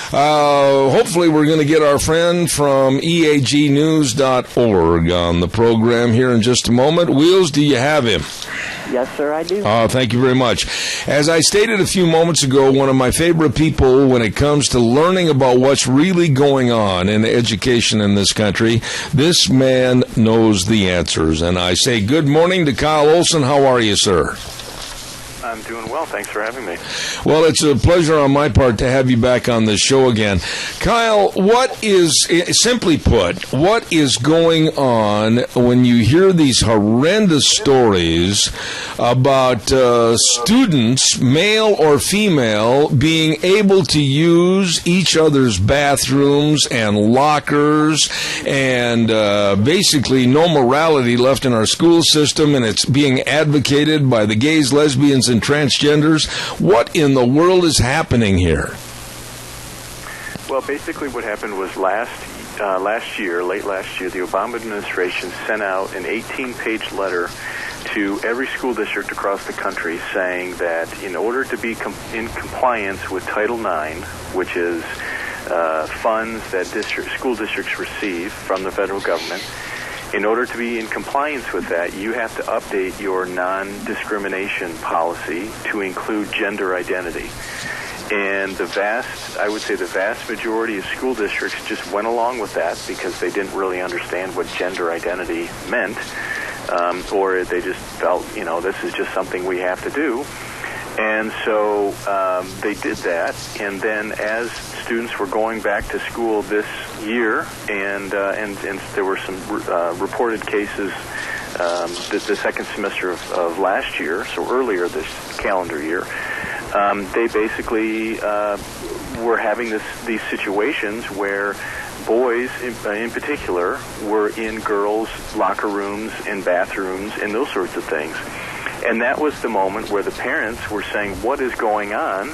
Hopefully we're going to get our friend from EAGnews.org on the program here in just a moment. Wheels, do you have him? Yes, sir, I do. Thank you very much. As I stated a few moments ago, one of my favorite people when it comes to learning about what's really going on in education in this country, this man knows the answers. And I say good morning to Kyle Olson. How are you, sir? I'm doing well. Thanks for having me. Well, it's a pleasure on my part to have you back on this show again. Kyle, simply put, what is going on when you hear these horrendous stories about students, male or female, being able to use each other's bathrooms and lockers, and basically no morality left in our school system, and it's being advocated by the gays, lesbians, and transgenders? What in the world is happening here? Well, basically what happened was late last year, the Obama administration sent out an 18-page letter to every school district across the country saying that in order to be in compliance with Title IX, which is funds that school districts receive from the federal government, in order to be in compliance with that, you have to update your non-discrimination policy to include gender identity. And the vast majority of school districts just went along with that because they didn't really understand what gender identity meant, or they just felt, this is just something we have to do. And so they did that, and then as students were going back to school this year, and there were some reported cases the second semester of last year, so earlier this calendar year, they basically were having these situations where boys, in particular, were in girls' locker rooms and bathrooms and those sorts of things. And that was the moment where the parents were saying, what is going on?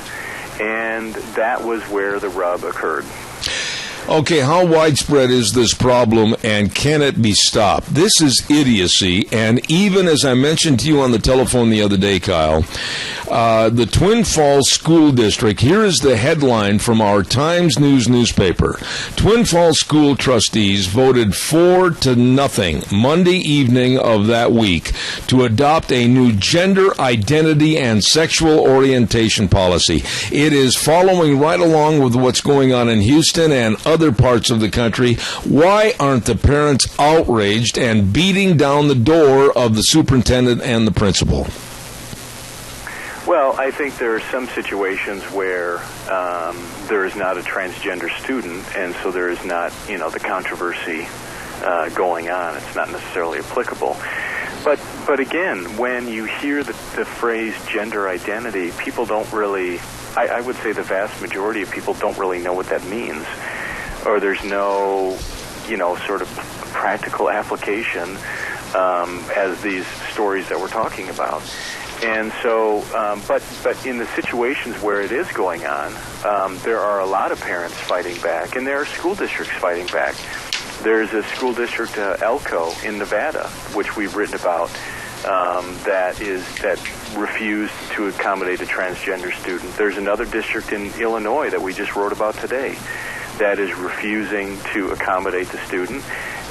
And that was where the rub occurred. Okay, how widespread is this problem, and can it be stopped? This is idiocy, and even as I mentioned to you on the telephone the other day, Kyle, the Twin Falls School District, here is the headline from our Times News newspaper. Twin Falls school trustees voted 4-0 Monday evening of that week to adopt a new gender identity and sexual orientation policy. It is following right along with what's going on in Houston and other parts of the country. Why aren't the parents outraged and beating down the door of the superintendent and the principal? Well, I think there are some situations where there is not a transgender student, and so there is not, the controversy going on. It's not necessarily applicable. But again, when you hear the phrase gender identity, people don't really, I would say the vast majority of people don't really know what that means. Or there's no, sort of practical application as these stories that we're talking about. And so, but in the situations where it is going on, there are a lot of parents fighting back, and there are school districts fighting back. There's a school district, Elko, in Nevada, which we've written about, that refused to accommodate a transgender student. There's another district in Illinois that we just wrote about today that is refusing to accommodate the student.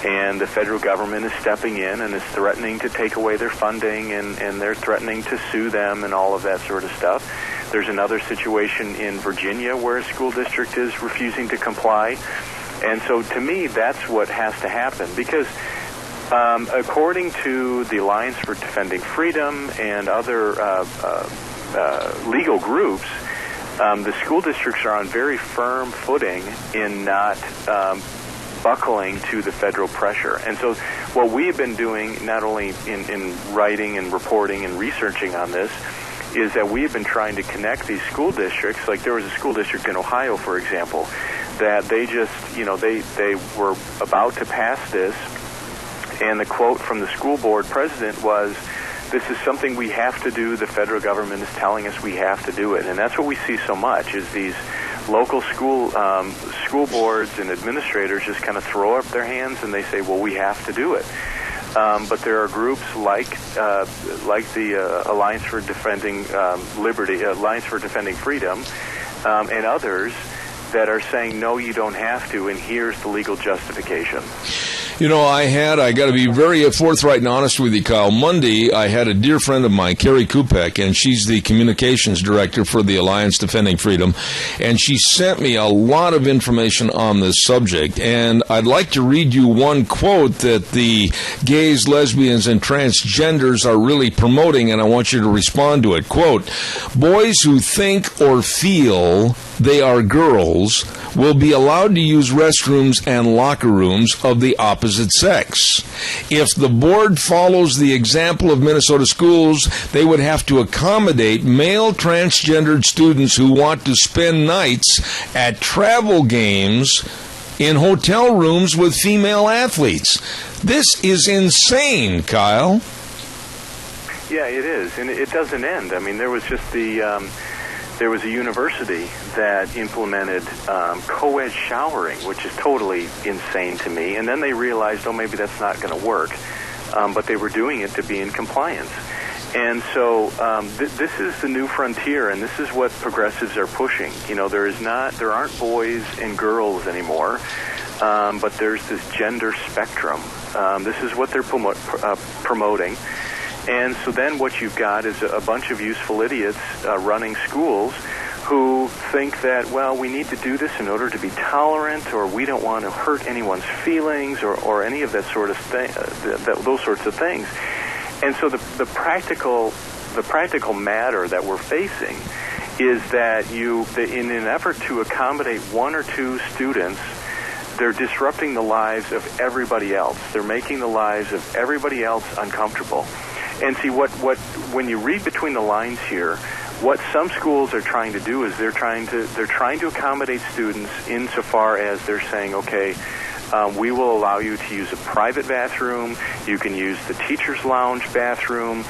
And the federal government is stepping in and is threatening to take away their funding, and they're threatening to sue them and all of that sort of stuff. There's another situation in Virginia where a school district is refusing to comply. And so to me, that's what has to happen, because according to the Alliance for Defending Freedom and other legal groups, the school districts are on very firm footing in not buckling to the federal pressure. And so what we have been doing, not only in writing and reporting and researching on this, is that we have been trying to connect these school districts. Like there was a school district in Ohio, for example, that they just, they were about to pass this, and the quote from the school board president was, "This is something we have to do. The federal government is telling us we have to do it." And that's what we see so much, is these local school boards and administrators just kind of throw up their hands and they say, well, we have to do it. But there are groups like the Alliance for Defending Liberty, Alliance for Defending Freedom, and others that are saying, no, you don't have to, and here's the legal justification. I got to be very forthright and honest with you, Kyle. Monday, I had a dear friend of mine, Carrie Kupek, and she's the communications director for the Alliance Defending Freedom, and she sent me a lot of information on this subject, and I'd like to read you one quote that the gays, lesbians, and transgenders are really promoting, and I want you to respond to it. Quote, "Boys who think or feel they are girls will be allowed to use restrooms and locker rooms of the opposite sex. If the board follows the example of Minnesota schools, they would have to accommodate male transgendered students who want to spend nights at travel games in hotel rooms with female athletes." This is insane, Kyle. Yeah, it is, and it doesn't end. I mean, there was just there was a university that implemented co-ed showering, which is totally insane to me. And then they realized, maybe that's not going to work. But they were doing it to be in compliance. And so this is the new frontier, and this is what progressives are pushing. There aren't boys and girls anymore, but there's this gender spectrum. This is what they're promoting. And so then what you've got is a bunch of useful idiots running schools who think that, well, we need to do this in order to be tolerant, or we don't want to hurt anyone's feelings, or any of that sort of thing, those sorts of things. And so the practical matter that we're facing is that in an effort to accommodate one or two students, they're disrupting the lives of everybody else. They're making the lives of everybody else uncomfortable. And see, when you read between the lines here, what some schools are trying to do is they're trying to accommodate students insofar as they're saying, okay, we will allow you to use a private bathroom, you can use the teacher's lounge bathroom,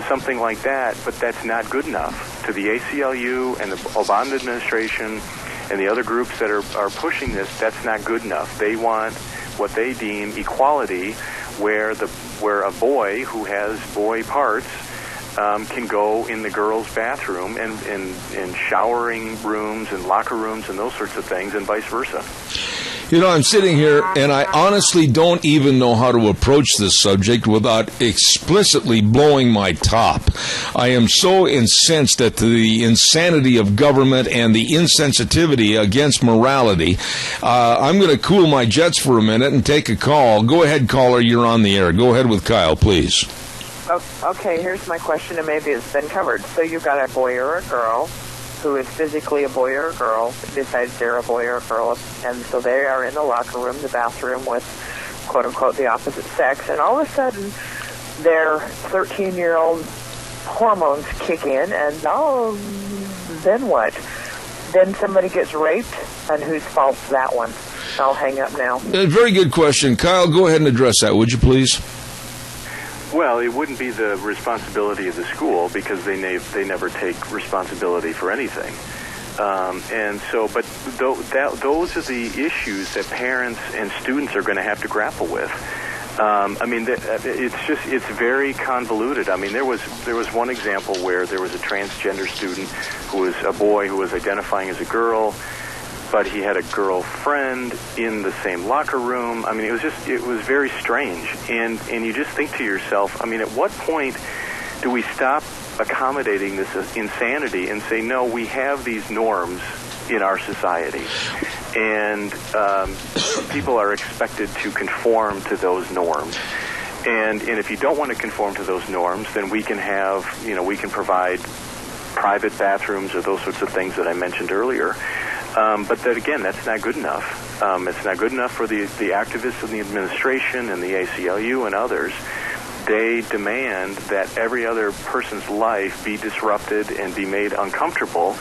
something like that, but that's not good enough. To the ACLU and the Obama administration and the other groups that are pushing this, that's not good enough. They want what they deem equality, where a boy who has boy parts can go in the girls' bathroom and in showering rooms and locker rooms and those sorts of things, and vice versa. I'm sitting here, and I honestly don't even know how to approach this subject without explicitly blowing my top. I am so incensed at the insanity of government and the insensitivity against morality. I'm going to cool my jets for a minute and take a call. Go ahead, caller. You're on the air. Go ahead with Kyle, please. Okay, here's my question, and maybe it's been covered. So you've got a boy or a girl who is physically a boy or a girl, decides they're a boy or a girl, and so they are in the locker room, the bathroom, with, quote-unquote, the opposite sex, and all of a sudden their 13-year-old hormones kick in, and then what? Then somebody gets raped, and whose fault's that one? I'll hang up now. Very good question. Kyle, go ahead and address that, would you please? Well, it wouldn't be the responsibility of the school because they never take responsibility for anything. And so, but those are the issues that parents and students are going to have to grapple with. I mean, it's very convoluted. I mean, there was one example where there was a transgender student who was a boy who was identifying as a girl, but he had a girlfriend in the same locker room. I mean, it was very strange. And you just think to yourself, I mean, at what point do we stop accommodating this insanity and say, no, we have these norms in our society, and people are expected to conform to those norms. And if you don't want to conform to those norms, then we can provide private bathrooms or those sorts of things that I mentioned earlier. But that, again, that's not good enough. It's not good enough for the activists in the administration and the ACLU and others. They demand that every other person's life be disrupted and be made uncomfortable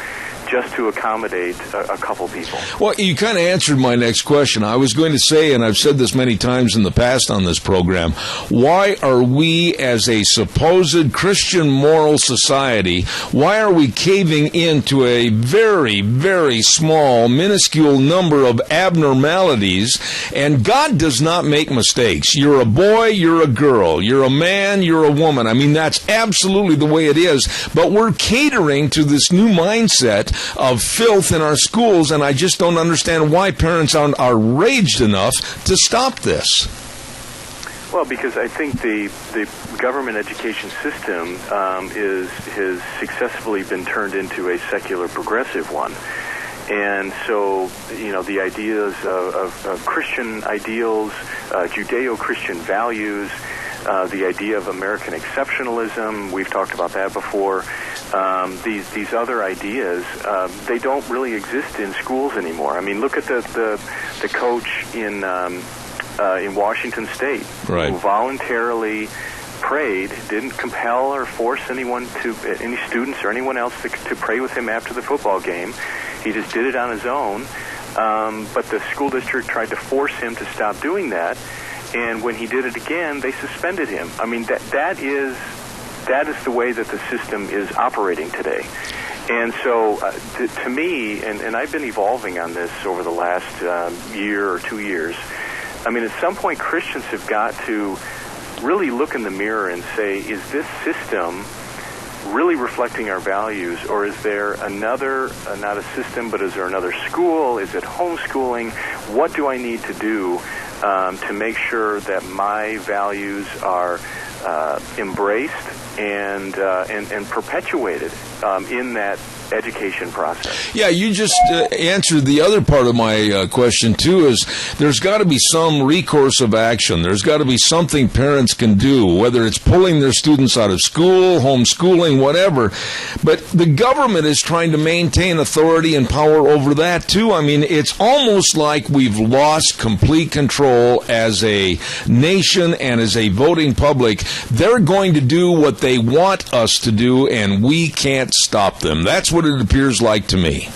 just to accommodate a couple people. Well, you kind of answered my next question. I was going to say, and I've said this many times in the past on this program, why are we, as a supposed Christian moral society, why are we caving into a very, very small, minuscule number of abnormalities? And God does not make mistakes. You're a boy, you're a girl. You're a man, you're a woman. I mean, that's absolutely the way it is. But we're catering to this new mindset of filth in our schools, and I just don't understand why parents aren't outraged enough to stop this. Well, because I think the government education system has successfully been turned into a secular progressive one. And so, the ideas of Christian ideals, Judeo-Christian values, the idea of American exceptionalism, we've talked about that before. These other ideas, they don't really exist in schools anymore. I mean, look at the coach in Washington State, right, who voluntarily prayed, didn't compel or force any students or anyone else to pray with him after the football game. He just did it on his own. But the school district tried to force him to stop doing that. And when he did it again, they suspended him. I mean, that is the way that the system is operating today. And so, to me, and I've been evolving on this over the last year or 2 years, I mean, at some point, Christians have got to really look in the mirror and say, is this system really reflecting our values, or is there another, not a system, but is there another school? Is it homeschooling? What do I need to do to make sure that my values are embraced and perpetuated in that education process? Yeah, you just answered the other part of my question, too, is there's got to be some recourse of action. There's got to be something parents can do, whether it's pulling their students out of school, homeschooling, whatever. But the government is trying to maintain authority and power over that, too. I mean, it's almost like we've lost complete control as a nation and as a voting public. They're going to do what they want us to do, and we can't stop them. That's what it appears like to me.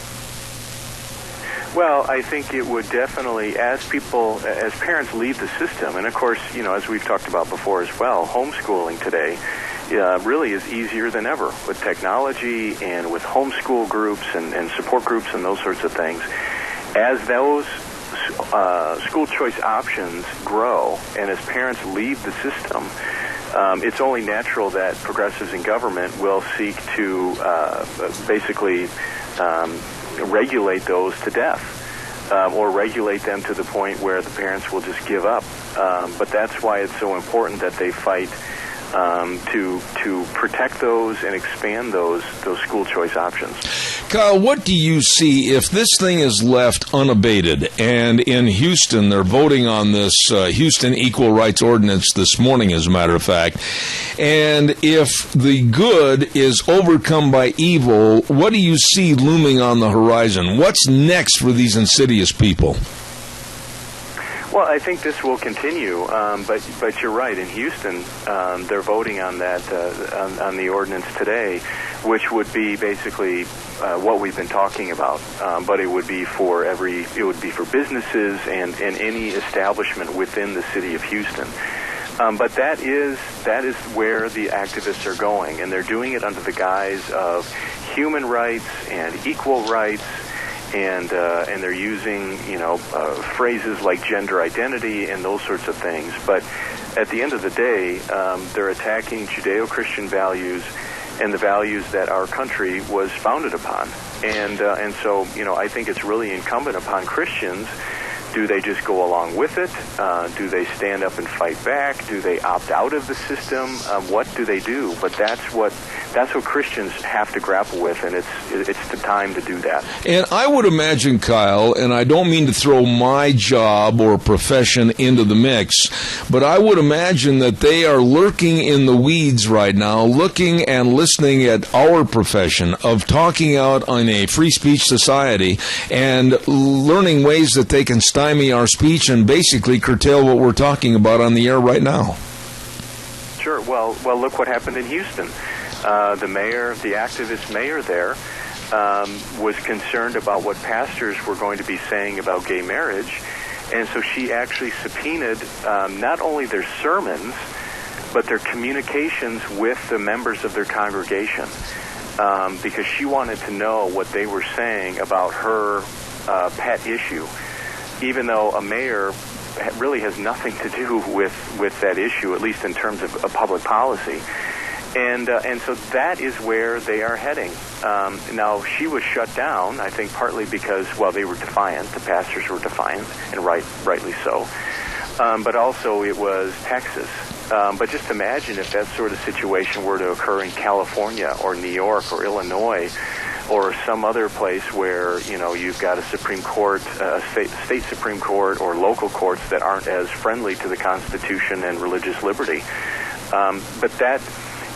Well, I think it would definitely, as parents leave the system, and of course, as we've talked about before as well, homeschooling today really is easier than ever with technology and with homeschool groups and support groups and those sorts of things. As those school choice options grow and as parents leave the system, it's only natural that progressives in government will seek to basically regulate those to death or regulate them to the point where the parents will just give up. But that's why it's so important that they fight to protect those and expand those school choice options. Kyle, what do you see if this thing is left unabated? And in Houston, they're voting on this Houston Equal Rights Ordinance this morning, as a matter of fact. And if the good is overcome by evil, what do you see looming on the horizon? What's next for these insidious people? Well, I think this will continue, but you're right. In Houston, they're voting on that on the ordinance today, which would be basically what we've been talking about. But it would be for businesses and any establishment within the city of Houston. But that is where the activists are going, and they're doing it under the guise of human rights and equal rights, and they're using phrases like gender identity and those sorts of things. But at the end of the day, they're attacking Judeo-Christian values and the values that our country was founded upon. And so I think it's really incumbent upon Christians. Do they just go along with it? Do they stand up and fight back? Do they opt out of the system? What do they do? But that's what Christians have to grapple with, and it's the time to do that. And I would imagine, Kyle, and I don't mean to throw my job or profession into the mix, but I would imagine that they are lurking in the weeds right now, looking and listening at our profession of talking out on a free speech society and learning ways that they can stymie our speech and basically curtail what we're talking about on the air right now. Sure. Well, look what happened in Houston. The activist mayor there, was concerned about what pastors were going to be saying about gay marriage, and so she actually subpoenaed not only their sermons, but their communications with the members of their congregation, because she wanted to know what they were saying about her pet issue, even though a mayor really has nothing to do with that issue, at least in terms of public policy. And so that is where they are heading. Now, she was shut down, I think, partly because, they were defiant. The pastors were defiant, and rightly so. But also it was Texas. But just imagine if that sort of situation were to occur in California or New York or Illinois or some other place where, you've got a Supreme Court, a state Supreme Court or local courts that aren't as friendly to the Constitution and religious liberty. But that...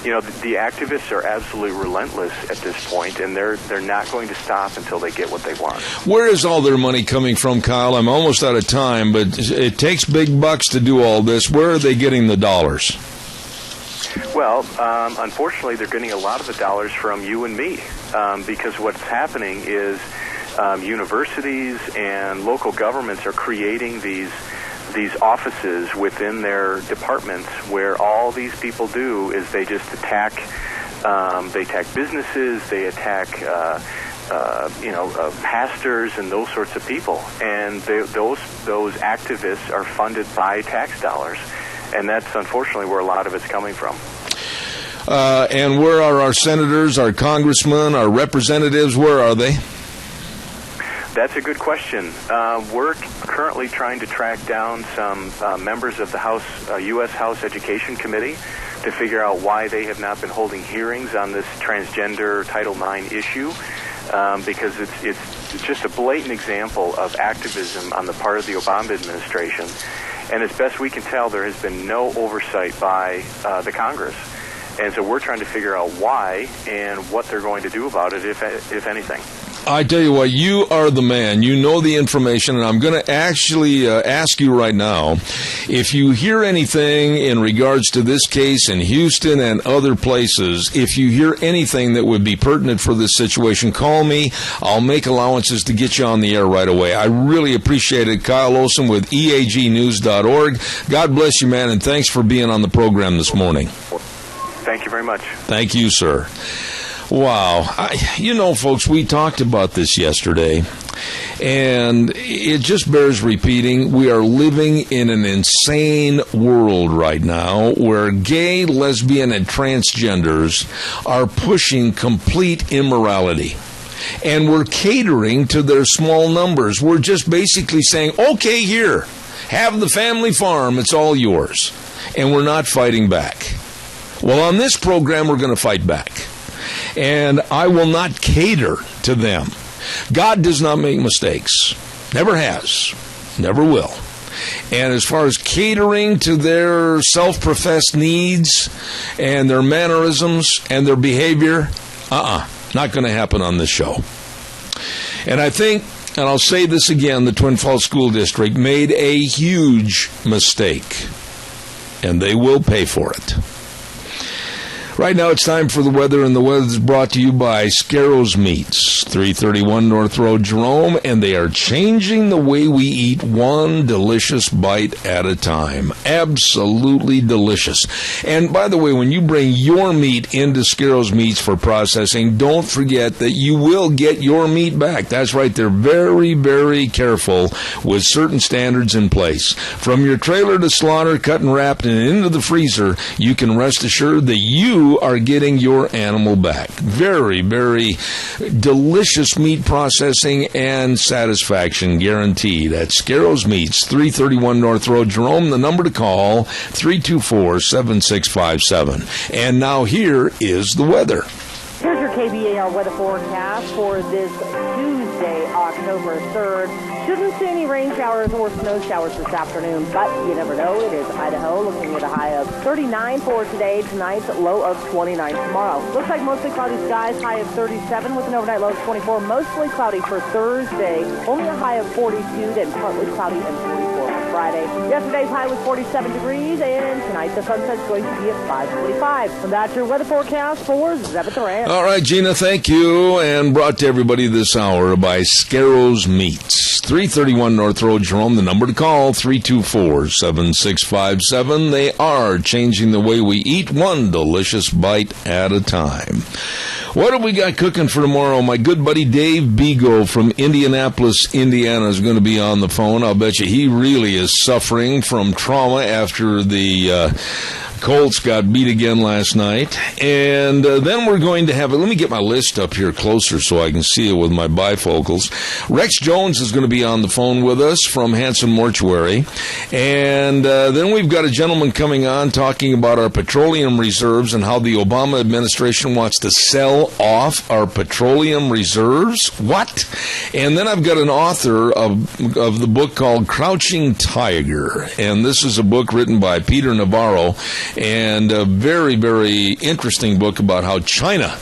the activists are absolutely relentless at this point, and they're not going to stop until they get what they want. Where is all their money coming from, Kyle? I'm almost out of time, but it takes big bucks to do all this. Where are they getting the dollars? Well, unfortunately, they're getting a lot of the dollars from you and me, because what's happening is universities and local governments are creating these offices within their departments where all these people do is they just attack businesses, they attack pastors and those sorts of people, and those activists are funded by tax dollars, and that's unfortunately where a lot of it's coming from. And where are our senators, our congressmen, our representatives? Where are they? That's a good question. We're currently trying to track down some members of the U.S. House Education Committee to figure out why they have not been holding hearings on this transgender Title IX issue, because it's just a blatant example of activism on the part of the Obama administration. And as best we can tell, there has been no oversight by the Congress. And so we're trying to figure out why and what they're going to do about it, if anything. I tell you what, you are the man. You know the information, and I'm going to actually ask you right now, if you hear anything in regards to this case in Houston and other places, if you hear anything that would be pertinent for this situation, call me. I'll make allowances to get you on the air right away. I really appreciate it. Kyle Olson with eagnews.org. God bless you, man, and thanks for being on the program this morning. Thank you very much. Thank you, sir. Wow. Folks, we talked about this yesterday, and it just bears repeating. We are living in an insane world right now where gay, lesbian, and transgenders are pushing complete immorality. And we're catering to their small numbers. We're just basically saying, okay, here, have the family farm. It's all yours. And we're not fighting back. Well, on this program, we're going to fight back. And I will not cater to them. God does not make mistakes. Never has. Never will. And as far as catering to their self-professed needs and their mannerisms and their behavior, not going to happen on this show. And I think, and I'll say this again, the Twin Falls School District made a huge mistake. And they will pay for it. Right now it's time for the weather, and the weather is brought to you by Scarro's Meats, 331 North Road, Jerome, and they are changing the way we eat one delicious bite at a time. Absolutely delicious. And by the way, when you bring your meat into Scarro's Meats for processing, don't forget that you will get your meat back. That's right, they're very, very careful with certain standards in place. From your trailer to slaughter, cut and wrapped, and into the freezer, you can rest assured that you are getting your animal back. Very, very delicious meat processing and satisfaction guaranteed at Scarro's Meats, 331 North Road, Jerome. The number to call, 324-7657. And now here is the weather. Here's your KBAR weather forecast for this Tuesday, October 3rd. Shouldn't see any rain showers or snow showers this afternoon, but you never know. It is Idaho, looking at a high of 39 for today. Tonight's low of 29 tomorrow. Looks like mostly cloudy skies, high of 37 with an overnight low of 24. Mostly cloudy for Thursday, only a high of 42, then partly cloudy and 44 for Friday. Yesterday's high was 47 degrees, and tonight the sunset's going to be at 5:45. And that's your weather forecast for Zeb at the Ranch. All right, Gina, thank you. And brought to everybody this hour by Scarro's Meats, 331 North Road, Jerome. The number to call, 324-7657. They are changing the way we eat one delicious bite at a time. What have we got cooking for tomorrow? My good buddy Dave Bego from Indianapolis, Indiana is going to be on the phone. I'll bet you he really is suffering from trauma after the Colts got beat again last night. And then we're going to have, let me get my list up here closer so I can see it with my bifocals. Rex Jones is going to be on the phone with us from Hanson Mortuary. And then we've got a gentleman coming on talking about our petroleum reserves and how the Obama administration wants to sell off our petroleum reserves. What? And then I've got an author of the book called Crouching Tiger. And this is a book written by Peter Navarro, and a very, very interesting book about how China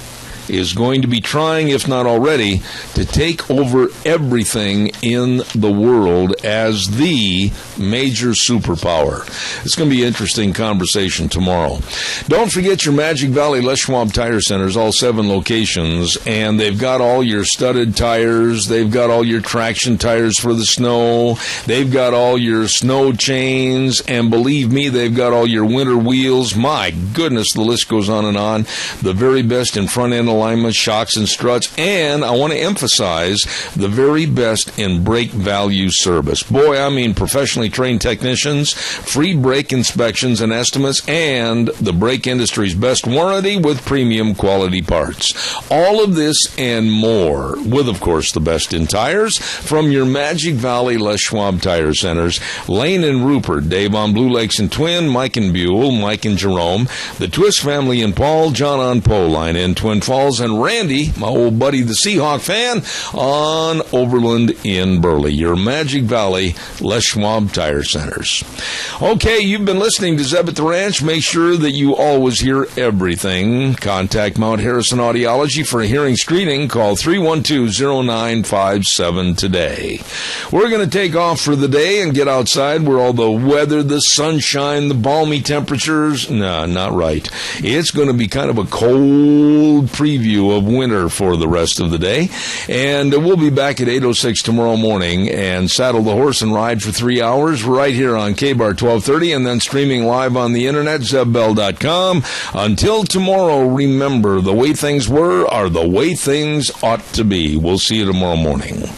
is going to be trying, if not already, to take over everything in the world as the major superpower. It's going to be an interesting conversation tomorrow. Don't forget your Magic Valley Les Schwab Tire Centers, all 7 locations, and they've got all your studded tires, they've got all your traction tires for the snow, they've got all your snow chains, and believe me, they've got all your winter wheels. My goodness, the list goes on and on. The very best in front-end alignment, shocks and struts, and I want to emphasize the very best in brake value service. Boy, I mean professionally trained technicians, free brake inspections and estimates, and the brake industry's best warranty with premium quality parts. All of this and more, with, of course, the best in tires from your Magic Valley Les Schwab Tire Centers. Lane and Rupert, Dave on Blue Lakes and Twin, Mike and Buell, Mike and Jerome, the Twist family in Paul, John on Poline in Twin Falls, and Randy, my old buddy, the Seahawk fan, on Overland in Burley. Your Magic Valley Les Schwab Tire Centers. Okay, you've been listening to Zeb at the Ranch. Make sure that you always hear everything. Contact Mount Harrison Audiology for a hearing screening. Call 312-0957 today. We're going to take off for the day and get outside where all the weather, the sunshine, the balmy temperatures. No, not right. It's going to be kind of a cold preview of winter for the rest of the day. And we'll be back at 8:06 tomorrow morning and saddle the horse and ride for 3 hours right here on KBAR 1230 and then streaming live on the internet, zebbell.com. Until tomorrow, remember, the way things were are the way things ought to be. We'll see you tomorrow morning.